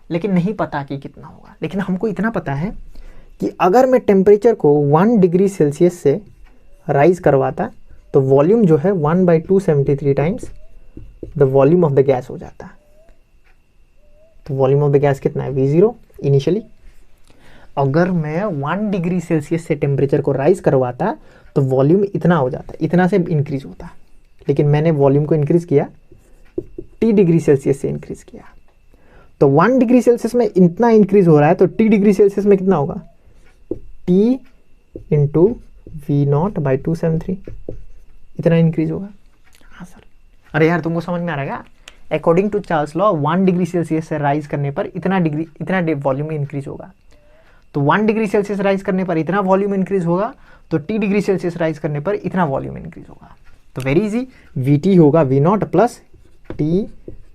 लेकिन नहीं पता कि कितना होगा, लेकिन हमको इतना पता है कि अगर मैं टेम्परेचर को 1 डिग्री सेल्सियस से राइज करवाता तो वॉल्यूम जो है 1/273 times the volume of the gas हो जाता है। तो वॉल्यूम ऑफ द गैस कितना है, V0 इनिशियली। अगर मैं 1 डिग्री सेल्सियस से टेम्परेचर को राइज करवाता तो वॉल्यूम इतना हो जाता, इतना से इंक्रीज होता, लेकिन मैंने वॉल्यूम को इंक्रीज किया T डिग्री सेल्सियस से इंक्रीज किया। तो 1 डिग्री सेल्सियस में इतना इंक्रीज हो रहा है तो T डिग्री सेल्सियस में कितना होगा, T इंटू V0/273, इतना इंक्रीज होगा। हाँ सर, अरे यार तुमको समझ में आ रहा है क्या? According to Charles law 1 degree Celsius से राइज करने पर इतना वॉल्यूम इंक्रीज होगा। तो 1 डिग्री सेल्सियस राइज करने पर इतना वॉल्यूम इंक्रीज होगा, तो T डिग्री सेल्सियस राइज करने पर इतना वॉल्यूम इंक्रीज होगा। तो वेरी इजी, VT होगा V0 प्लस T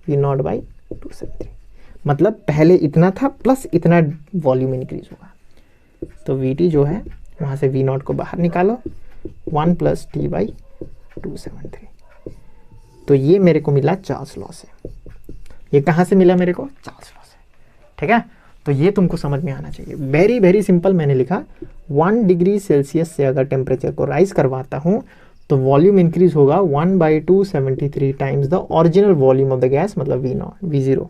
V0/273, मतलब पहले इतना था प्लस इतना वॉल्यूम इंक्रीज होगा। तो VT जो है वहाँ से V0 को बाहर निकालो, 1 प्लस T/273। तो ये मेरे को मिला चार्ल्स लॉ से। ये कहाँ से मिला मेरे को? चार्ल्स लॉ से। ठीक है, तो ये तुमको समझ में आना चाहिए। वेरी वेरी सिंपल, मैंने लिखा 1 डिग्री सेल्सियस से अगर टेम्परेचर को राइज करवाता हूँ तो वॉल्यूम इंक्रीज होगा 1/273 times the original volume of the gas, मतलब V0।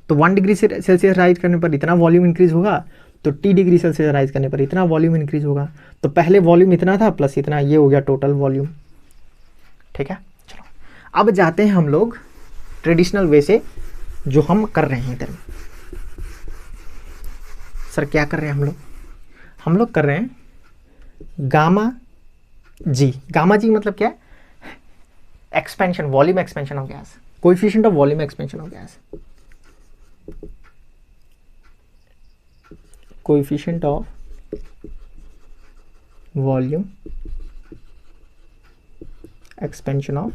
तो 1 डिग्री सेल्सियस राइज करने पर इतना वॉल्यूम इंक्रीज होगा, तो T डिग्री सेल्सियस राइज करने पर इतना वॉल्यूम इंक्रीज होगा। तो पहले वॉल्यूम इतना था प्लस इतना, ये हो गया टोटल वॉल्यूम। ठीक है, चलो अब जाते हैं हम लोग ट्रेडिशनल वे से, जो हम कर रहे हैं इधर। सर क्या कर रहे हैं हम लोग कर रहे हैं गामा जी। गामा जी मतलब क्या है? Expansion, volume expansion of gas, coefficient of volume expansion of gas, coefficient of volume expansion of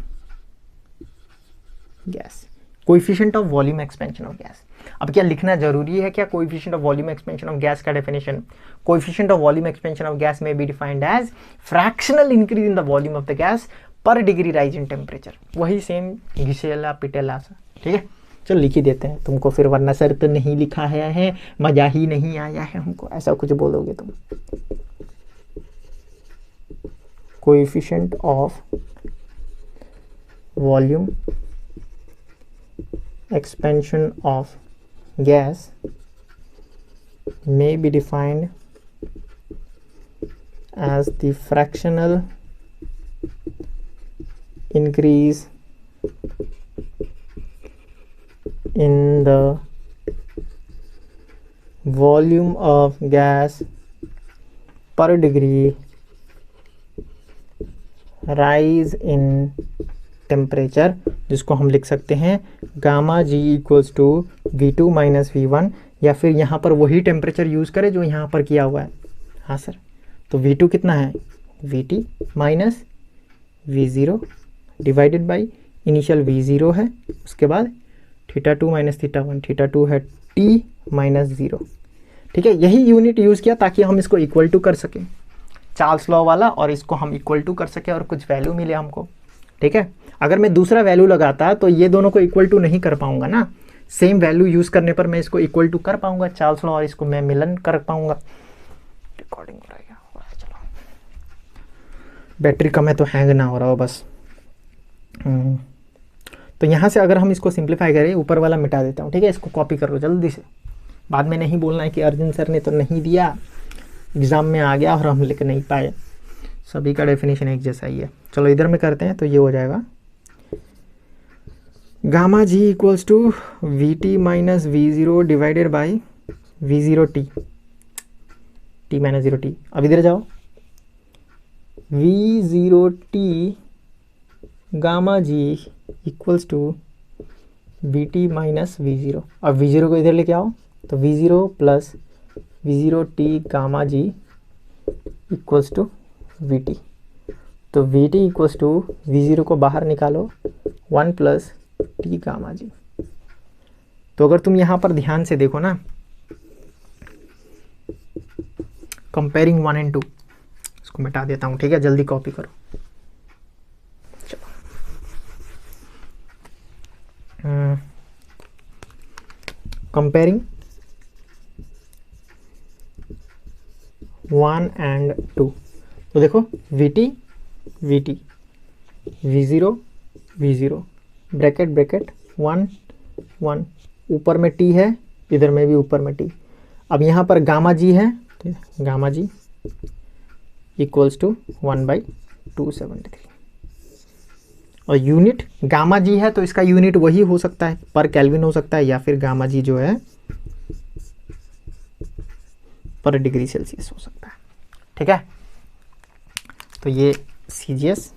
gas, coefficient of volume expansion of gas. अब क्या लिखना जरूरी है क्या coefficient of volume expansion of gas का definition? Coefficient of volume expansion of gas may be defined as fractional increase in the volume of the gas per degree rise in temperature. वही same घिसेला पिटेला सा। ठीक है, चलो लिख ही देते हैं तुमको, फिर वरना सर तो नहीं लिखा है, मजा ही नहीं आया है हमको, ऐसा कुछ बोलोगे तुम। Coefficient of volume expansion of gas may be defined as the fractional increase in the volume of gas per degree rise in temperature, जिसको हम लिख सकते हैं gamma G equals to V2 minus V1, या फिर यहाँ पर वही टेम्परेचर यूज़ करें जो यहाँ पर किया हुआ है। हाँ सर, तो V2 कितना है? VT minus V0 divided by initial V0 है, उसके बाद θ2 माइनस θ1, θ2 है T माइनस 0। ठीक है, यही यूनिट यूज़ किया ताकि हम इसको इक्वल टू कर सकें, चार्ल्स लॉ वाला, और इसको हम इक्वल टू कर सकें और कुछ वैल्यू मिले हमको। ठीक है, अगर मैं दूसरा वैल्यू लगाता तो ये दोनों को इक्वल टू नहीं कर पाऊंगा ना, सेम वैल्यू यूज करने पर मैं इसको इक्वल टू कर पाऊंगा चार्ल्स लॉ, और इसको मैं मिलन कर पाऊंगा। रिकॉर्डिंग हो रहा है, चलो बैटरी कम है तो हैंग ना हो रहा हो बस। तो यहाँ से अगर हम इसको सिंप्लीफाई करें, ऊपर वाला मिटा देता हूँ। ठीक है, इसको कॉपी कर लो जल्दी से, बाद में नहीं बोलना है कि अर्जुन सर ने तो नहीं दिया, एग्ज़ाम में आ गया और हम लिख नहीं पाए। सभी का डेफिनेशन एक जैसा ही है। चलो इधर में करते हैं, तो ये हो जाएगा gamma G equals to VT minus V0 divided by V0T, T minus 0T। अब इधर जाओ, V0T gamma G equals to VT minus V0। अब V0 को इधर लेके आओ, तो V0 plus V0T gamma G equals to VT। तो VT इक्वल्स टू V0 को बाहर निकालो, 1 प्लस T गामा जी। तो अगर तुम यहाँ पर ध्यान से देखो ना, कंपेयरिंग 1 and 2, इसको मिटा देता हूँ। ठीक है, जल्दी कॉपी करो। कंपेयरिंग 1 and 2, तो देखो VT VT, V0 V0, bracket bracket 1 1, ऊपर में T है, इधर में भी ऊपर में T। अब यहाँ पर गामा जी है, ठीक है, गामा जी इक्वल्स टू 1/273, और यूनिट गामा जी है तो इसका यूनिट वही हो सकता है, पर केल्विन हो सकता है, या फिर गामा जी जो है पर डिग्री सेल्सियस हो सकता है। ठीक है, तो ये सीजीएस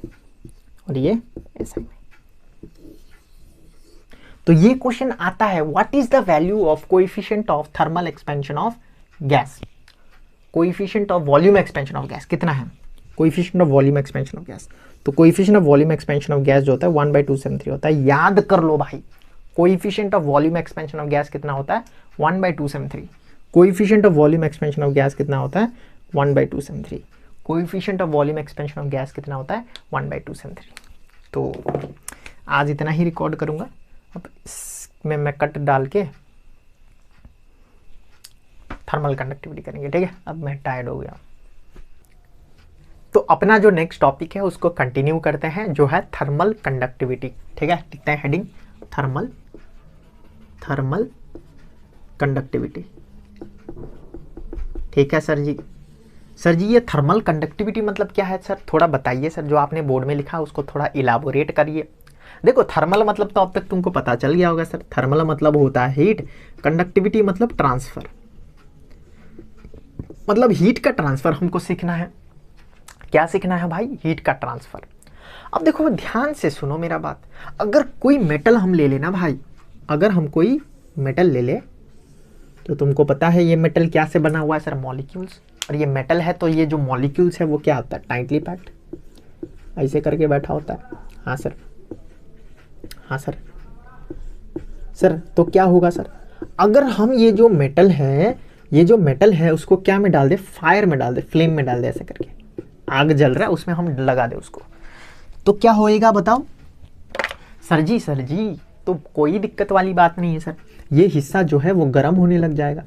और ये एसआई। तो ये क्वेश्चन आता है, what is the value of coefficient of thermal expansion of gas. Coefficient of volume expansion of gas कितना है, coefficient of volume expansion of gas. तो coefficient of volume expansion of gas जो होता है 1/273 होता है। याद कर लो भाई, coefficient of volume expansion of gas कितना होता है 1/273। Coefficient of volume expansion of gas कितना होता है 1/273। Coefficient of volume expansion of gas कितना होता है 1/273। तो आज इतना ही रिकॉर्ड करूंगा, अब इसमें मैं कट डाल के थर्मल कंडक्टिविटी करेंगे। ठीक है, अब मैं टायर्ड हो गया। तो अपना जो नेक्स्ट टॉपिक है उसको कंटिन्यू करते हैं, जो है थर्मल कंडक्टिविटी। ठीक है, लिखते हैं हेडिंग थर्मल कंडक्टिविटी। ठीक है सर जी। सर जी ये थर्मल कंडक्टिविटी मतलब क्या है सर, थोड़ा बताइए सर, जो आपने बोर्ड में लिखा उसको थोड़ा इलाबोरेट करिए। देखो थर्मल मतलब तो अब तक तुमको पता चल गया होगा सर, थर्मल मतलब होता है हीट, कंडक्टिविटी मतलब ट्रांसफर, मतलब हीट का ट्रांसफर हमको सीखना है। क्या सीखना है भाई, हीट का ट्रांसफर। अब देखो ध्यान से सुनो मेरा बात, अगर कोई मेटल हम ले लेना भाई, अगर हम कोई मेटल ले ले तो तुमको पता है ये मेटल क्या से बना हुआ है सर, मॉलिक्यूल्स। और ये मेटल है तो ये जो मॉलिक्यूल्स है वो क्या होता है, टाइटली पैक्ड, ऐसे करके बैठा होता है। हाँ सर, हाँ सर। सर तो क्या होगा सर, अगर हम ये जो मेटल है उसको क्या में डाल दे, फायर में डाल दे, फ्लेम में डाल दे, ऐसे करके आग जल रहा है उसमें हम लगा दे उसको, तो क्या होएगा बताओ। सर जी तो कोई दिक्कत वाली बात नहीं है सर, ये हिस्सा जो है वो गर्म होने लग जाएगा।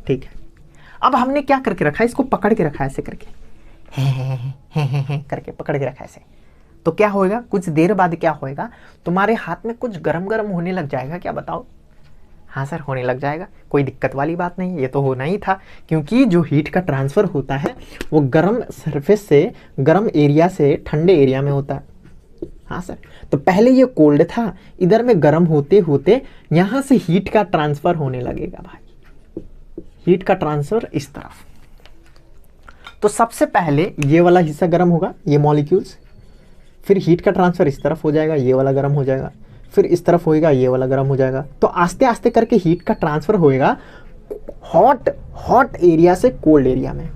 ठीक है, अब हमने क्या करके रखा है, इसको पकड़ के रखा है ऐसे करके, हे करके पकड़ के रखा है ऐसे। तो क्या होएगा, कुछ देर बाद क्या होएगा, तुम्हारे हाथ में कुछ गरम गरम होने लग जाएगा, क्या बताओ। हाँ सर होने लग जाएगा, कोई दिक्कत वाली बात नहीं, ये तो होना ही था, क्योंकि जो हीट का ट्रांसफर होता है वो गर्म सरफेस से, गर्म एरिया से ठंडे एरिया में होता है। हाँ सर, तो पहले ये कोल्ड था, इधर में गर्म होते होते यहाँ से हीट का ट्रांसफर होने लगेगा भाई, हीट का ट्रांसफर इस तरफ। तो सबसे पहले ये वाला हिस्सा गर्म होगा, ये मॉलिक्यूल्स, फिर हीट का ट्रांसफर इस तरफ हो जाएगा, ये वाला गर्म हो जाएगा, फिर इस तरफ होएगा, ये वाला गर्म हो जाएगा। तो आस्ते आस्ते करके हीट का ट्रांसफर होएगा हॉट एरिया से कोल्ड एरिया में,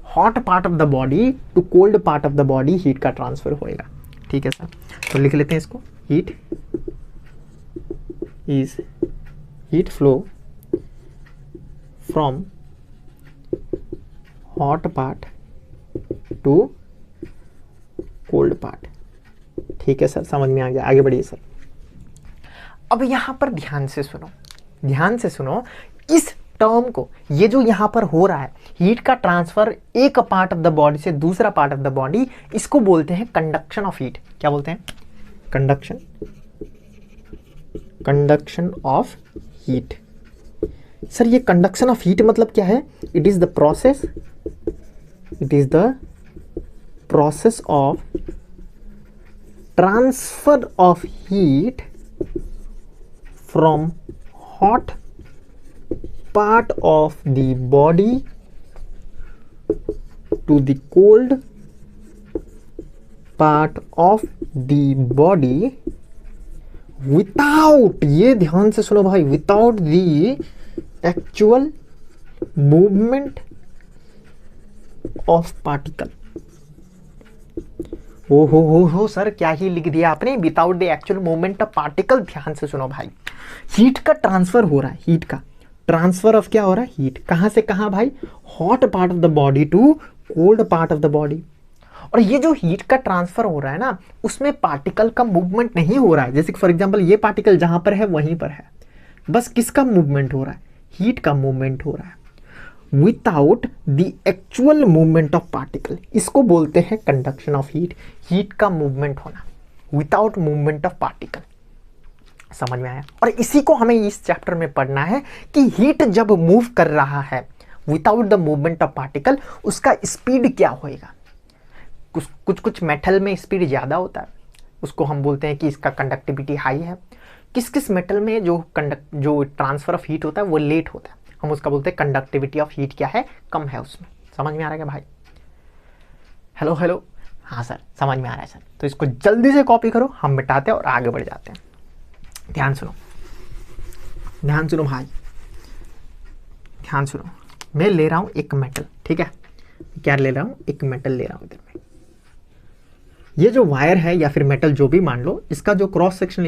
hot part of the body to cold part of the body heat का ट्रांसफर होएगा। ठीक है सर, तो लिख लेते हैं इसको, heat is heat flow from hot part to cold part. ठीक है सर, समझ में आ गया, आगे बढ़िए सर। अब यहां पर ध्यान से सुनो, इस टर्म को, ये जो यहां पर हो रहा है हीट का ट्रांसफर एक पार्ट ऑफ द बॉडी से दूसरा पार्ट ऑफ द बॉडी, इसको बोलते हैं कंडक्शन ऑफ हीट। क्या बोलते हैं, कंडक्शन ऑफ हीट। सर ये कंडक्शन ऑफ हीट मतलब क्या है, it is the process of transfer of heat from hot part of the body to the cold part of the body without, ये ध्यान से सुनो भाई, without the actual movement of particle। हो sir क्या ही लिख दिया आपने, without the actual movement of particle. ध्यान से सुनो भाई, हीट का ट्रांसफर हो रहा है, हीट का ट्रांसफर ऑफ क्या हो रहा है, हीट कहां से कहां भाई, hot part of the body to cold part of the body. और ये जो हीट का ट्रांसफर हो रहा है ना, उसमें पार्टिकल का मूवमेंट नहीं हो रहा है। जैसे फॉर एग्जांपल ये पार्टिकल जहां पर है वहीं पर है, बस किसका मूवमेंट हो रहा है, हीट का मूवमेंट हो रहा है, without the actual movement of particle. इसको बोलते हैं कंडक्शन ऑफ हीट, हीट का मूवमेंट होना विदाउट मूवमेंट ऑफ पार्टिकल। समझ में आया। और इसी को हमें इस चैप्टर में पढ़ना है कि हीट जब मूव कर रहा है without the movement of particle, उसका स्पीड क्या होएगा। कुछ मेटल में स्पीड ज़्यादा होता है, उसको हम बोलते हैं कि इसका कंडक्टिविटी हाई है। किस किस मेटल में जो ट्रांसफर ऑफ हीट होता है वो लेट होता है, हम उसका बोलते हैं कंडक्टिविटी ऑफ हीट क्या है, कम है उसमें। समझ में आ रहा है क्या भाई? हेलो हेलो, हाँ सर समझ में आ रहा है सर। तो इसको जल्दी से कॉपी करो, हम मिटाते हैं और आगे बढ़ जाते हैं। ध्यान सुनो, ध्यान सुनो भाई, ध्यान सुनो। मैं ले रहा हूं एक मेटल, ठीक है, क्या ले रहा हूं, एक मेटल ले रहा हूं इधर में। ये जो वायर है या फिर मेटल जो भी मान लो, इसका जो क्रॉस सेक्शनल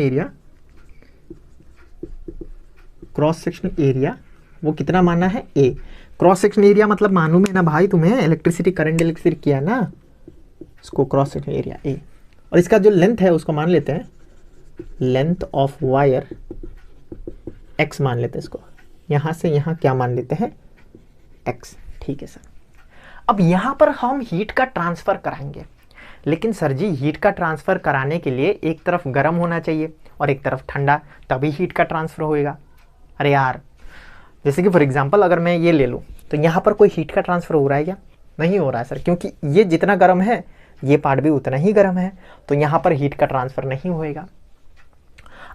एरिया वो कितना माना है, ए। क्रॉस सेक्शनल एरिया मतलब मालूम है ना भाई तुम्हें, इलेक्ट्रिसिटी करंट इलेक्ट्रिसिटी किया ना, इसको क्रॉस सेक्शनल एरिया ए। और इसका जो लेंथ है उसको मान लेते हैं, लेंथ ऑफ वायर एक्स मान लेते हैं इसको, यहां से यहां क्या मान लेते हैं, एक्स। ठीक है सर। अब यहां पर हम हीट का ट्रांसफर कराएंगे, लेकिन सर जी हीट का ट्रांसफर कराने के लिए एक तरफ गर्म होना चाहिए और एक तरफ ठंडा, तभी हीट का ट्रांसफर होएगा। अरे यार, जैसे कि फॉर एग्जांपल अगर मैं ये ले लूँ तो यहाँ पर कोई हीट का ट्रांसफर हो रहा है क्या? नहीं हो रहा है सर, क्योंकि ये जितना गर्म है ये पार्ट भी उतना ही गर्म है, तो यहाँ पर हीट का ट्रांसफर नहीं होएगा।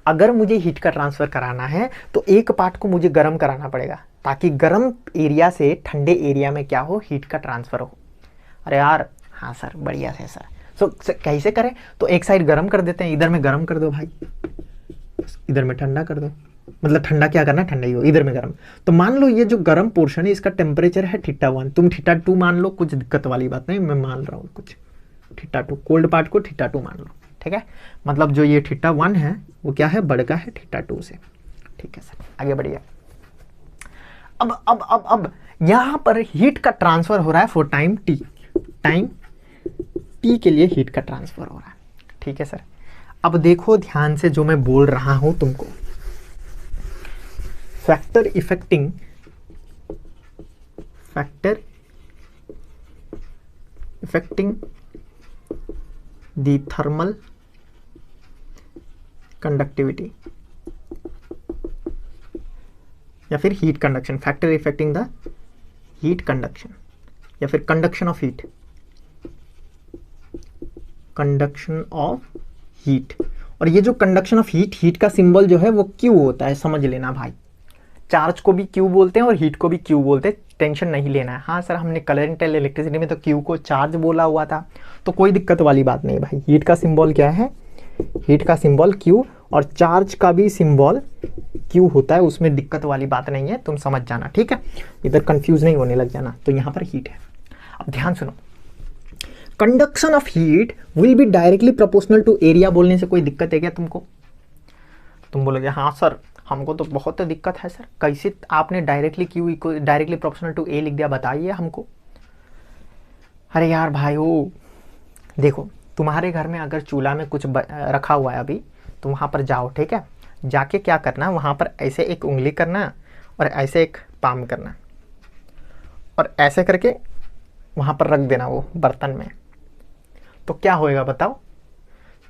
अगर मुझे हीट का ट्रांसफर कराना है तो एक पार्ट को मुझे गर्म कराना पड़ेगा, ताकि गर्म एरिया से ठंडे एरिया में क्या हो, हीट का ट्रांसफर हो। अरे यार हाँ सर, बढ़िया है सर। सो कैसे करें? तो एक साइड गर्म कर देते हैं, इधर में गर्म कर दो भाई, इधर में ठंडा कर दो। मतलब ठंडा क्या करना, ठंडा ही हो, इधर में गर्म। तो मान लो ये जो गर्म पोर्शन है इसका टेम्परेचर है θ1, तुम θ2 मान लो, कुछ दिक्कत वाली बात नहीं, मैं मान रहा हूँ कुछ θ2, कोल्ड पार्ट को θ2 मान लो, ठीक है। मतलब जो ये θ1 है वो क्या है, बढ़ का है θ2 से। ठीक है सर, आगे बढ़िए। अब यहां पर हीट का ट्रांसफर हो रहा है for time T, time T के लिए हीट का ट्रांसफर हो रहा है। ठीक है सर। अब देखो ध्यान से जो मैं बोल रहा हूं तुमको, factor affecting the thermal conductivity या फिर heat conduction, factor affecting the heat conduction या फिर conduction of heat, conduction of heat. और ये जो कंडक्शन ऑफ हीट का सिंबल जो है वो क्यू होता है, समझ लेना भाई। चार्ज को भी क्यू बोलते हैं और हीट को भी क्यू बोलते हैं, टेंशन नहीं लेना है। हाँ सर, हमने करंट एंड इलेक्ट्रिसिटी में तो क्यू को चार्ज बोला हुआ था, तो कोई दिक्कत वाली बात नहीं भाई। हीट का सिंबल क्या है, हीट का सिंबल क्यू, और चार्ज का भी सिंबल क्यू होता है, उसमें दिक्कत वाली बात नहीं है, तुम समझ जाना, ठीक है। इधर कंफ्यूज नहीं होने लग जाना। तो यहाँ पर हीट है। अब ध्यान सुनो, conduction of heat will be directly proportional to area बोलने से कोई दिक्कत है क्या तुमको? तुम बोलोगे हाँ सर हमको तो बहुत दिक्कत है सर, कैसे आपने directly Q equal directly proportional to A लिख दिया, बताइए हमको। अरे यार भाइयों देखो, तुम्हारे घर में अगर चूल्हा में कुछ रखा हुआ है अभी, तो वहाँ पर जाओ, ठीक है। जाके क्या करना, वहाँ पर ऐसे एक उंगली करना और ऐसे एक पाम करना और ऐसे करके वहाँ पर रख देना वो बर्तन में। तो क्या होएगा बताओ,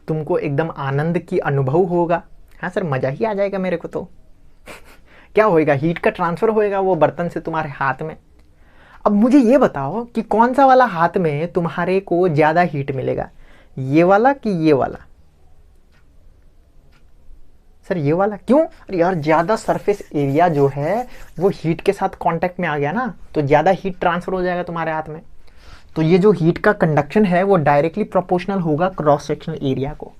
तुमको एकदम आनंद की अनुभव होगा। हाँ सर, मज़ा ही आ जाएगा मेरे को तो। क्या होएगा, हीट का ट्रांसफ़र होएगा वो बर्तन से तुम्हारे हाथ में। अब मुझे ये बताओ कि कौन सा वाला हाथ में तुम्हारे को ज़्यादा हीट मिलेगा, ये वाला कि ये वाला? सर ये वाला। क्यों? अरे यार ज़्यादा सरफेस एरिया जो है वो हीट के साथ कांटेक्ट में आ गया ना, तो ज़्यादा हीट ट्रांसफ़र हो जाएगा तुम्हारे हाथ में। तो ये जो हीट का कंडक्शन है वो डायरेक्टली प्रोपोर्शनल होगा क्रॉस सेक्शनल एरिया को।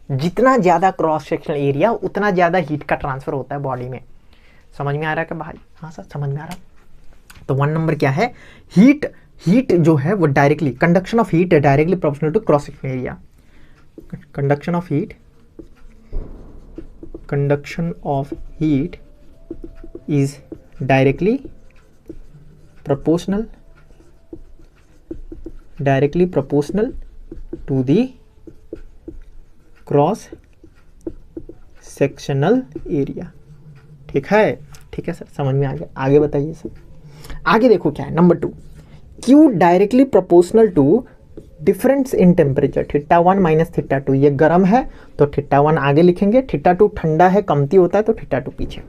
जितना ज़्यादा क्रॉस सेक्शनल एरिया उतना ज़्यादा हीट का ट्रांसफ़र होता है बॉडी में। समझ में आ रहा है क्या भाई? हाँ सर समझ में आ रहा है। तो 1 नंबर क्या है, हीट जो है वो directly, conduction of heat directly proportional to cross sectional area. Conduction of heat is directly proportional to the cross sectional area. ठीक है, ठीक है सर, समझ में आ गया। आगे बताइए सर। आगे देखो क्या है, number 2, Q directly proportional to difference in temperature, θ1 minus θ2। ये गर्म है तो θ1 आगे लिखेंगे, θ2 ठंडा है कमती होता है तो θ2 पीछे।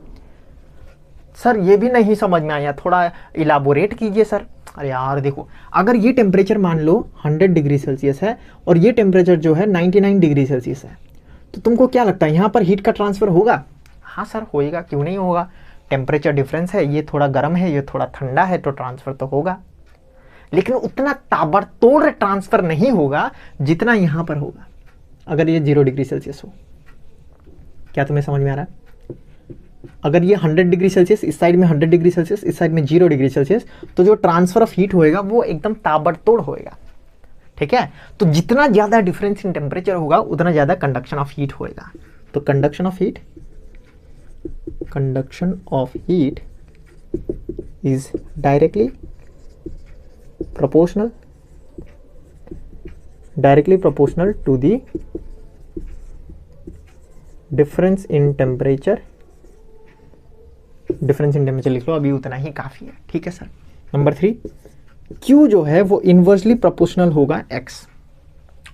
सर ये भी नहीं समझ में आया, थोड़ा इलाबोरेट कीजिए सर। अरे यार देखो, अगर ये टेम्परेचर मान लो 100 डिग्री सेल्सियस है और ये टेम्परेचर जो है 99 डिग्री सेल्सियस है, तो तुमको क्या लगता है यहाँ पर हीट का ट्रांसफर होगा? हाँ सर होएगा, क्यों नहीं होगा। टेम्परेचर डिफरेंस है, ये थोड़ा गर्म है ये थोड़ा ठंडा है, तो ट्रांसफर तो होगा, लेकिन उतना ताबड़तोड़ ट्रांसफर नहीं होगा जितना यहां पर होगा अगर ये 0 डिग्री सेल्सियस हो। क्या तुम्हें समझ में आ रहा है? अगर ये 100 डिग्री सेल्सियस, इस साइड में 100 डिग्री सेल्सियस, इस साइड में 0 डिग्री सेल्सियस, तो जो ट्रांसफर ऑफ हीट होएगा वो एकदम ताबड़तोड़ होएगा। ठीक है, तो जितना ज्यादा डिफरेंस इन टेम्परेचर होगा उतना ज्यादा कंडक्शन ऑफ हीट होएगा। तो conduction of heat is directly proportional to the difference in temperature लिख लो, अभी उतना ही काफी है। ठीक है सर। नंबर 3, Q जो है वो इनवर्सली प्रोपोर्शनल होगा X,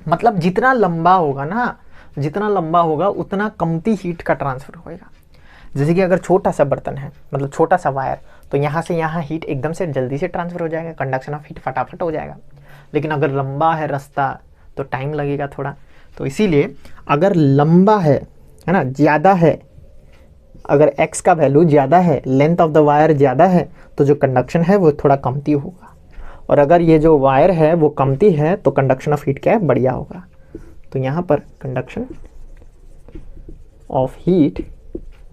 मतलब जितना लंबा होगा ना, जितना लंबा होगा उतना कमती हीट का ट्रांसफर होएगा। जैसे कि अगर छोटा सा बर्तन है, मतलब छोटा सा वायर, तो यहाँ से यहाँ हीट एकदम से जल्दी से ट्रांसफर हो जाएगा, कंडक्शन ऑफ हीट फटाफट हो जाएगा। लेकिन अगर लंबा है रास्ता तो टाइम लगेगा थोड़ा। तो इसीलिए अगर लंबा है ना, ज़्यादा है, अगर x का वैल्यू ज़्यादा है, लेंथ ऑफ द वायर ज़्यादा है, तो जो कंडक्शन है वो थोड़ा कमती होगा। और अगर ये जो वायर है वो कमती है तो कंडक्शन ऑफ हीट क्या है, बढ़िया होगा। तो यहाँ पर कंडक्शन ऑफ हीट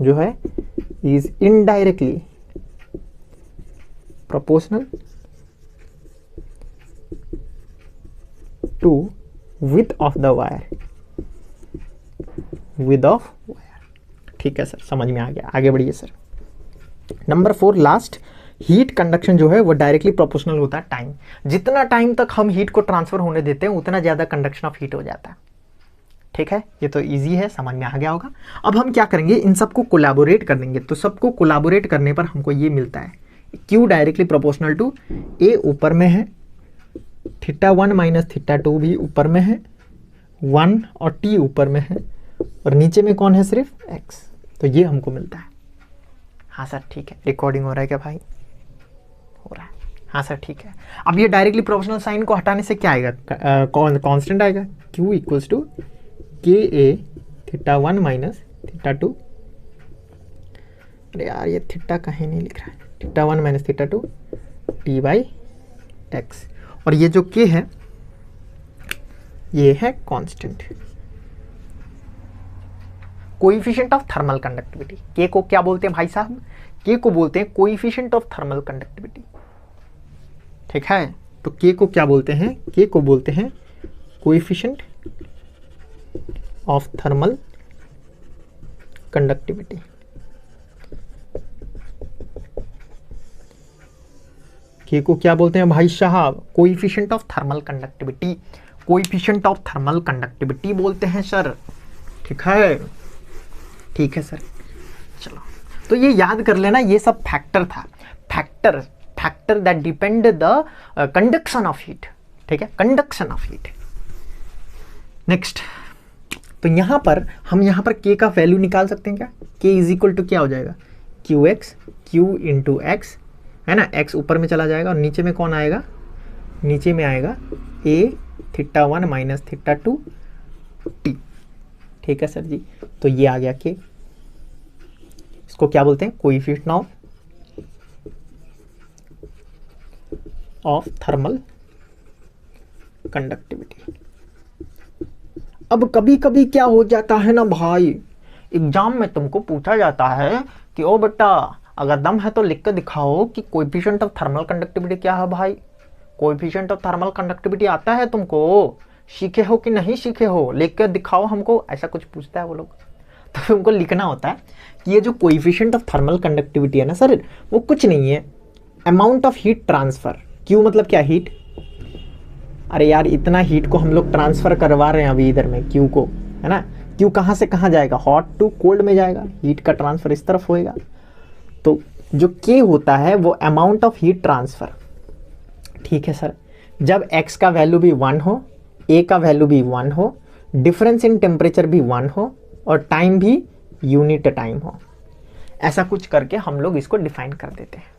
जो है is indirectly proportional to width of the wire, width of wire. ठीक है सर, समझ में आ गया, आगे बढ़िए sir. Number 4 last, heat conduction जो है वो डायरेक्टली प्रोपोर्शनल होता है टाइम। जितना टाइम तक हम हीट को ट्रांसफर होने देते हैं उतना ज्यादा कंडक्शन ऑफ हीट हो जाता है। ठीक है, ये तो इजी है, समझ में आ गया होगा। अब हम क्या करेंगे, इन सबको कोलैबोरेट कर देंगे। तो सबको कोलैबोरेट करने पर हमको ये मिलता है, Q directly proportional to A ऊपर में है, θ1 माइनस θ2 भी ऊपर में है, 1 और T ऊपर में है, और नीचे में कौन है, सिर्फ X। तो ये हमको मिलता है। हाँ सर ठीक है। रिकॉर्डिंग हो रहा है क्या भाई? हो रहा है। हाँ सर ठीक है। अब ये डायरेक्टली प्रोपोर्शनल साइन को हटाने से क्या आएगा, कांस्टेंट आएगा, Q equals to KA θ1 minus θ2। अरे यार ये थीटा कहीं नहीं लिख रहा है, θ1 माइनस θ2 T बाई एक्स। और ये जो K है ये है constant, coefficient of thermal conductivity. K को क्या बोलते हैं भाई साहब? K को बोलते हैं कोएफिशिएंट ऑफ थर्मल कंडक्टिविटी। ठीक है, तो K को क्या बोलते हैं? K को बोलते हैं coefficient of thermal conductivity. K को क्या बोलते हैं भाई साहब? Coefficient of thermal conductivity, coefficient of thermal conductivity बोलते हैं सर। ठीक है, ठीक है सर। चलो, तो ये याद कर लेना, ये सब फैक्टर था, factor that depend the conduction of heat. ठीक है, कंडक्शन ऑफ हीट। नेक्स्ट, तो यहां पर हम यहां पर K का वैल्यू निकाल सकते हैं क्या? K इज इक्वल टू क्या हो जाएगा, QX, Q इंटू एक्स, है ना, x ऊपर में चला जाएगा और नीचे में कौन आएगा, नीचे में आएगा A θ1 माइनस θ2 T। ठीक है सर जी, तो ये आ गया K। इसको क्या बोलते हैं? Coefficient of thermal conductivity. अब कभी कभी क्या हो जाता है ना भाई, एग्जाम में तुमको पूछा जाता है कि ओ बेटा अगर दम है तो लिख कर दिखाओ कि कोएफिशिएंट ऑफ थर्मल कंडक्टिविटी क्या है भाई। कोएफिशिएंट ऑफ थर्मल कंडक्टिविटी आता है तुमको, सीखे हो कि नहीं सीखे हो, लिख कर दिखाओ हमको, ऐसा कुछ पूछता है वो लोग। तो तुमको लिखना होता है कि ये जो कोएफिशिएंट ऑफ थर्मल कंडक्टिविटी है ना सर, वो कुछ नहीं है, amount of heat transfer. Q मतलब क्या, हीट। अरे यार इतना हीट को हम लोग ट्रांसफर करवा रहे हैं अभी इधर में, क्यू को, है ना। क्यू कहाँ से कहाँ जाएगा, हॉट टू कोल्ड में जाएगा, हीट का ट्रांसफर इस तरफ होएगा। तो जो के होता है वो अमाउंट ऑफ हीट ट्रांसफर। ठीक है सर, जब x का वैल्यू भी 1 हो, a का वैल्यू भी 1 हो, डिफरेंस इन टेम्परेचर भी 1 हो और टाइम भी यूनिट टाइम हो, ऐसा कुछ करके हम लोग इसको डिफाइन कर देते हैं।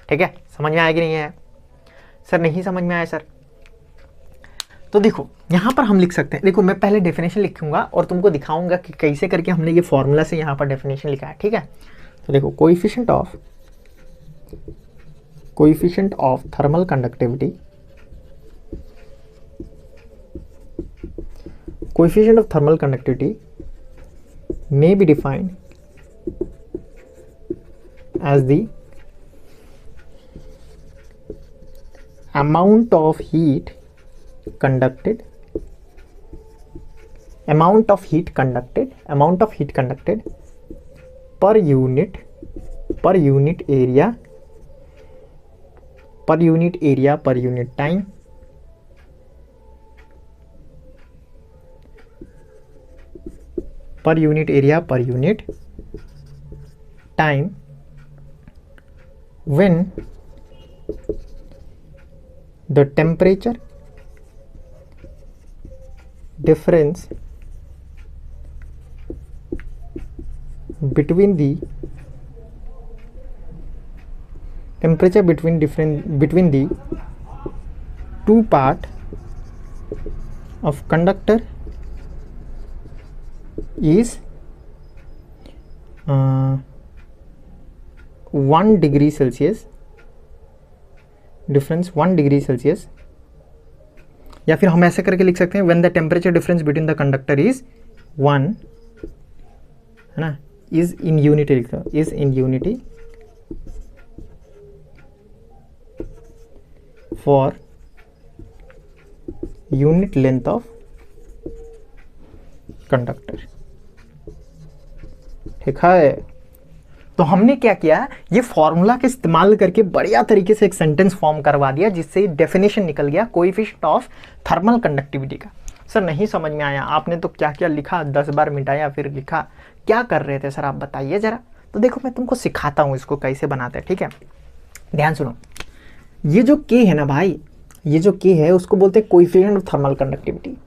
ठीक है, समझ में आया कि नहीं है? सर नहीं समझ में आया सर? तो देखो यहाँ पर हम लिख सकते हैं, देखो मैं पहले डेफिनेशन लिखूंगा और तुमको दिखाऊंगा कि कैसे करके हमने ये फॉर्मूला से यहाँ पर डेफिनेशन लिखा है, ठीक है। तो देखो coefficient of thermal conductivity, coefficient of thermal conductivity may be defined as the amount of heat conducted per unit area per unit time per unit area per unit time when the temperature difference between the two part of conductor is 1 degree Celsius, difference 1 degree Celsius, या फिर हम ऐसे करके लिख सकते हैं when the temperature difference between the conductor is 1, है ना, is in unity, लिखता है is in unity for unit length of conductor, ठीक है। तो हमने क्या किया, ये फॉर्मूला के इस्तेमाल करके बढ़िया तरीके से एक सेंटेंस फॉर्म करवा दिया, जिससे डेफिनेशन निकल गया कोएफिशिएंट ऑफ थर्मल कंडक्टिविटी का। सर नहीं समझ में आया, आपने तो क्या क्या लिखा, 10 बार मिटाया फिर लिखा, क्या कर रहे थे सर आप बताइए जरा। तो देखो मैं तुमको सिखाता हूँ इसको कैसे बनाते हैं, ठीक है। ध्यान सुनो, ये जो के है ना भाई, ये जो के है उसको बोलते हैं कोएफिशिएंट ऑफ थर्मल कंडक्टिविटी,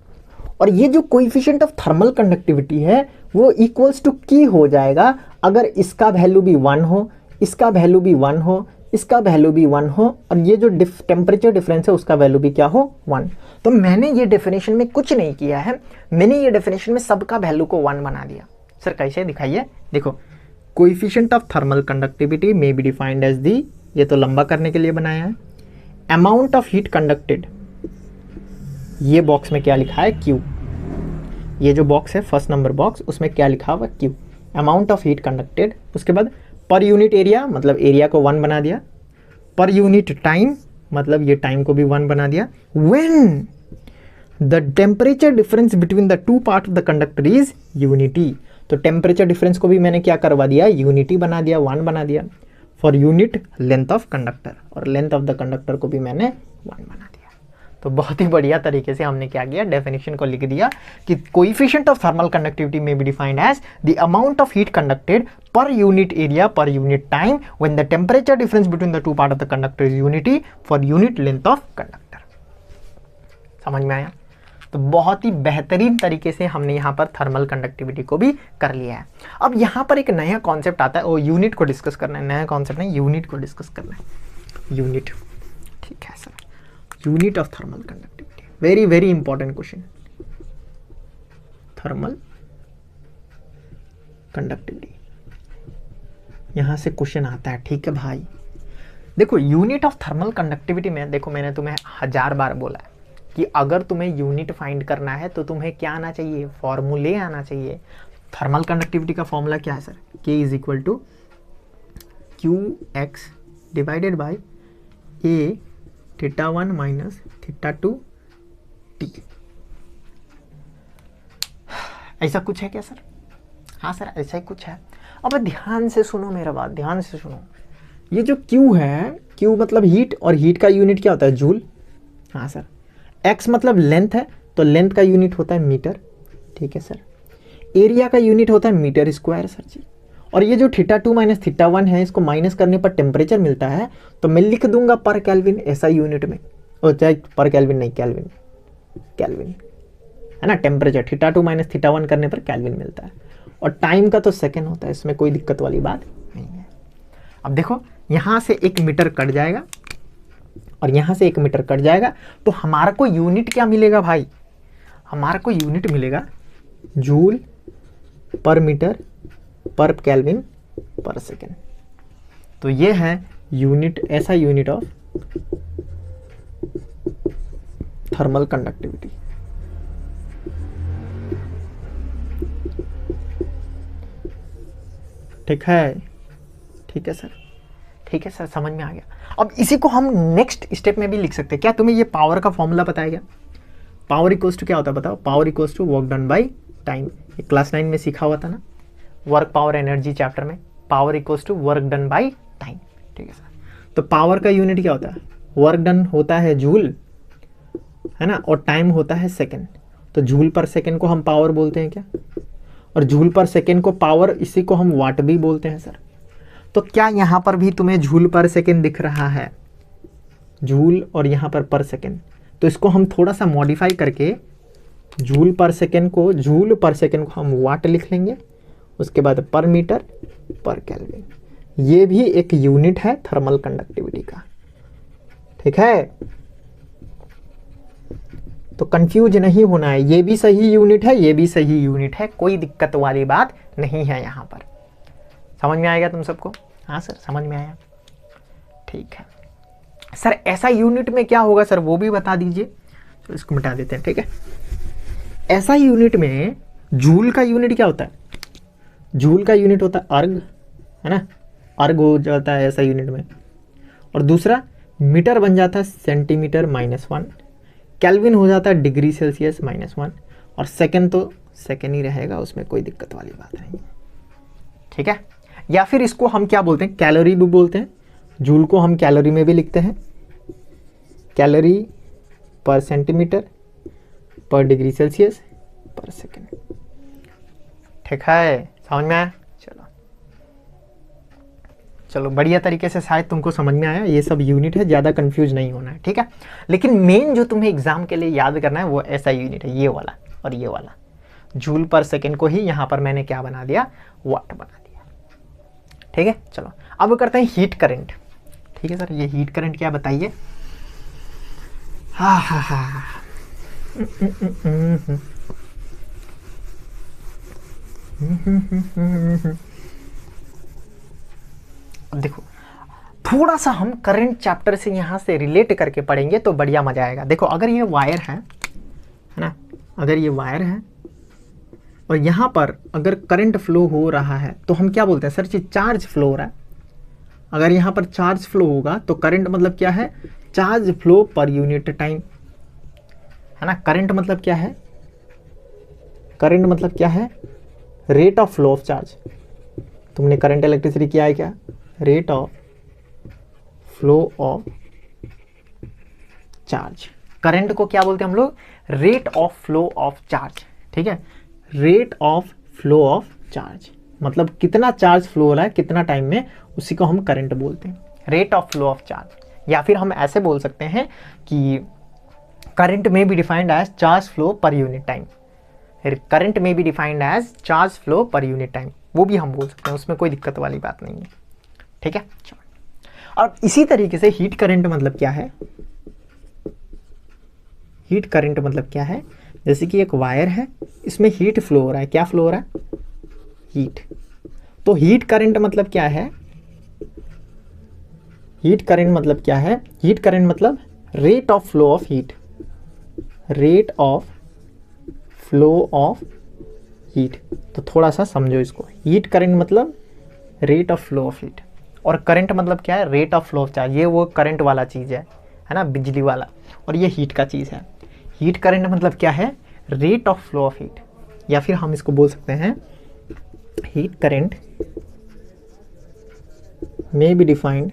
और ये जो कोएफिशिएंट ऑफ थर्मल कंडक्टिविटी है वो इक्वल्स टू की हो जाएगा अगर इसका वैल्यू भी 1 हो, इसका वैल्यू भी 1 हो, इसका वैल्यू भी 1 हो, और ये जो टेम्परेचर डिफरेंस है उसका वैल्यू भी क्या हो 1। तो मैंने ये डेफिनेशन में कुछ नहीं किया है, मैंने ये डेफिनेशन में सबका वैल्यू को 1 बना दिया। सर कैसे दिखाइए, देखो coefficient of thermal conductivity may be defined as the, ये तो लंबा करने के लिए बनाया है, अमाउंट ऑफ हीट कंडक्टेड, ये बॉक्स में क्या लिखा है Q, ये जो बॉक्स है फर्स्ट नंबर बॉक्स उसमें क्या लिखा हुआ Q, amount of heat conducted. उसके बाद पर यूनिट एरिया, मतलब एरिया को 1 बना दिया, पर यूनिट टाइम, मतलब ये टाइम को भी 1 बना दिया, when the temperature difference between the two part of the conductor is unity, तो टेम्परेचर डिफरेंस को भी मैंने क्या करवा दिया, यूनिटी बना दिया, 1 बना दिया, for unit length of conductor, और लेंथ ऑफ द कंडक्टर को भी मैंने 1 बना दिया। तो बहुत ही बढ़िया तरीके से हमने क्या किया, डेफिनेशन को लिख दिया कि coefficient of thermal conductivity may be defined as the amount of heat conducted per unit area per unit time when the temperature difference between the two part of the conductor is unity for unit length of conductor. समझ में आया? तो बहुत ही बेहतरीन तरीके से हमने यहाँ पर थर्मल कंडक्टिविटी को भी कर लिया है। अब यहाँ पर एक नया कॉन्सेप्ट आता है, वो यूनिट को डिस्कस करना है, नया कॉन्सेप्ट नहीं, यूनिट को डिस्कस करना है, यूनिट, ठीक है sir, unit of thermal conductivity, very very important question, thermal conductivity, यहां से क्वेश्चन आता है, ठीक है भाई। देखो यूनिट ऑफ थर्मल कंडक्टिविटी में, देखो मैंने तुम्हें 1000 बार बोला है कि अगर तुम्हें यूनिट फाइंड करना है तो तुम्हें क्या आना चाहिए, फॉर्मूले आना चाहिए। थर्मल कंडक्टिविटी का फॉर्मूला क्या है sir, K is equal to QX divided by A θ1 minus θ2 T। ऐसा कुछ है क्या सर? हाँ सर ऐसा ही कुछ है। अब ध्यान से सुनो मेरा बात, ध्यान से सुनो, ये जो Q है, Q मतलब हीट, और हीट का यूनिट क्या होता है, जूल। हाँ सर, X मतलब लेंथ है, तो लेंथ का यूनिट होता है मीटर, ठीक है सर। एरिया का यूनिट होता है मीटर स्क्वायर सर जी। और ये जो θ2 माइनस θ1 है, इसको माइनस करने पर टेम्परेचर मिलता है, तो मैं लिख दूंगा पर केल्विन ऐसा यूनिट में, और चाहे पर केल्विन नहीं, केल्विन, केल्विन है ना, टेम्परेचर θ2 माइनस θ1 करने पर केल्विन मिलता है, और टाइम का तो सेकेंड होता है, इसमें कोई दिक्कत वाली बात नहीं है। अब देखो यहाँ से 1 मीटर कट जाएगा और यहाँ से 1 मीटर कट जाएगा, तो हमारा को यूनिट क्या मिलेगा भाई, हमारा को यूनिट मिलेगा जूल पर मीटर पर केल्विन पर सेकेंड। तो ये है यूनिट, ऐसा यूनिट ऑफ थर्मल कंडक्टिविटी। ठीक है, ठीक है सर, ठीक है सर, समझ में आ गया। अब इसी को हम नेक्स्ट स्टेप में भी लिख सकते हैं। क्या तुम्हें ये पावर का फॉर्मूला पता है क्या? पावर इक्वल्स टू क्या होता है बताओ? Power equals to work done by time. ये क्लास 9 में सीखा हुआ था ना, वर्क पावर एनर्जी चैप्टर में, power equals to work done by time. ठीक है सर, तो पावर का यूनिट क्या होता है? वर्क डन होता है जूल, है ना, और टाइम होता है सेकेंड। तो जूल पर सेकेंड को हम पावर बोलते हैं क्या, और जूल पर सेकेंड को पावर, इसी को हम वाट भी बोलते हैं सर। तो क्या यहाँ पर भी तुम्हें जूल पर सेकेंड दिख रहा है? जूल और यहाँ पर सेकेंड, तो इसको हम थोड़ा सा मॉडिफाई करके जूल पर सेकेंड को हम वाट लिख लेंगे, उसके बाद पर मीटर पर केल्विन। ये भी एक यूनिट है थर्मल कंडक्टिविटी का। ठीक है, तो कंफ्यूज नहीं होना है, ये भी सही यूनिट है, ये भी सही यूनिट है, कोई दिक्कत वाली बात नहीं है यहाँ पर। समझ में आएगा तुम सबको? हाँ सर, समझ में आया, ठीक है सर। ऐसा यूनिट में क्या होगा सर, वो भी बता दीजिए। तो इसको मिटा देते हैं, ठीक है। ऐसा यूनिट में जूल का यूनिट क्या होता है? जूल का यूनिट होता है अर्ग, है ना, अर्ग हो जाता है ऐसा यूनिट में। और दूसरा मीटर बन जाता है सेंटीमीटर -1, केल्विन हो जाता है डिग्री सेल्सियस -1, और सेकेंड तो सेकेंड ही रहेगा, उसमें कोई दिक्कत वाली बात नहीं है। ठीक है, या फिर इसको हम क्या बोलते हैं, कैलोरी भी बोलते हैं। जूल को हम कैलोरी में भी लिखते हैं, कैलोरी पर सेंटीमीटर पर डिग्री सेल्सियस पर सेकेंड। ठीक है, समझ में आया? चलो चलो, बढ़िया तरीके से शायद तुमको समझ में आया। ये सब यूनिट है, ज़्यादा कंफ्यूज नहीं होना है, ठीक है। लेकिन मेन जो तुम्हें एग्जाम के लिए याद करना है वो ऐसा यूनिट है, ये वाला और ये वाला। जूल पर सेकेंड को ही यहाँ पर मैंने क्या बना दिया, वाट बना दिया। ठीक है, चलो अब करते हैं हीट करंट। ठीक है सर, ये हीट करंट क्या बताइए? हाँ हाँ हाँ, अब देखो, थोड़ा सा हम करंट चैप्टर से यहाँ से रिलेट करके पढ़ेंगे तो बढ़िया मजा आएगा। देखो, अगर ये वायर है ना, अगर ये वायर है और यहाँ पर अगर करंट फ्लो हो रहा है तो हम क्या बोलते हैं सर जी? चार्ज फ्लो हो रहा है। अगर यहाँ पर चार्ज फ्लो होगा तो करंट मतलब क्या है? Charge flow per unit time, है ना। करंट मतलब क्या है? करंट मतलब क्या है? Rate of flow of charge. तुमने करंट इलेक्ट्रिसिटी किया है क्या? Rate of flow of charge. Current को क्या बोलते हैं हम लोग? Rate of flow of charge. ठीक है, rate of flow of charge मतलब कितना चार्ज फ्लो हो रहा है कितना टाइम में, उसी को हम करंट बोलते हैं, rate of flow of charge. या फिर हम ऐसे बोल सकते हैं कि current may be defined as charge flow per unit time. Current may be defined as charge flow per unit time, वो भी हम बोल सकते हैं, उसमें कोई दिक्कत वाली बात नहीं है। ठीक है, चलो। और इसी तरीके से हीट करंट मतलब क्या है? हीट करंट मतलब क्या है? जैसे कि एक वायर है, इसमें हीट फ्लो हो रहा है। क्या फ्लो हो रहा है? हीट। तो हीट करंट मतलब क्या है? हीट करंट मतलब क्या है? हीट करंट मतलब rate of flow of heat, rate of flow of heat. तो थोड़ा सा समझो इसको। हीट करंट मतलब rate of flow of heat, और करंट मतलब क्या है? Rate of flow of charge. ये वो करंट वाला चीज़ है ना, बिजली वाला, और ये हीट का चीज़ है। हीट करंट मतलब क्या है? Rate of flow of heat. या फिर हम इसको बोल सकते हैं heat current may be defined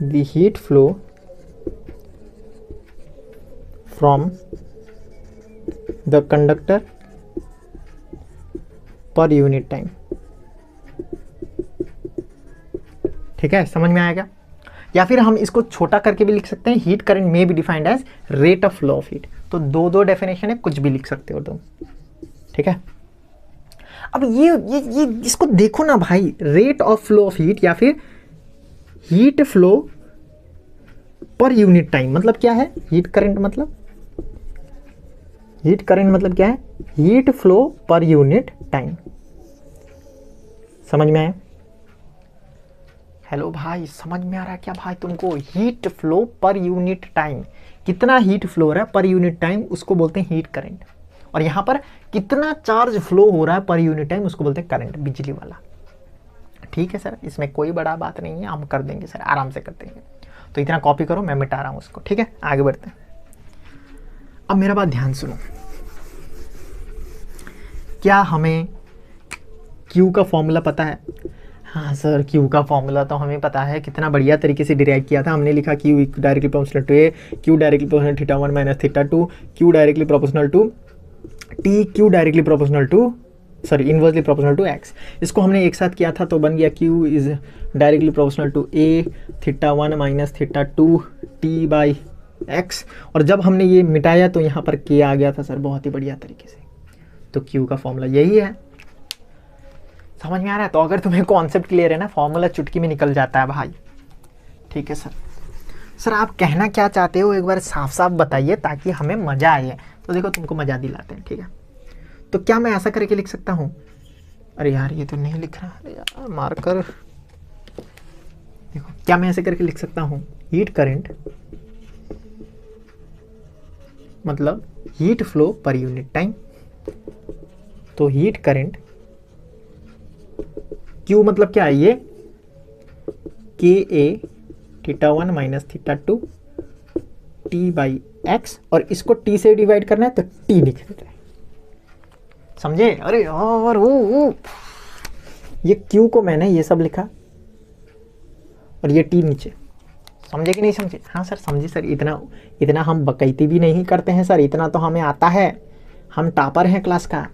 the heat flow from the conductor per unit time। ठीक है, समझ में आएगा? या फिर हम इसको छोटा करके भी लिख सकते हैं, heat current may be defined as rate of flow of heat. तो दो डेफिनेशन है, कुछ भी लिख सकते हो तुम। ठीक है, अब ये इसको देखो ना भाई, rate of flow of heat या फिर heat flow per unit time मतलब क्या है, हीट करंट मतलब, हीट करंट मतलब क्या है, heat flow per unit time. समझ में आया? हेलो भाई, समझ में आ रहा है क्या भाई तुमको? Heat flow per unit time, कितना हीट फ्लो हो रहा है पर यूनिट टाइम उसको बोलते हैं हीट करंट। और यहां पर कितना चार्ज फ्लो हो रहा है पर यूनिट टाइम उसको बोलते हैं करंट, बिजली वाला। ठीक है सर, इसमें कोई बड़ा बात नहीं है, हम कर देंगे सर, आराम से कर देंगे। तो इतना कॉपी करो, मैं मिटा रहा हूं उसको। ठीक है, आगे बढ़ते हैं। अब मेरा बात ध्यान सुनो, क्या हमें क्यू का फॉर्मूला पता है? हाँ सर, क्यू का फॉर्मूला तो हमें पता है, कितना बढ़िया तरीके से डिराइव किया था हमने। लिखा Q directly proportional to A, Q directly proportional theta 1 minus theta 2, Q directly proportional to T, Q directly proportional to inversely proportional to X. इसको हमने एक साथ किया था तो बन गया Q is directly proportional to A theta 1 minus theta 2 T by X. और जब हमने ये मिटाया तो यहाँ पर के आ गया था सर, बहुत ही बढ़िया तरीके से। तो क्यू का फॉर्मूला यही है। समझ में आ रहा है? तो अगर तुम्हें कॉन्सेप्ट क्लियर है ना, फॉर्मूला चुटकी में निकल जाता है भाई। ठीक है सर। सर आप कहना क्या चाहते हो एक बार साफ साफ बताइए ताकि हमें मजा आए। तो देखो, तुमको मजा दिलाते हैं। ठीक है, तो क्या मैं ऐसा करके लिख सकता हूँ? अरे यार ये तो नहीं लिख रहा, अरे यार मार्कर। देखो, क्या मैं ऐसे करके लिख सकता हूँ, हीट करंट मतलब heat flow per unit time. तो हीट करंट क्यू मतलब क्या है, ये K A theta 1 minus theta 2 T by X, और इसको टी से डिवाइड करना है तो टी लिख देते हैं। समझे? अरे यार वो ये क्यू को मैंने ये सब लिखा और ये टी नीचे। समझे कि नहीं समझे? हाँ सर समझे सर, इतना हम बकैती भी नहीं करते हैं सर, इतना तो हमें आता है, हम टॉपर हैं क्लास का,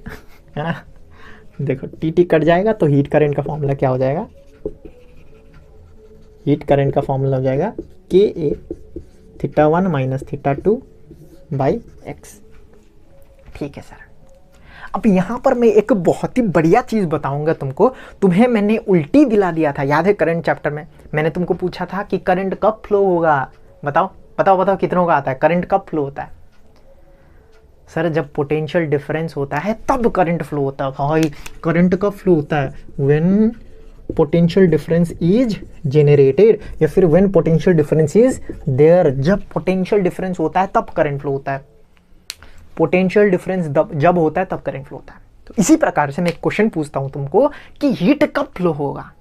है ना। देखो टी टी कट जाएगा तो हीट करंट का फॉर्मूला क्या हो जाएगा, हीट करंट का फॉर्मूला हो जाएगा K A theta 1 minus theta 2 by X. ठीक है सर। अब यहाँ पर मैं एक बहुत ही बढ़िया चीज़ बताऊंगा तुमको। तुम्हें मैंने उल्टी दिला दिया था, याद है? करंट चैप्टर में मैंने तुमको पूछा था कि करंट कब फ्लो होगा। बताओ बताओ बताओ, कितनों का आता है करंट, कब फ्लो होता है? सर जब पोटेंशियल डिफरेंस होता है तब करंट फ्लो होता है भाई। करंट कब फ्लो होता है? When potential difference is generated, या फिर when potential difference is there. जब पोटेंशियल डिफरेंस होता है तब करंट फ्लो होता है। पोटेंशियल डिफरेंस जब होता है तब करंट फ्लो होता है। तो इसी प्रकार से मैं एक क्वेश्चन पूछता हूं तुमको कि हीट कब फ्लो होगा?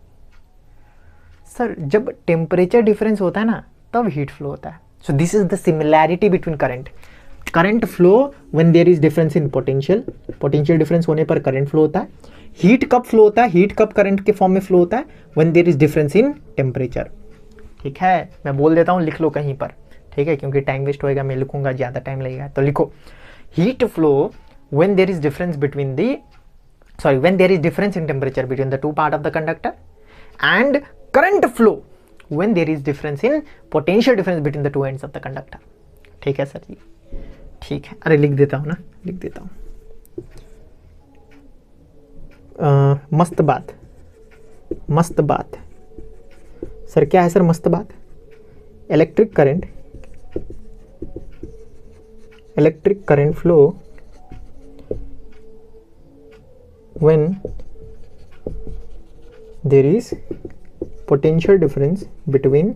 सर जब टेम्परेचर डिफरेंस होता है ना तब हीट फ्लो होता है। So this is the similarity between current. Current flow when there is difference in potential, potential difference होने पर करंट फ्लो होता है। हीट कब फ्लो होता है, हीट कब करंट के फॉर्म में फ्लो होता है? When there is difference in temperature. ठीक है, मैं बोल देता हूँ, लिख लो कहीं पर। ठीक है, क्योंकि टाइम वेस्ट होएगा, मैं लिखूंगा ज़्यादा टाइम लगेगा। तो लिखो heat flow when there is difference between the when there is difference in temperature between the two part of the conductor, and current flow when there is difference in potential difference between the two ends of the conductor. ठीक है sir जी, ठीक है। अरे लिख देता हूँ ना, लिख देता हूँ। मस्त बात, मस्त बात सर। क्या है सर मस्त बात? Electric current flow when there is potential difference between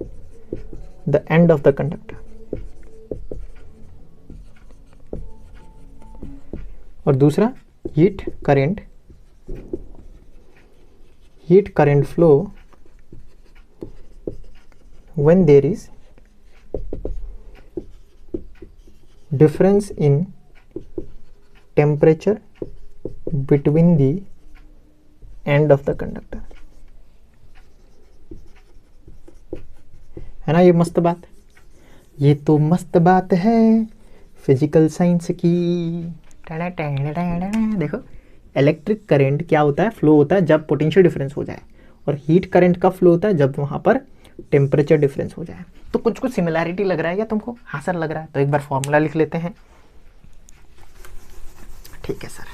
the end of the conductor। और दूसरा heat current flow when there is difference in temperature between the end of the conductor। है ना ये मस्त बात? ये तो मस्त बात है फिजिकल साइंस की। देखो इलेक्ट्रिक करंट क्या होता है, फ्लो होता है जब पोटेंशियल डिफरेंस हो जाए, और हीट करंट कब फ्लो होता है? जब वहां पर टेम्परेचर डिफरेंस हो जाए। तो कुछ कुछ सिमिलैरिटी लग रहा है क्या तुमको? हाँ सर लग रहा है। तो एक बार फॉर्मूला लिख लेते हैं। ठीक है सर।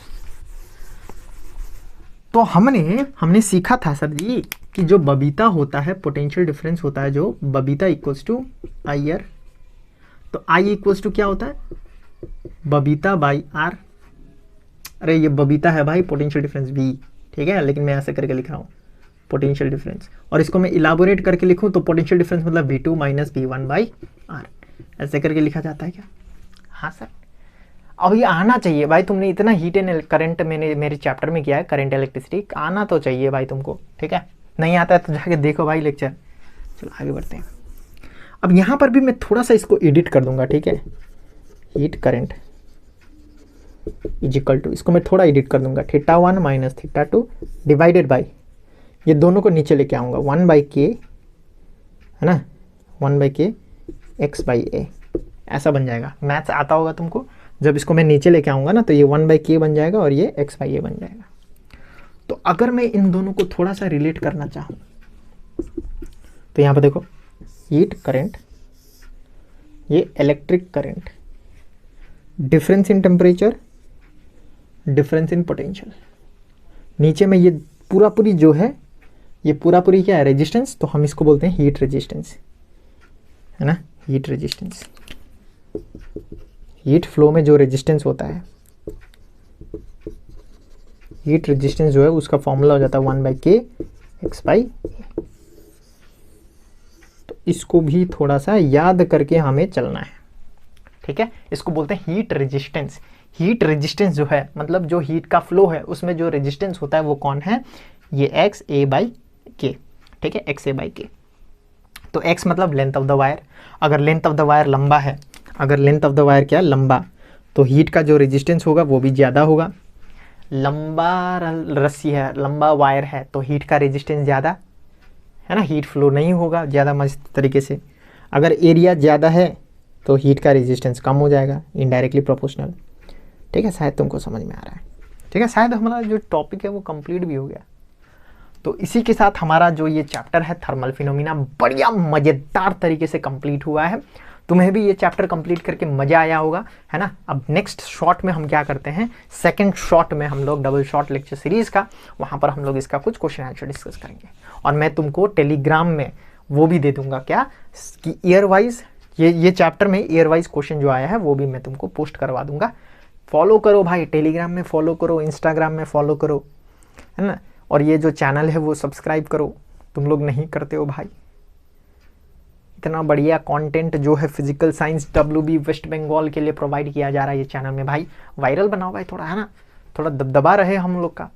तो हमने सीखा था सर जी कि जो बबीता होता है, पोटेंशियल डिफरेंस होता है जो बबीता इक्वल्स टू आई आर, तो आई इक्वल्स टू क्या होता है, बबीता बाई आर। अरे ये बबीता है भाई, पोटेंशियल डिफरेंस वी, ठीक है, लेकिन मैं ऐसे करके लिख रहा हूँ पोटेंशियल डिफरेंस, और इसको मैं इलाबोरेट करके लिखूँ तो पोटेंशियल डिफरेंस मतलब V2 minus V1 by are, ऐसे करके लिखा जाता है क्या? हाँ सर। अब ये आना चाहिए भाई, तुमने इतना हीट एंड करंट मैंने मेरे चैप्टर में किया है, करंट इलेक्ट्रिसिटी, आना तो चाहिए भाई तुमको, ठीक है। नहीं आता है तो जाके देखो भाई लेक्चर। चलो आगे बढ़ते हैं। अब यहाँ पर भी मैं थोड़ा सा इसको एडिट कर दूंगा, ठीक है। Heat current is equal to, इसको मैं थोड़ा एडिट कर दूंगा, θ1 माइनस θ2 डिवाइडेड बाई, ये दोनों को नीचे लेके आऊँगा 1/k, है ना, 1/k x बाई ए, ऐसा बन जाएगा। मैथ्स आता होगा तुमको, जब इसको मैं नीचे लेके आऊँगा ना तो ये 1/k बन जाएगा और ये x बाई ए बन जाएगा। तो अगर मैं इन दोनों को थोड़ा सा रिलेट करना चाहूँ तो यहाँ पर देखो, हीट करंट, ये electric current, difference in temperature, difference in potential, नीचे में ये पूरा पूरी जो है, ये पूरा पूरी क्या है, रेजिस्टेंस, तो हम इसको बोलते हैं हीट रेजिस्टेंस, है ना, हीट रेजिस्टेंस। हीट फ्लो में जो रेजिस्टेंस होता है, हीट रेजिस्टेंस जो है उसका फॉर्मूला हो जाता है 1/k x बाई ए। तो इसको भी थोड़ा सा याद करके हमें चलना है, ठीक है। इसको बोलते हैं हीट रेजिस्टेंस। हीट रेजिस्टेंस जो है मतलब जो हीट का फ्लो है उसमें जो रेजिस्टेंस होता है वो कौन है, ये एक्स ए बाई के, ठीक है, एक्स ए बाई के। तो एक्स मतलब लेंथ ऑफ द वायर, अगर लेंथ ऑफ द वायर लंबा है, अगर लेंथ ऑफ द वायर क्या लंबा, तो हीट का जो रेजिस्टेंस होगा वो भी ज़्यादा होगा। लंबा रस्सी है, लंबा वायर है तो हीट का रेजिस्टेंस ज़्यादा, है ना, हीट फ्लो नहीं होगा ज़्यादा मस्त तरीके से। अगर एरिया ज़्यादा है तो हीट का रेजिस्टेंस कम हो जाएगा, इनडायरेक्टली प्रोपोर्शनल, ठीक है। शायद तुमको समझ में आ रहा है, ठीक है। शायद हमारा जो टॉपिक है वो कंप्लीट भी हो गया। तो इसी के साथ हमारा जो ये चैप्टर है थर्मल फिनोमिना बढ़िया मज़ेदार तरीके से कंप्लीट हुआ है। तुम्हें भी ये चैप्टर कंप्लीट करके मज़ा आया होगा, है ना। अब नेक्स्ट शॉर्ट में हम क्या करते हैं, सेकंड शॉर्ट में हम लोग डबल शॉर्ट लेक्चर सीरीज़ का, वहाँ पर हम लोग इसका कुछ क्वेश्चन आंसर डिस्कस करेंगे। और मैं तुमको टेलीग्राम में वो भी दे दूंगा क्या, कि ईयर वाइज ये चैप्टर में ईयर वाइज क्वेश्चन जो आया है वो भी मैं तुमको पोस्ट करवा दूंगा। फॉलो करो भाई, टेलीग्राम में फॉलो करो, इंस्टाग्राम में फॉलो करो, है ना। और ये जो चैनल है वो सब्सक्राइब करो, तुम लोग नहीं करते हो भाई। इतना बढ़िया कंटेंट जो है physical science WB West Bengal के लिए प्रोवाइड किया जा रहा है ये चैनल में भाई। वायरल बनाओ भाई थोड़ा, है ना, थोड़ा दबदबा रहे हम लोग का,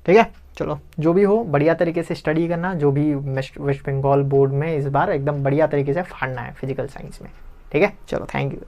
ठीक है। चलो जो भी हो बढ़िया तरीके से स्टडी करना, जो भी वेस्ट बंगाल बोर्ड में इस बार एकदम बढ़िया तरीके से फाड़ना है फिजिकल साइंस में, ठीक है। चलो थैंक यू।